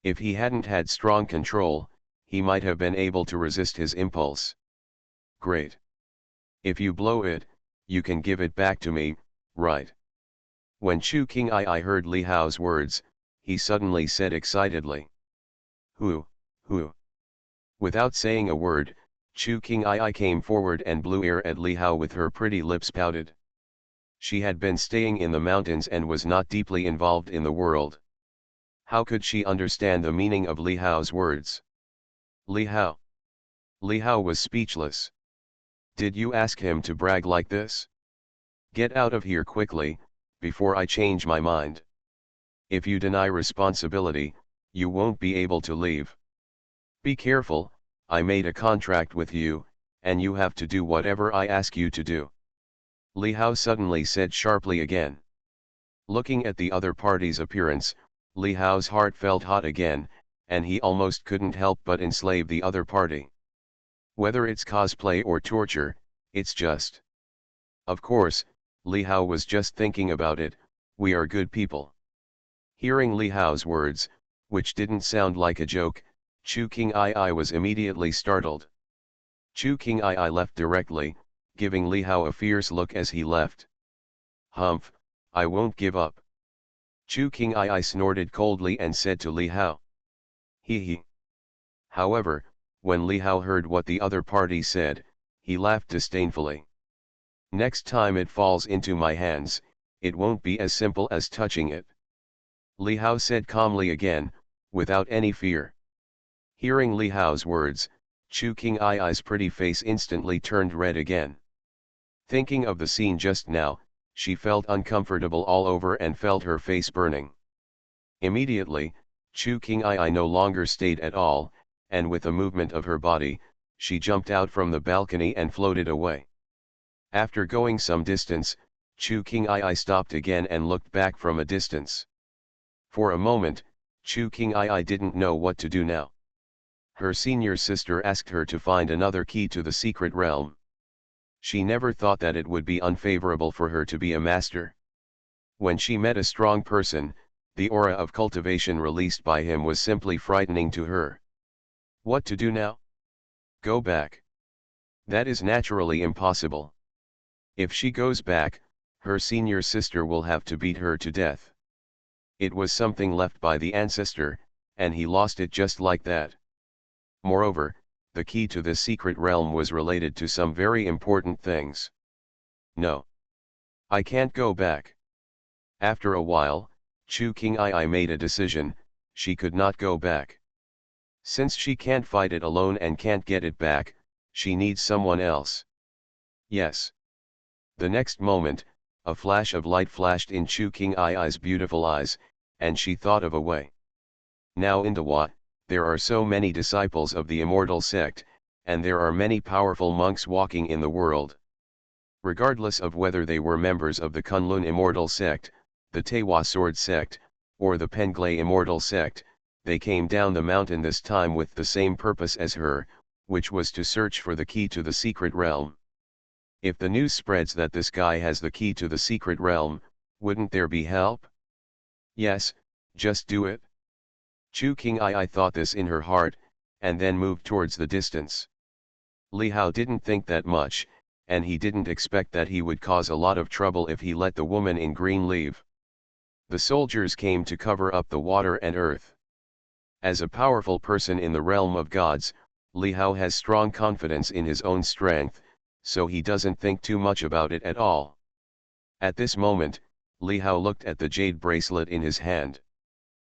If he hadn't had strong control, he might have been able to resist his impulse. Great. If you blow it, you can give it back to me, right? When Chu King Ai heard Li Hao's words, he suddenly said excitedly. Who? Without saying a word, Chu King Ai came forward and blew air at Li Hao with her pretty lips pouted. She had been staying in the mountains and was not deeply involved in the world. How could she understand the meaning of Li Hao's words? Li Hao. Li Hao was speechless. Did you ask him to brag like this? Get out of here quickly, before I change my mind. If you deny responsibility, you won't be able to leave. Be careful, I made a contract with you, and you have to do whatever I ask you to do. Li Hao suddenly said sharply again. Looking at the other party's appearance, Li Hao's heart felt hot again, and he almost couldn't help but enslave the other party. Whether it's cosplay or torture, it's just. Of course, Li Hao was just thinking about it, we are good people. Hearing Li Hao's words, which didn't sound like a joke, Chu King Ai was immediately startled. Chu King Ai left directly, giving Li Hao a fierce look as he left. Humph, I won't give up. Chu King Ai snorted coldly and said to Li Hao. He. However, when Li Hao heard what the other party said, he laughed disdainfully. Next time it falls into my hands, it won't be as simple as touching it. Li Hao said calmly again, without any fear. Hearing Li Hao's words, Chu King Ai's pretty face instantly turned red again. Thinking of the scene just now, she felt uncomfortable all over and felt her face burning. Immediately, Chu King Ai no longer stayed at all, and with a movement of her body, she jumped out from the balcony and floated away. After going some distance, Chu King Ai stopped again and looked back from a distance. For a moment, Chu King Ai didn't know what to do now. Her senior sister asked her to find another key to the secret realm. She never thought that it would be unfavorable for her to be a master. When she met a strong person, the aura of cultivation released by him was simply frightening to her. What to do now? Go back. That is naturally impossible. If she goes back, her senior sister will have to beat her to death. It was something left by the ancestor, and he lost it just like that. Moreover, the key to this secret realm was related to some very important things. No. I can't go back. After a while, Chu King Ai made a decision, she could not go back. Since she can't fight it alone and can't get it back, she needs someone else. Yes. The next moment, a flash of light flashed in Chu King Ai's beautiful eyes, and she thought of a way. Now in Dawa, there are so many disciples of the immortal sect, and there are many powerful monks walking in the world. Regardless of whether they were members of the Kunlun immortal sect, the Tewa sword sect, or the Penglai immortal sect, they came down the mountain this time with the same purpose as her, which was to search for the key to the secret realm. If the news spreads that this guy has the key to the secret realm, wouldn't there be help? Yes, just do it. Chu King Ai thought this in her heart, and then moved towards the distance. Li Hao didn't think that much, and he didn't expect that he would cause a lot of trouble if he let the woman in green leave. The soldiers came to cover up the water and earth. As a powerful person in the realm of gods, Li Hao has strong confidence in his own strength, so he doesn't think too much about it at all. At this moment, Li Hao looked at the jade bracelet in his hand.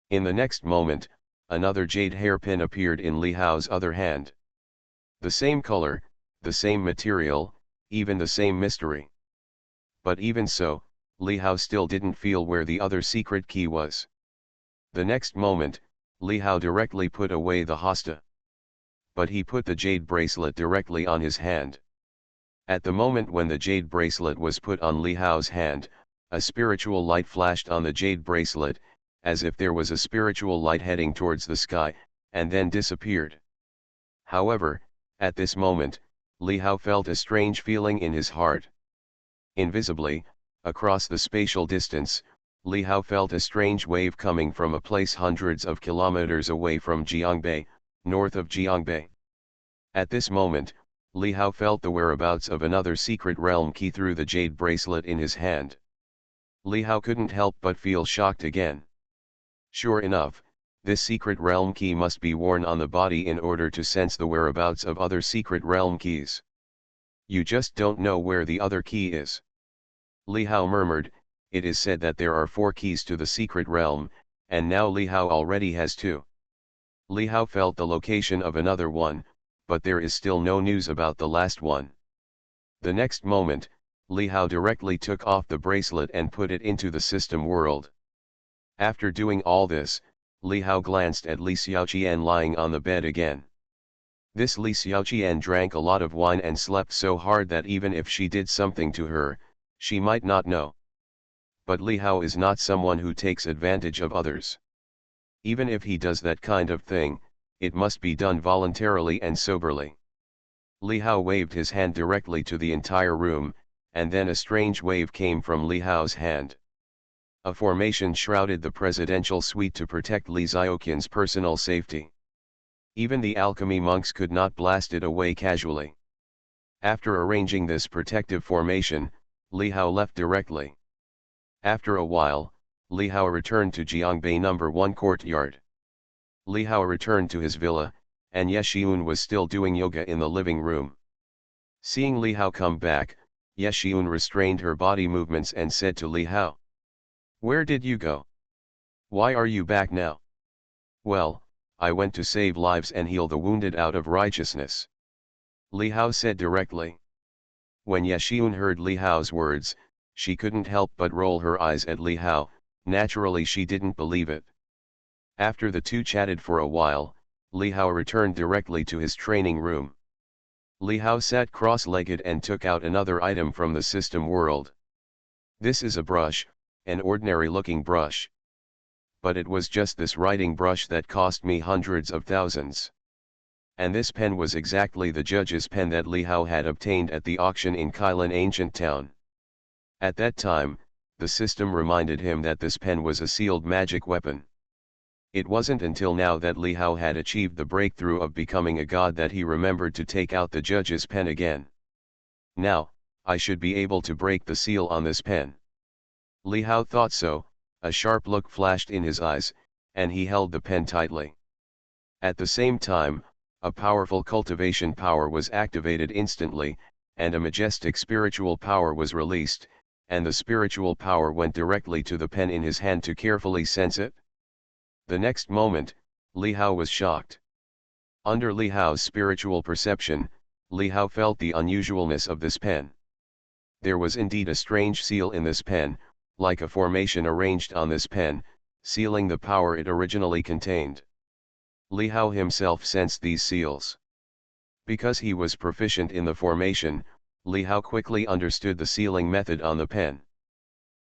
In the next moment, another jade hairpin appeared in Li Hao's other hand. The same color, the same material, even the same mystery. But even so, Li Hao still didn't feel where the other secret key was. The next moment, Li Hao directly put away the hasta. But he put the jade bracelet directly on his hand. At the moment when the jade bracelet was put on Li Hao's hand, a spiritual light flashed on the jade bracelet, as if there was a spiritual light heading towards the sky, and then disappeared. However, at this moment, Li Hao felt a strange feeling in his heart. Invisibly, across the spatial distance, Li Hao felt a strange wave coming from a place hundreds of kilometers away from Jiangbei, north of Jiangbei. At this moment, Li Hao felt the whereabouts of another secret realm key through the jade bracelet in his hand. Li Hao couldn't help but feel shocked again. Sure enough, this secret realm key must be worn on the body in order to sense the whereabouts of other secret realm keys. You just don't know where the other key is. Li Hao murmured, it is said that there are 4 keys to the secret realm, and now Li Hao already has 2. Li Hao felt the location of another one, but there is still no news about the last one. The next moment, Li Hao directly took off the bracelet and put it into the system world. After doing all this, Li Hao glanced at Li Xiaoqian lying on the bed again. This Li Xiaoqian drank a lot of wine and slept so hard that even if she did something to her, she might not know. But Li Hao is not someone who takes advantage of others. Even if he does that kind of thing, it must be done voluntarily and soberly. Li Hao waved his hand directly to the entire room, and then a strange wave came from Li Hao's hand. A formation shrouded the presidential suite to protect Li Xiaoqian's personal safety. Even the alchemy monks could not blast it away casually. After arranging this protective formation, Li Hao left directly. After a while, Li Hao returned to Jiangbei No. 1 courtyard. Li Hao returned to his villa, and Ye Xiun was still doing yoga in the living room. Seeing Li Hao come back, Ye Xiun restrained her body movements and said to Li Hao. Where did you go? Why are you back now? Well, I went to save lives and heal the wounded out of righteousness. Li Hao said directly. When Ye Xiun heard Li Hao's words, she couldn't help but roll her eyes at Li Hao. Naturally she didn't believe it. After the two chatted for a while, Li Hao returned directly to his training room. Li Hao sat cross-legged and took out another item from the system world. This is a brush, an ordinary-looking brush. But it was just this writing brush that cost me hundreds of thousands. And this pen was exactly the judge's pen that Li Hao had obtained at the auction in Kailan Ancient Town. At that time, the system reminded him that this pen was a sealed magic weapon. It wasn't until now that Li Hao had achieved the breakthrough of becoming a god that he remembered to take out the judge's pen again. Now, I should be able to break the seal on this pen. Li Hao thought so. A sharp look flashed in his eyes, and he held the pen tightly. At the same time, a powerful cultivation power was activated instantly, and a majestic spiritual power was released, and the spiritual power went directly to the pen in his hand to carefully sense it. The next moment, Li Hao was shocked. Under Li Hao's spiritual perception, Li Hao felt the unusualness of this pen. There was indeed a strange seal in this pen, like a formation arranged on this pen, sealing the power it originally contained. Li Hao himself sensed these seals. Because he was proficient in the formation, Li Hao quickly understood the sealing method on the pen.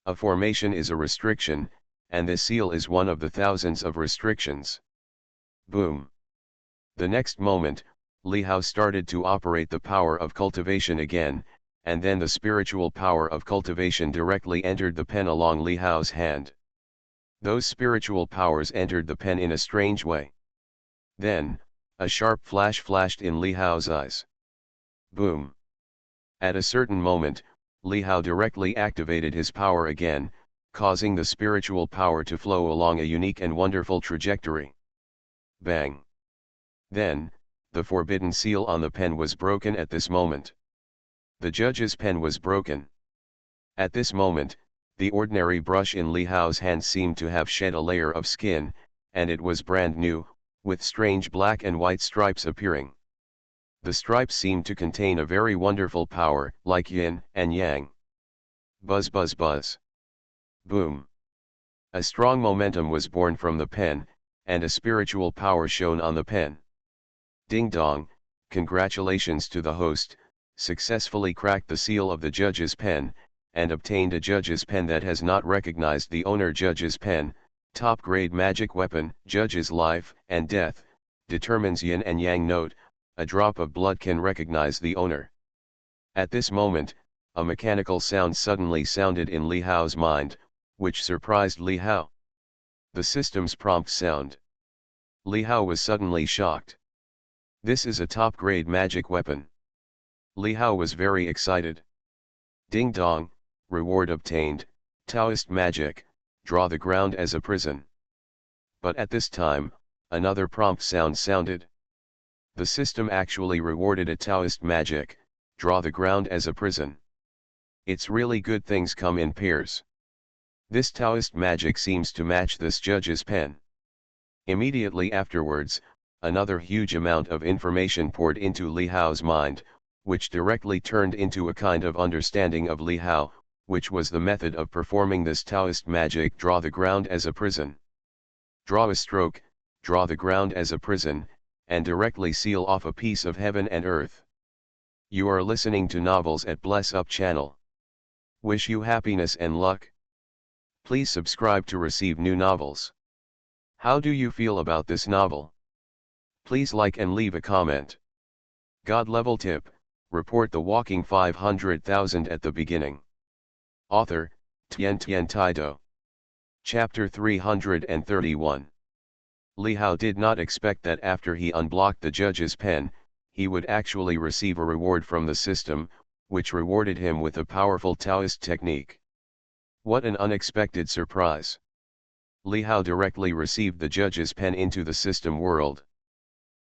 A formation is a restriction, and this seal is one of the thousands of restrictions. Boom! The next moment, Li Hao started to operate the power of cultivation again, and then the spiritual power of cultivation directly entered the pen along Li Hao's hand. Those spiritual powers entered the pen in a strange way. Then, a sharp flash flashed in Li Hao's eyes. Boom! At a certain moment, Li Hao directly activated his power again, causing the spiritual power to flow along a unique and wonderful trajectory. Bang! Then, the forbidden seal on the pen was broken at this moment. The judge's pen was broken. At this moment, the ordinary brush in Li Hao's hand seemed to have shed a layer of skin, and it was brand new, with strange black and white stripes appearing. The stripes seemed to contain a very wonderful power, like yin and yang. Buzz buzz buzz. Boom! A strong momentum was born from the pen, and a spiritual power shone on the pen. Ding dong, congratulations to the host, successfully cracked the seal of the judge's pen, and obtained a judge's pen that has not recognized the owner. Judge's pen, top grade magic weapon. Judge's life and death, determines yin and yang. Note, a drop of blood can recognize the owner. At this moment, a mechanical sound suddenly sounded in Li Hao's mind, which surprised Li Hao. The system's prompt sound. Li Hao was suddenly shocked. This is a top-grade magic weapon. Li Hao was very excited. Ding dong, reward obtained, Taoist magic, draw the ground as a prison. But at this time, another prompt sound sounded. The system actually rewarded a Taoist magic, draw the ground as a prison. It's really good things come in pairs. This Taoist magic seems to match this judge's pen. Immediately afterwards, another huge amount of information poured into Li Hao's mind, which directly turned into a kind of understanding of Li Hao, which was the method of performing this Taoist magic. Draw the ground as a prison. Draw a stroke, draw the ground as a prison, and directly seal off a piece of heaven and earth. You are listening to Novels at Bless Up channel. Wish you happiness and luck. Please subscribe to receive new novels. How do you feel about this novel? Please like and leave a comment. God level tip, report the walking 500,000 at the beginning. Author, Tian Tian Taido. Chapter 331. Li Hao did not expect that after he unblocked the judge's pen, he would actually receive a reward from the system, which rewarded him with a powerful Taoist technique. What an unexpected surprise! Li Hao directly received the judge's pen into the system world.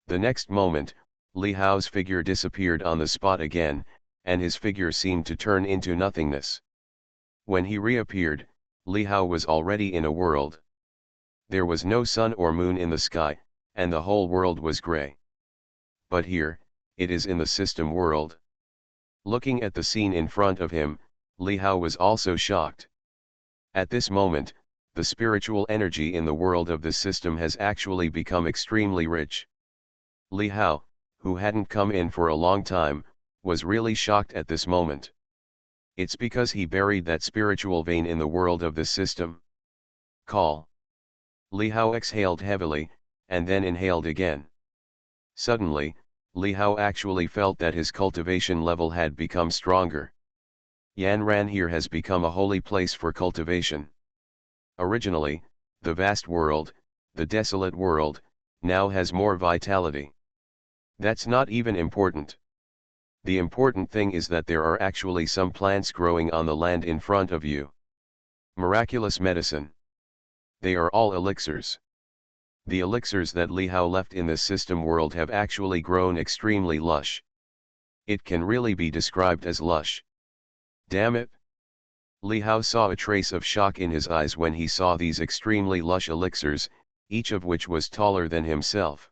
The next moment, Li Hao's figure disappeared on the spot again, and his figure seemed to turn into nothingness. When he reappeared, Li Hao was already in a world. There was no sun or moon in the sky, and the whole world was gray. But here, it is in the system world. Looking at the scene in front of him, Li Hao was also shocked. At this moment, the spiritual energy in the world of this system has actually become extremely rich. Li Hao, who hadn't come in for a long time, was really shocked at this moment. It's because he buried that spiritual vein in the world of this system. Call. Li Hao exhaled heavily, and then inhaled again. Suddenly, Li Hao actually felt that his cultivation level had become stronger. Yanran here has become a holy place for cultivation. Originally, the vast world, the desolate world, now has more vitality. That's not even important. The important thing is that there are actually some plants growing on the land in front of you. Miraculous medicine. They are all elixirs. The elixirs that Li Hao left in this system world have actually grown extremely lush. It can really be described as lush. Damn it! Li Hao saw a trace of shock in his eyes when he saw these extremely lush elixirs, each of which was taller than himself.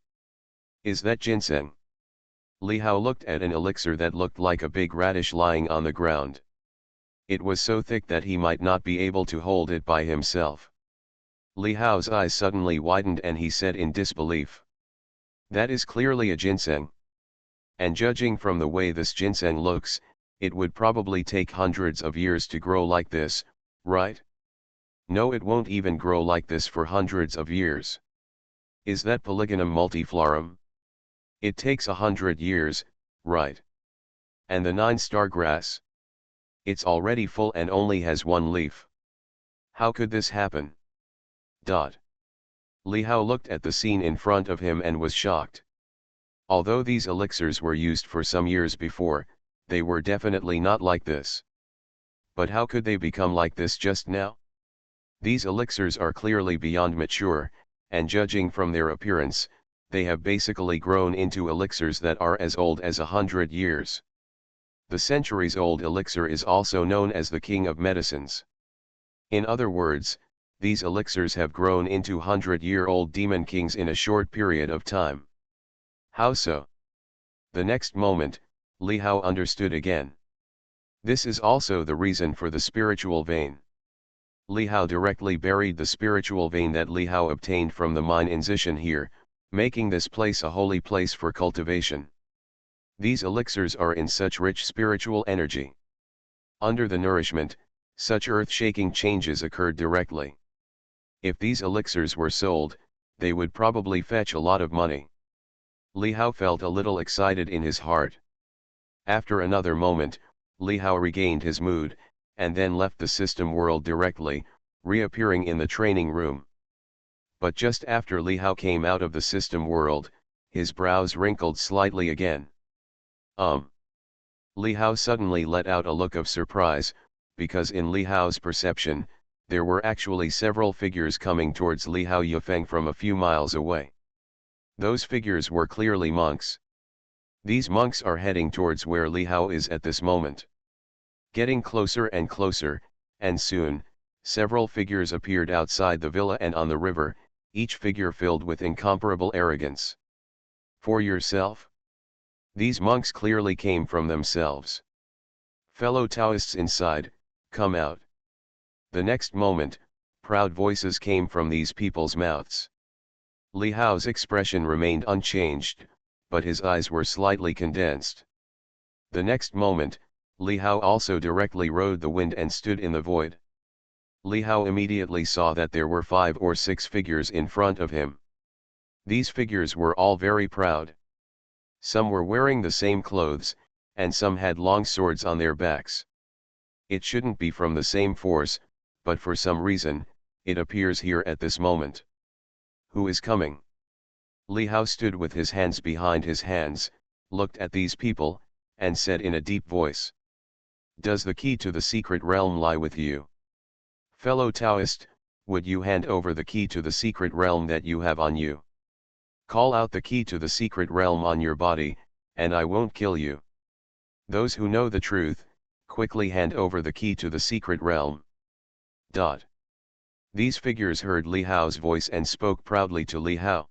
Is that ginseng? Li Hao looked at an elixir that looked like a big radish lying on the ground. It was so thick that he might not be able to hold it by himself. Li Hao's eyes suddenly widened and he said in disbelief. That is clearly a ginseng. And judging from the way this ginseng looks, it would probably take hundreds of years to grow like this, right? No, it won't even grow like this for hundreds of years. Is that Polygonum multiflorum? It takes 100 years, right? And the 9-star grass? It's already full and only has one leaf. How could this happen? Li Hao looked at the scene in front of him and was shocked. Although these elixirs were used for some years before, they were definitely not like this. But how could they become like this just now? These elixirs are clearly beyond mature, and judging from their appearance, they have basically grown into elixirs that are as old as 100 years. The centuries-old elixir is also known as the king of medicines. In other words, these elixirs have grown into 100-year-old demon kings in a short period of time. How so? The next moment, Li Hao understood again. This is also the reason for the spiritual vein. Li Hao directly buried the spiritual vein that Li Hao obtained from the mine in Zishan here, making this place a holy place for cultivation. These elixirs are in such rich spiritual energy. Under the nourishment, such earth-shaking changes occurred directly. If these elixirs were sold, they would probably fetch a lot of money. Li Hao felt a little excited in his heart. After another moment, Li Hao regained his mood, and then left the system world directly, reappearing in the training room. But just after Li Hao came out of the system world, his brows wrinkled slightly again. Li Hao suddenly let out a look of surprise, because in Li Hao's perception, there were actually several figures coming towards Li Hao Yifeng from a few miles away. Those figures were clearly monks. These monks are heading towards where Li Hao is at this moment. Getting closer and closer, and soon, several figures appeared outside the villa and on the river, each figure filled with incomparable arrogance. For yourself? These monks clearly came from themselves. Fellow Taoists inside, come out. The next moment, proud voices came from these people's mouths. Li Hao's expression remained unchanged, but his eyes were slightly condensed. The next moment, Li Hao also directly rode the wind and stood in the void. Li Hao immediately saw that there were 5 or 6 figures in front of him. These figures were all very proud. Some were wearing the same clothes, and some had long swords on their backs. It shouldn't be from the same force, but for some reason, it appears here at this moment. Who is coming? Li Hao stood with his hands behind his hands, looked at these people, and said in a deep voice. Does the key to the secret realm lie with you? Fellow Taoist, would you hand over the key to the secret realm that you have on you? Call out the key to the secret realm on your body, and I won't kill you. Those who know the truth, quickly hand over the key to the secret realm. These figures heard Li Hao's voice and spoke proudly to Li Hao.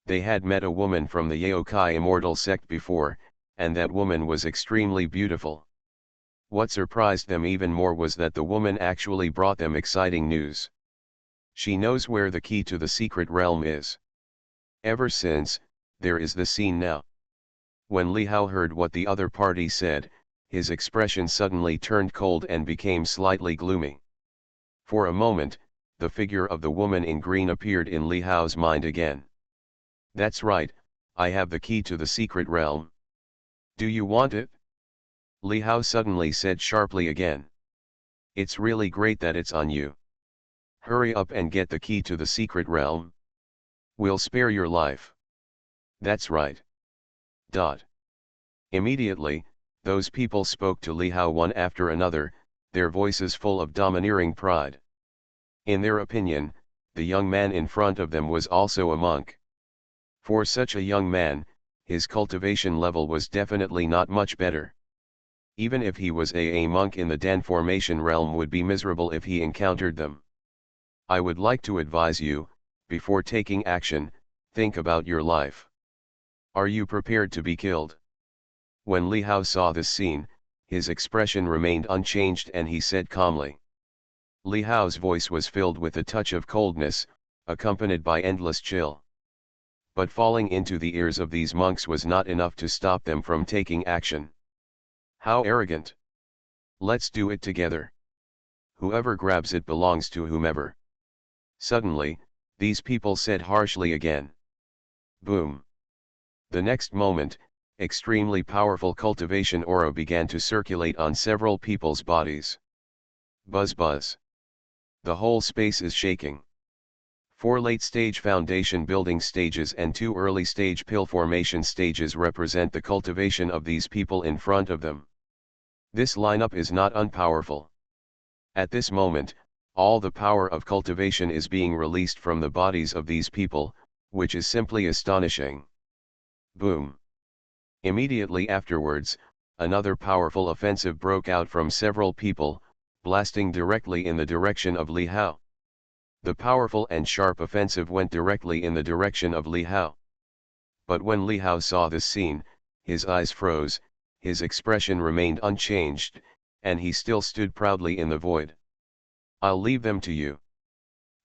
They had met a woman from the Yaokai immortal sect before, and that woman was extremely beautiful. What surprised them even more was that the woman actually brought them exciting news. She knows where the key to the secret realm is. Ever since, there is the scene now. When Li Hao heard what the other party said, his expression suddenly turned cold and became slightly gloomy. For a moment, the figure of the woman in green appeared in Li Hao's mind again. That's right, I have the key to the secret realm. Do you want it? Li Hao suddenly said sharply again. It's really great that it's on you. Hurry up and get the key to the secret realm. We'll spare your life. That's right. Immediately, those people spoke to Li Hao one after another, their voices full of domineering pride. In their opinion, the young man in front of them was also a monk. For such a young man, his cultivation level was definitely not much better. Even if he was a monk in the Dan formation realm would be miserable if he encountered them. I would like to advise you, before taking action, think about your life. Are you prepared to be killed? When Li Hao saw this scene, his expression remained unchanged and he said calmly. Li Hao's voice was filled with a touch of coldness, accompanied by endless chill. But falling into the ears of these monks was not enough to stop them from taking action. How arrogant! Let's do it together. Whoever grabs it belongs to whomever. Suddenly, these people said harshly again. Boom! The next moment, extremely powerful cultivation aura began to circulate on several people's bodies. Buzz buzz. The whole space is shaking. 4 late-stage foundation building stages and 2 early-stage pill formation stages represent the cultivation of these people in front of them. This lineup is not unpowerful. At this moment, all the power of cultivation is being released from the bodies of these people, which is simply astonishing. Boom! Immediately afterwards, another powerful offensive broke out from several people, blasting directly in the direction of Li Hao. The powerful and sharp offensive went directly in the direction of Li Hao. But when Li Hao saw this scene, his eyes froze, his expression remained unchanged, and he still stood proudly in the void. I'll leave them to you.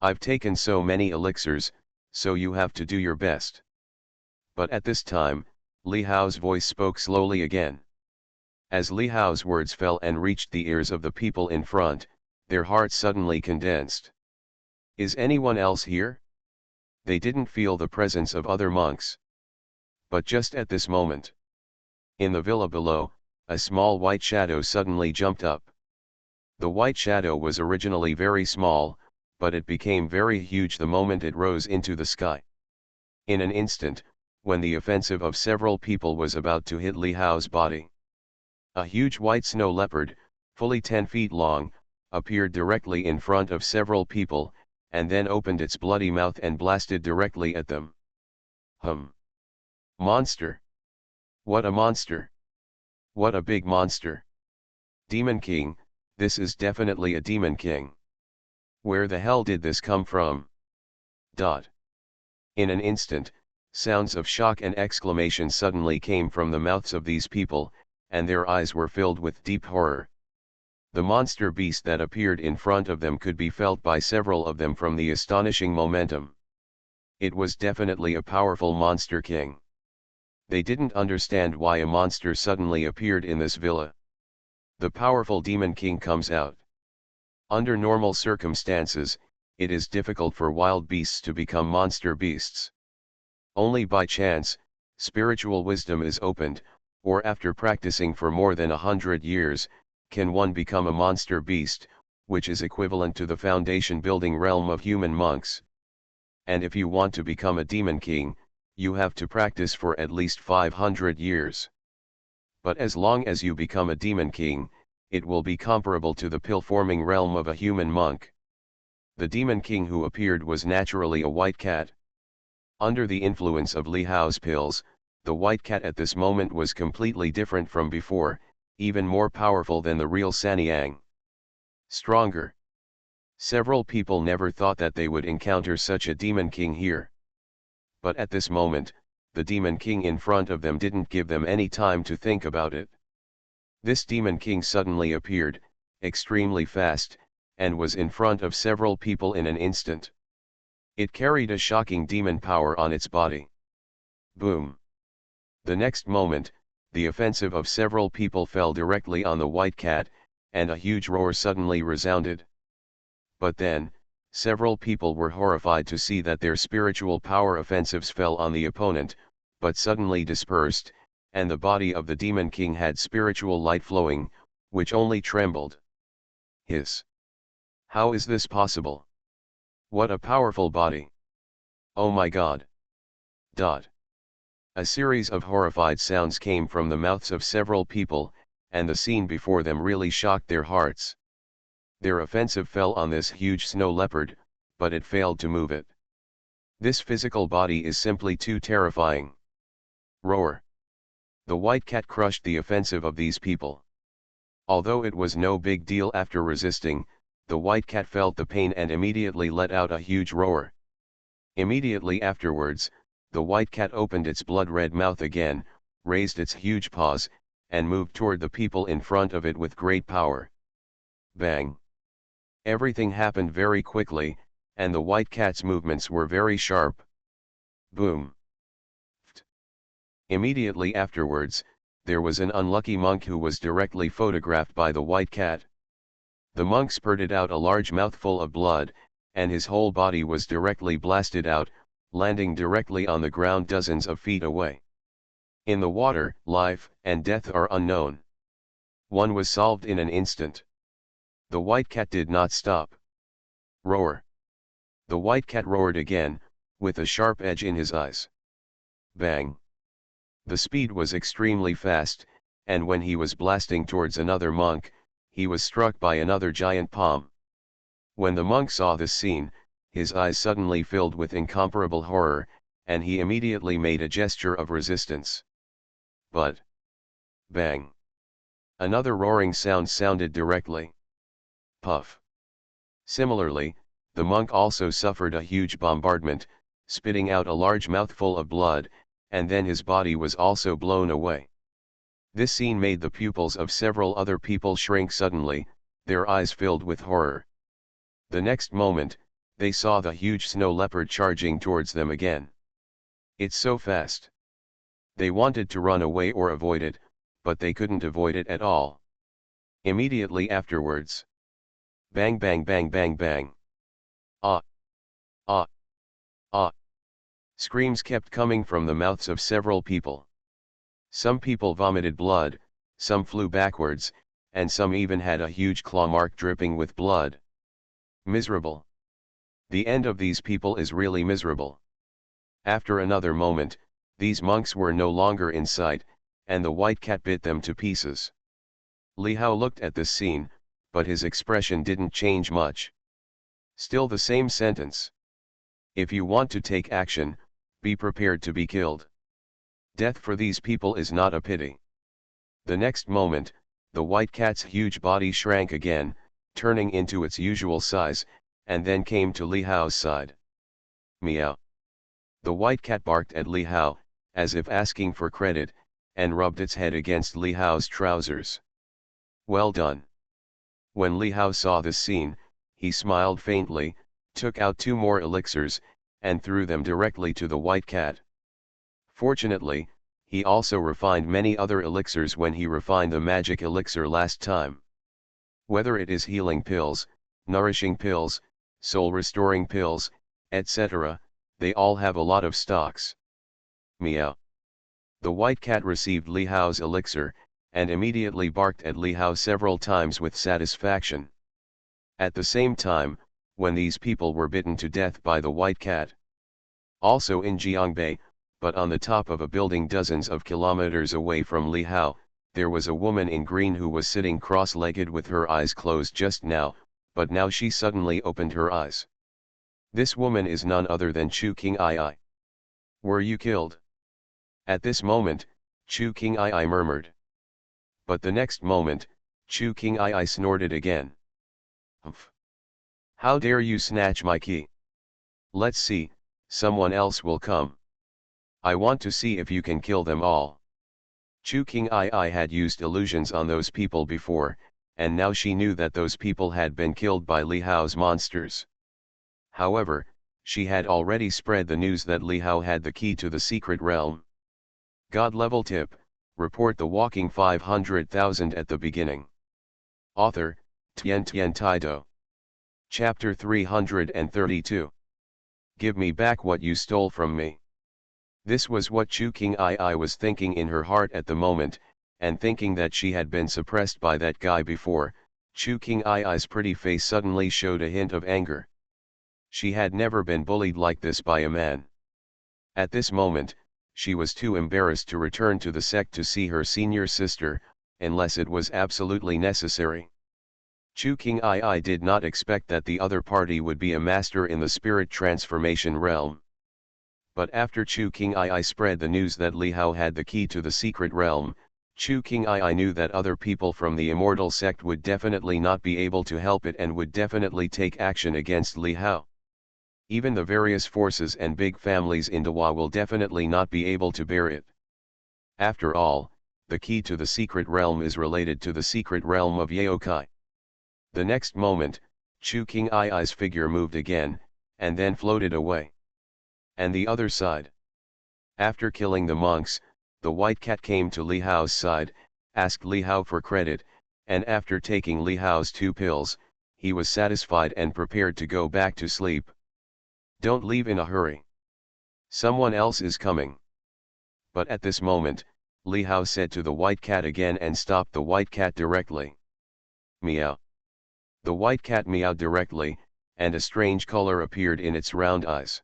I've taken so many elixirs, so you have to do your best. But at this time, Li Hao's voice spoke slowly again. As Li Hao's words fell and reached the ears of the people in front, their hearts suddenly condensed. Is anyone else here? They didn't feel the presence of other monks. But just at this moment, in the villa below, a small white shadow suddenly jumped up. The white shadow was originally very small, but it became very huge the moment it rose into the sky. In an instant, when the offensive of several people was about to hit Li Hao's body, a huge white snow leopard, fully 10 feet long, appeared directly in front of several people, and then opened its bloody mouth and blasted directly at them. Monster! What a monster! What a big monster! Demon King, this is definitely a Demon King. Where the hell did this come from? In an instant, sounds of shock and exclamation suddenly came from the mouths of these people, and their eyes were filled with deep horror. The monster beast that appeared in front of them could be felt by several of them from the astonishing momentum. It was definitely a powerful monster king. They didn't understand why a monster suddenly appeared in this villa. The powerful demon king comes out. Under normal circumstances, it is difficult for wild beasts to become monster beasts. Only by chance, spiritual wisdom is opened, or after practicing for more than 100 years, can one become a monster beast, which is equivalent to the foundation building realm of human monks. And if you want to become a demon king, you have to practice for at least 500 years. But as long as you become a demon king, it will be comparable to the pill-forming realm of a human monk. The demon king who appeared was naturally a white cat. Under the influence of Li Hao's pills, the white cat at this moment was completely different from before, even more powerful than the real Sanyang. Stronger. Several people never thought that they would encounter such a demon king here. But at this moment, the demon king in front of them didn't give them any time to think about it. This demon king suddenly appeared, extremely fast, and was in front of several people in an instant. It carried a shocking demon power on its body. Boom. The next moment, the offensive of several people fell directly on the white cat, and a huge roar suddenly resounded. But then, several people were horrified to see that their spiritual power offensives fell on the opponent, but suddenly dispersed, and the body of the demon king had spiritual light flowing, which only trembled. Hiss. How is this possible? What a powerful body! Oh my God! A series of horrified sounds came from the mouths of several people, and the scene before them really shocked their hearts. Their offensive fell on this huge snow leopard, but it failed to move it. This physical body is simply too terrifying. Roar. The white cat crushed the offensive of these people. Although it was no big deal after resisting, the white cat felt the pain and immediately let out a huge roar. Immediately afterwards, the white cat opened its blood-red mouth again, raised its huge paws, and moved toward the people in front of it with great power. Bang! Everything happened very quickly, and the white cat's movements were very sharp. Boom! Immediately afterwards, there was an unlucky monk who was directly photographed by the white cat. The monk spurted out a large mouthful of blood, and his whole body was directly blasted out, landing directly on the ground dozens of feet away. In the water, life and death are unknown. One was solved in an instant. The white cat did not stop. Roar. The white cat roared again, with a sharp edge in his eyes. Bang. The speed was extremely fast, and when he was blasting towards another monk, he was struck by another giant palm. When the monk saw this scene, his eyes suddenly filled with incomparable horror, and he immediately made a gesture of resistance. But, bang! Another roaring sound sounded directly. Puff! Similarly, the monk also suffered a huge bombardment, spitting out a large mouthful of blood, and then his body was also blown away. This scene made the pupils of several other people shrink suddenly, their eyes filled with horror. The next moment, they saw the huge snow leopard charging towards them again. It's so fast. They wanted to run away or avoid it, but they couldn't avoid it at all. Immediately afterwards. Bang bang bang bang bang. Ah! Ah! Ah! Screams kept coming from the mouths of several people. Some people vomited blood, some flew backwards, and some even had a huge claw mark dripping with blood. Miserable. The end of these people is really miserable. After another moment, these monks were no longer in sight, and the white cat bit them to pieces. Li Hao looked at this scene, but his expression didn't change much. Still the same sentence. If you want to take action, be prepared to be killed. Death for these people is not a pity. The next moment, the white cat's huge body shrank again, turning into its usual size, and then came to Li Hao's side. Meow. The white cat barked at Li Hao, as if asking for credit, and rubbed its head against Li Hao's trousers. Well done. When Li Hao saw this scene, he smiled faintly, took out 2 more elixirs, and threw them directly to the white cat. Fortunately, he also refined many other elixirs when he refined the magic elixir last time. Whether it is healing pills, nourishing pills, soul-restoring pills, etc., they all have a lot of stocks. Meow. The white cat received Li Hao's elixir, and immediately barked at Li Hao several times with satisfaction. At the same time, when these people were bitten to death by the white cat. Also in Jiangbei, but on the top of a building dozens of kilometers away from Li Hao, there was a woman in green who was sitting cross-legged with her eyes closed just now, but now she suddenly opened her eyes. This woman is none other than Chu King Ai. Were you killed? At this moment, Chu King Ai murmured. But the next moment, Chu King Ai snorted again. Humph! How dare you snatch my key? Let's see, someone else will come. I want to see if you can kill them all. Chu King Ai had used illusions on those people before, and now she knew that those people had been killed by Li Hao's monsters. However, she had already spread the news that Li Hao had the key to the secret realm. God level tip, report the walking 500,000 at the beginning. Author, Tian Tian Taido. Chapter 332. Give me back what you stole from me. This was what Chu King Ai was thinking in her heart at the moment, and thinking that she had been suppressed by that guy before, Chu King Ai's pretty face suddenly showed a hint of anger. She had never been bullied like this by a man. At this moment, she was too embarrassed to return to the sect to see her senior sister, unless it was absolutely necessary. Chu King Ai did not expect that the other party would be a master in the spirit transformation realm. But after Chu King Ai spread the news that Li Hao had the key to the secret realm, Chu King Ai knew that other people from the immortal sect would definitely not be able to help it and would definitely take action against Li Hao. Even the various forces and big families in Dawa will definitely not be able to bear it. After all, the key to the secret realm is related to the secret realm of Yaokai. The next moment, Chu King Ai's figure moved again, and then floated away. And the other side. After killing the monks, the white cat came to Li Hao's side, asked Li Hao for credit, and after taking Li Hao's 2 pills, he was satisfied and prepared to go back to sleep. Don't leave in a hurry. Someone else is coming. But at this moment, Li Hao said to the white cat again and stopped the white cat directly. Meow. The white cat meowed directly, and a strange color appeared in its round eyes.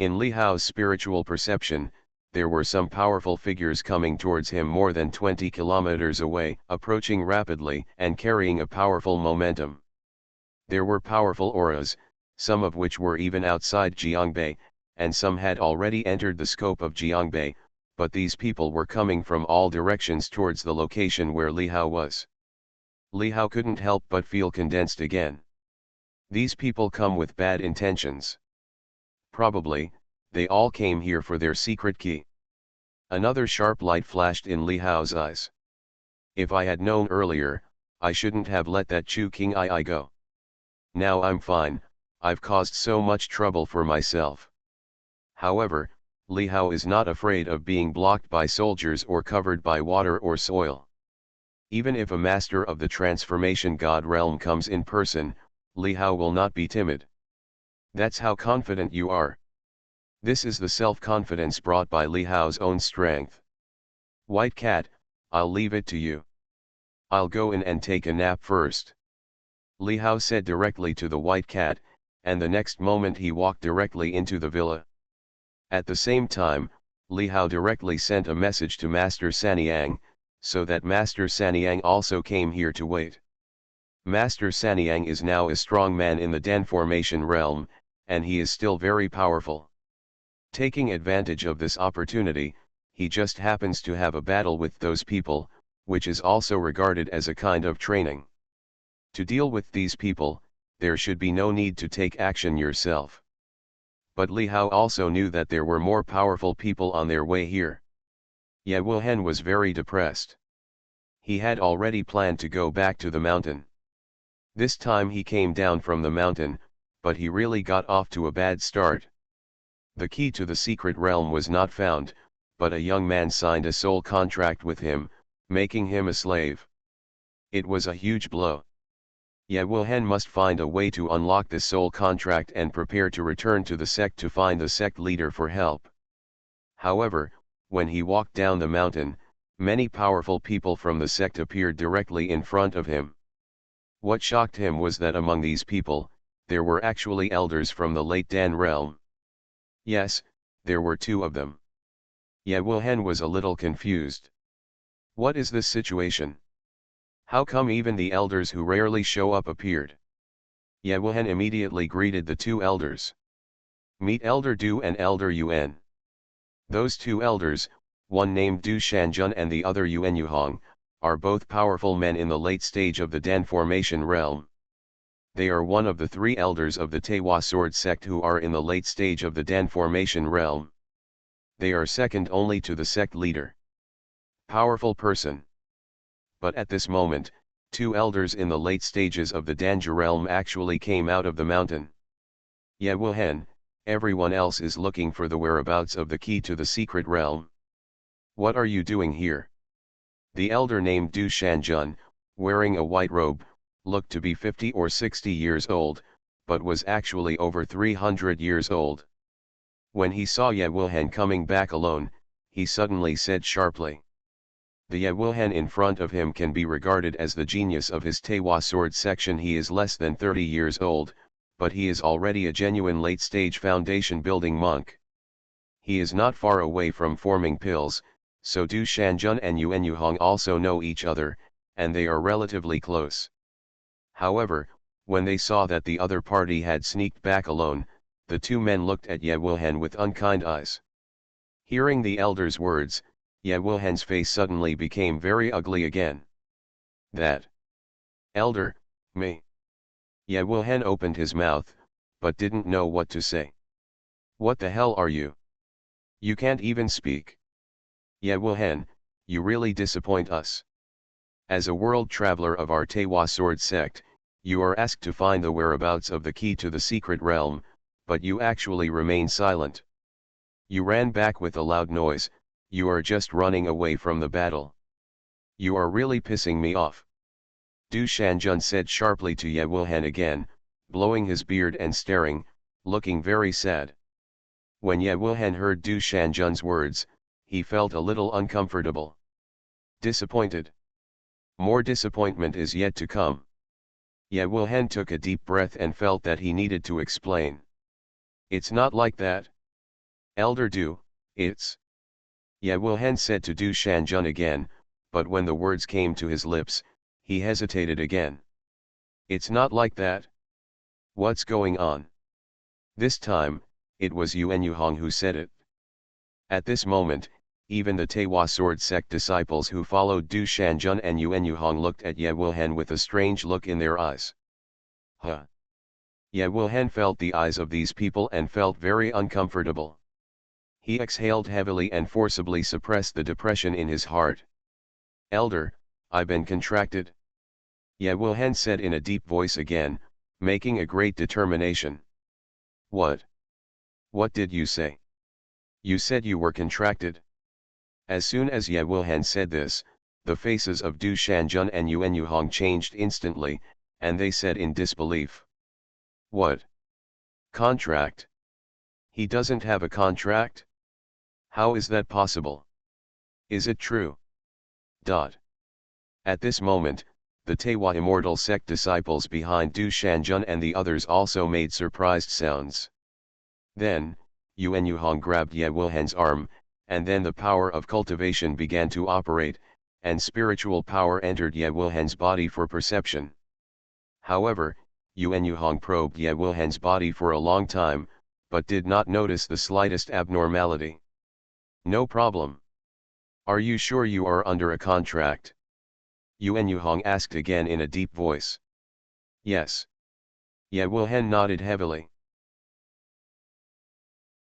In Li Hao's spiritual perception, there were some powerful figures coming towards him more than 20 kilometers away, approaching rapidly and carrying a powerful momentum. There were powerful auras, some of which were even outside Jiangbei, and some had already entered the scope of Jiangbei, but these people were coming from all directions towards the location where Li Hao was. Li Hao couldn't help but feel condensed again. These people come with bad intentions. Probably, they all came here for their secret key. Another sharp light flashed in Li Hao's eyes. If I had known earlier, I shouldn't have let that Chu King Ai go. Now I'm fine, I've caused so much trouble for myself. However, Li Hao is not afraid of being blocked by soldiers or covered by water or soil. Even if a master of the transformation god realm comes in person, Li Hao will not be timid. That's how confident you are. This is the self-confidence brought by Li Hao's own strength. White cat, I'll leave it to you. I'll go in and take a nap first. Li Hao said directly to the white cat, and the next moment he walked directly into the villa. At the same time, Li Hao directly sent a message to Master Sanyang, so that Master Sanyang also came here to wait. Master Sanyang is now a strong man in the Den formation realm, and he is still very powerful. Taking advantage of this opportunity, he just happens to have a battle with those people, which is also regarded as a kind of training. To deal with these people, there should be no need to take action yourself. But Li Hao also knew that there were more powerful people on their way here. Ye Wuhen was very depressed. He had already planned to go back to the mountain. This time he came down from the mountain, but he really got off to a bad start. The key to the secret realm was not found, but a young man signed a soul contract with him, making him a slave. It was a huge blow. Ye Wuhen must find a way to unlock this soul contract and prepare to return to the sect to find the sect leader for help. However, when he walked down the mountain, many powerful people from the sect appeared directly in front of him. What shocked him was that among these people, there were actually elders from the late Dan realm. Yes, there were 2 of them. Ye Wuhen was a little confused. What is this situation? How come even the elders who rarely show up appeared? Ye Wuhen immediately greeted the 2 elders. Meet Elder Du and Elder Yuan. Those 2 elders, one named Du Shanjun and the other Yuan Yuhong, are both powerful men in the late stage of the Dan formation realm. They are one of the three elders of the Tewa sword sect who are in the late stage of the Dan formation realm. They are second only to the sect leader. Powerful person. But at this moment, two elders in the late stages of the Danja realm actually came out of the mountain. Ye Wuhen, everyone else is looking for the whereabouts of the key to the secret realm. What are you doing here? The elder named Du Shanjun, wearing a white robe, looked to be 50 or 60 years old, but was actually over 300 years old. When he saw Ye Wuhen coming back alone, he suddenly said sharply. The Ye Wuhen in front of him can be regarded as the genius of his Tewa sword section. He is less than 30 years old, but he is already a genuine late-stage foundation-building monk. He is not far away from forming pills, so Du Shanjun and Yuan Yuhong also know each other, and they are relatively close. However, when they saw that the other party had sneaked back alone, the two men looked at Ye Wuhen with unkind eyes. Hearing the elder's words, Ye Wuhen's face suddenly became very ugly again. That elder, me. Ye Wuhen opened his mouth, but didn't know what to say. What the hell are you? You can't even speak. Ye Wuhen, you really disappoint us. As a world traveler of our Tewa sword sect, you are asked to find the whereabouts of the key to the secret realm, but you actually remain silent. You ran back with a loud noise. You are just running away from the battle. You are really pissing me off. Du Shanjun said sharply to Ye Wuhen again, blowing his beard and staring, looking very sad. When Ye Wuhen heard Du Shanjun's words, he felt a little uncomfortable. Disappointed. More disappointment is yet to come. Ye Wuhen took a deep breath and felt that he needed to explain. It's not like that. Elder Du, it's... Ye Wuhen said to Du Shanjun again, but when the words came to his lips, he hesitated again. It's not like that. What's going on? This time, it was Yuan Yuhong who said it. At this moment, even the Tewa sword sect disciples who followed Du Shanjun and Yuan Yuhong looked at Ye Wuhen with a strange look in their eyes. Huh? Ye Wuhen felt the eyes of these people and felt very uncomfortable. He exhaled heavily and forcibly suppressed the depression in his heart. Elder, I've been contracted. Ye Wuhen said in a deep voice again, making a great determination. What? What did you say? You said you were contracted. As soon as Ye Wuhen said this, the faces of Du Shanjun and Yuan Yuhong changed instantly, and they said in disbelief. What? Contract? He doesn't have a contract? How is that possible? Is it true? At this moment, the Tewa Immortal sect disciples behind Du Shanjun and the others also made surprised sounds. Then, Yuan Yuhong grabbed Ye Wuhen's arm, and then the power of cultivation began to operate, and spiritual power entered Ye Wuhen's body for perception. However, Yuan Yuhong probed Ye Wuhen's body for a long time, but did not notice the slightest abnormality. No problem. Are you sure you are under a contract? Yuan Yuhong asked again in a deep voice. Yes. Ye Wuhen nodded heavily.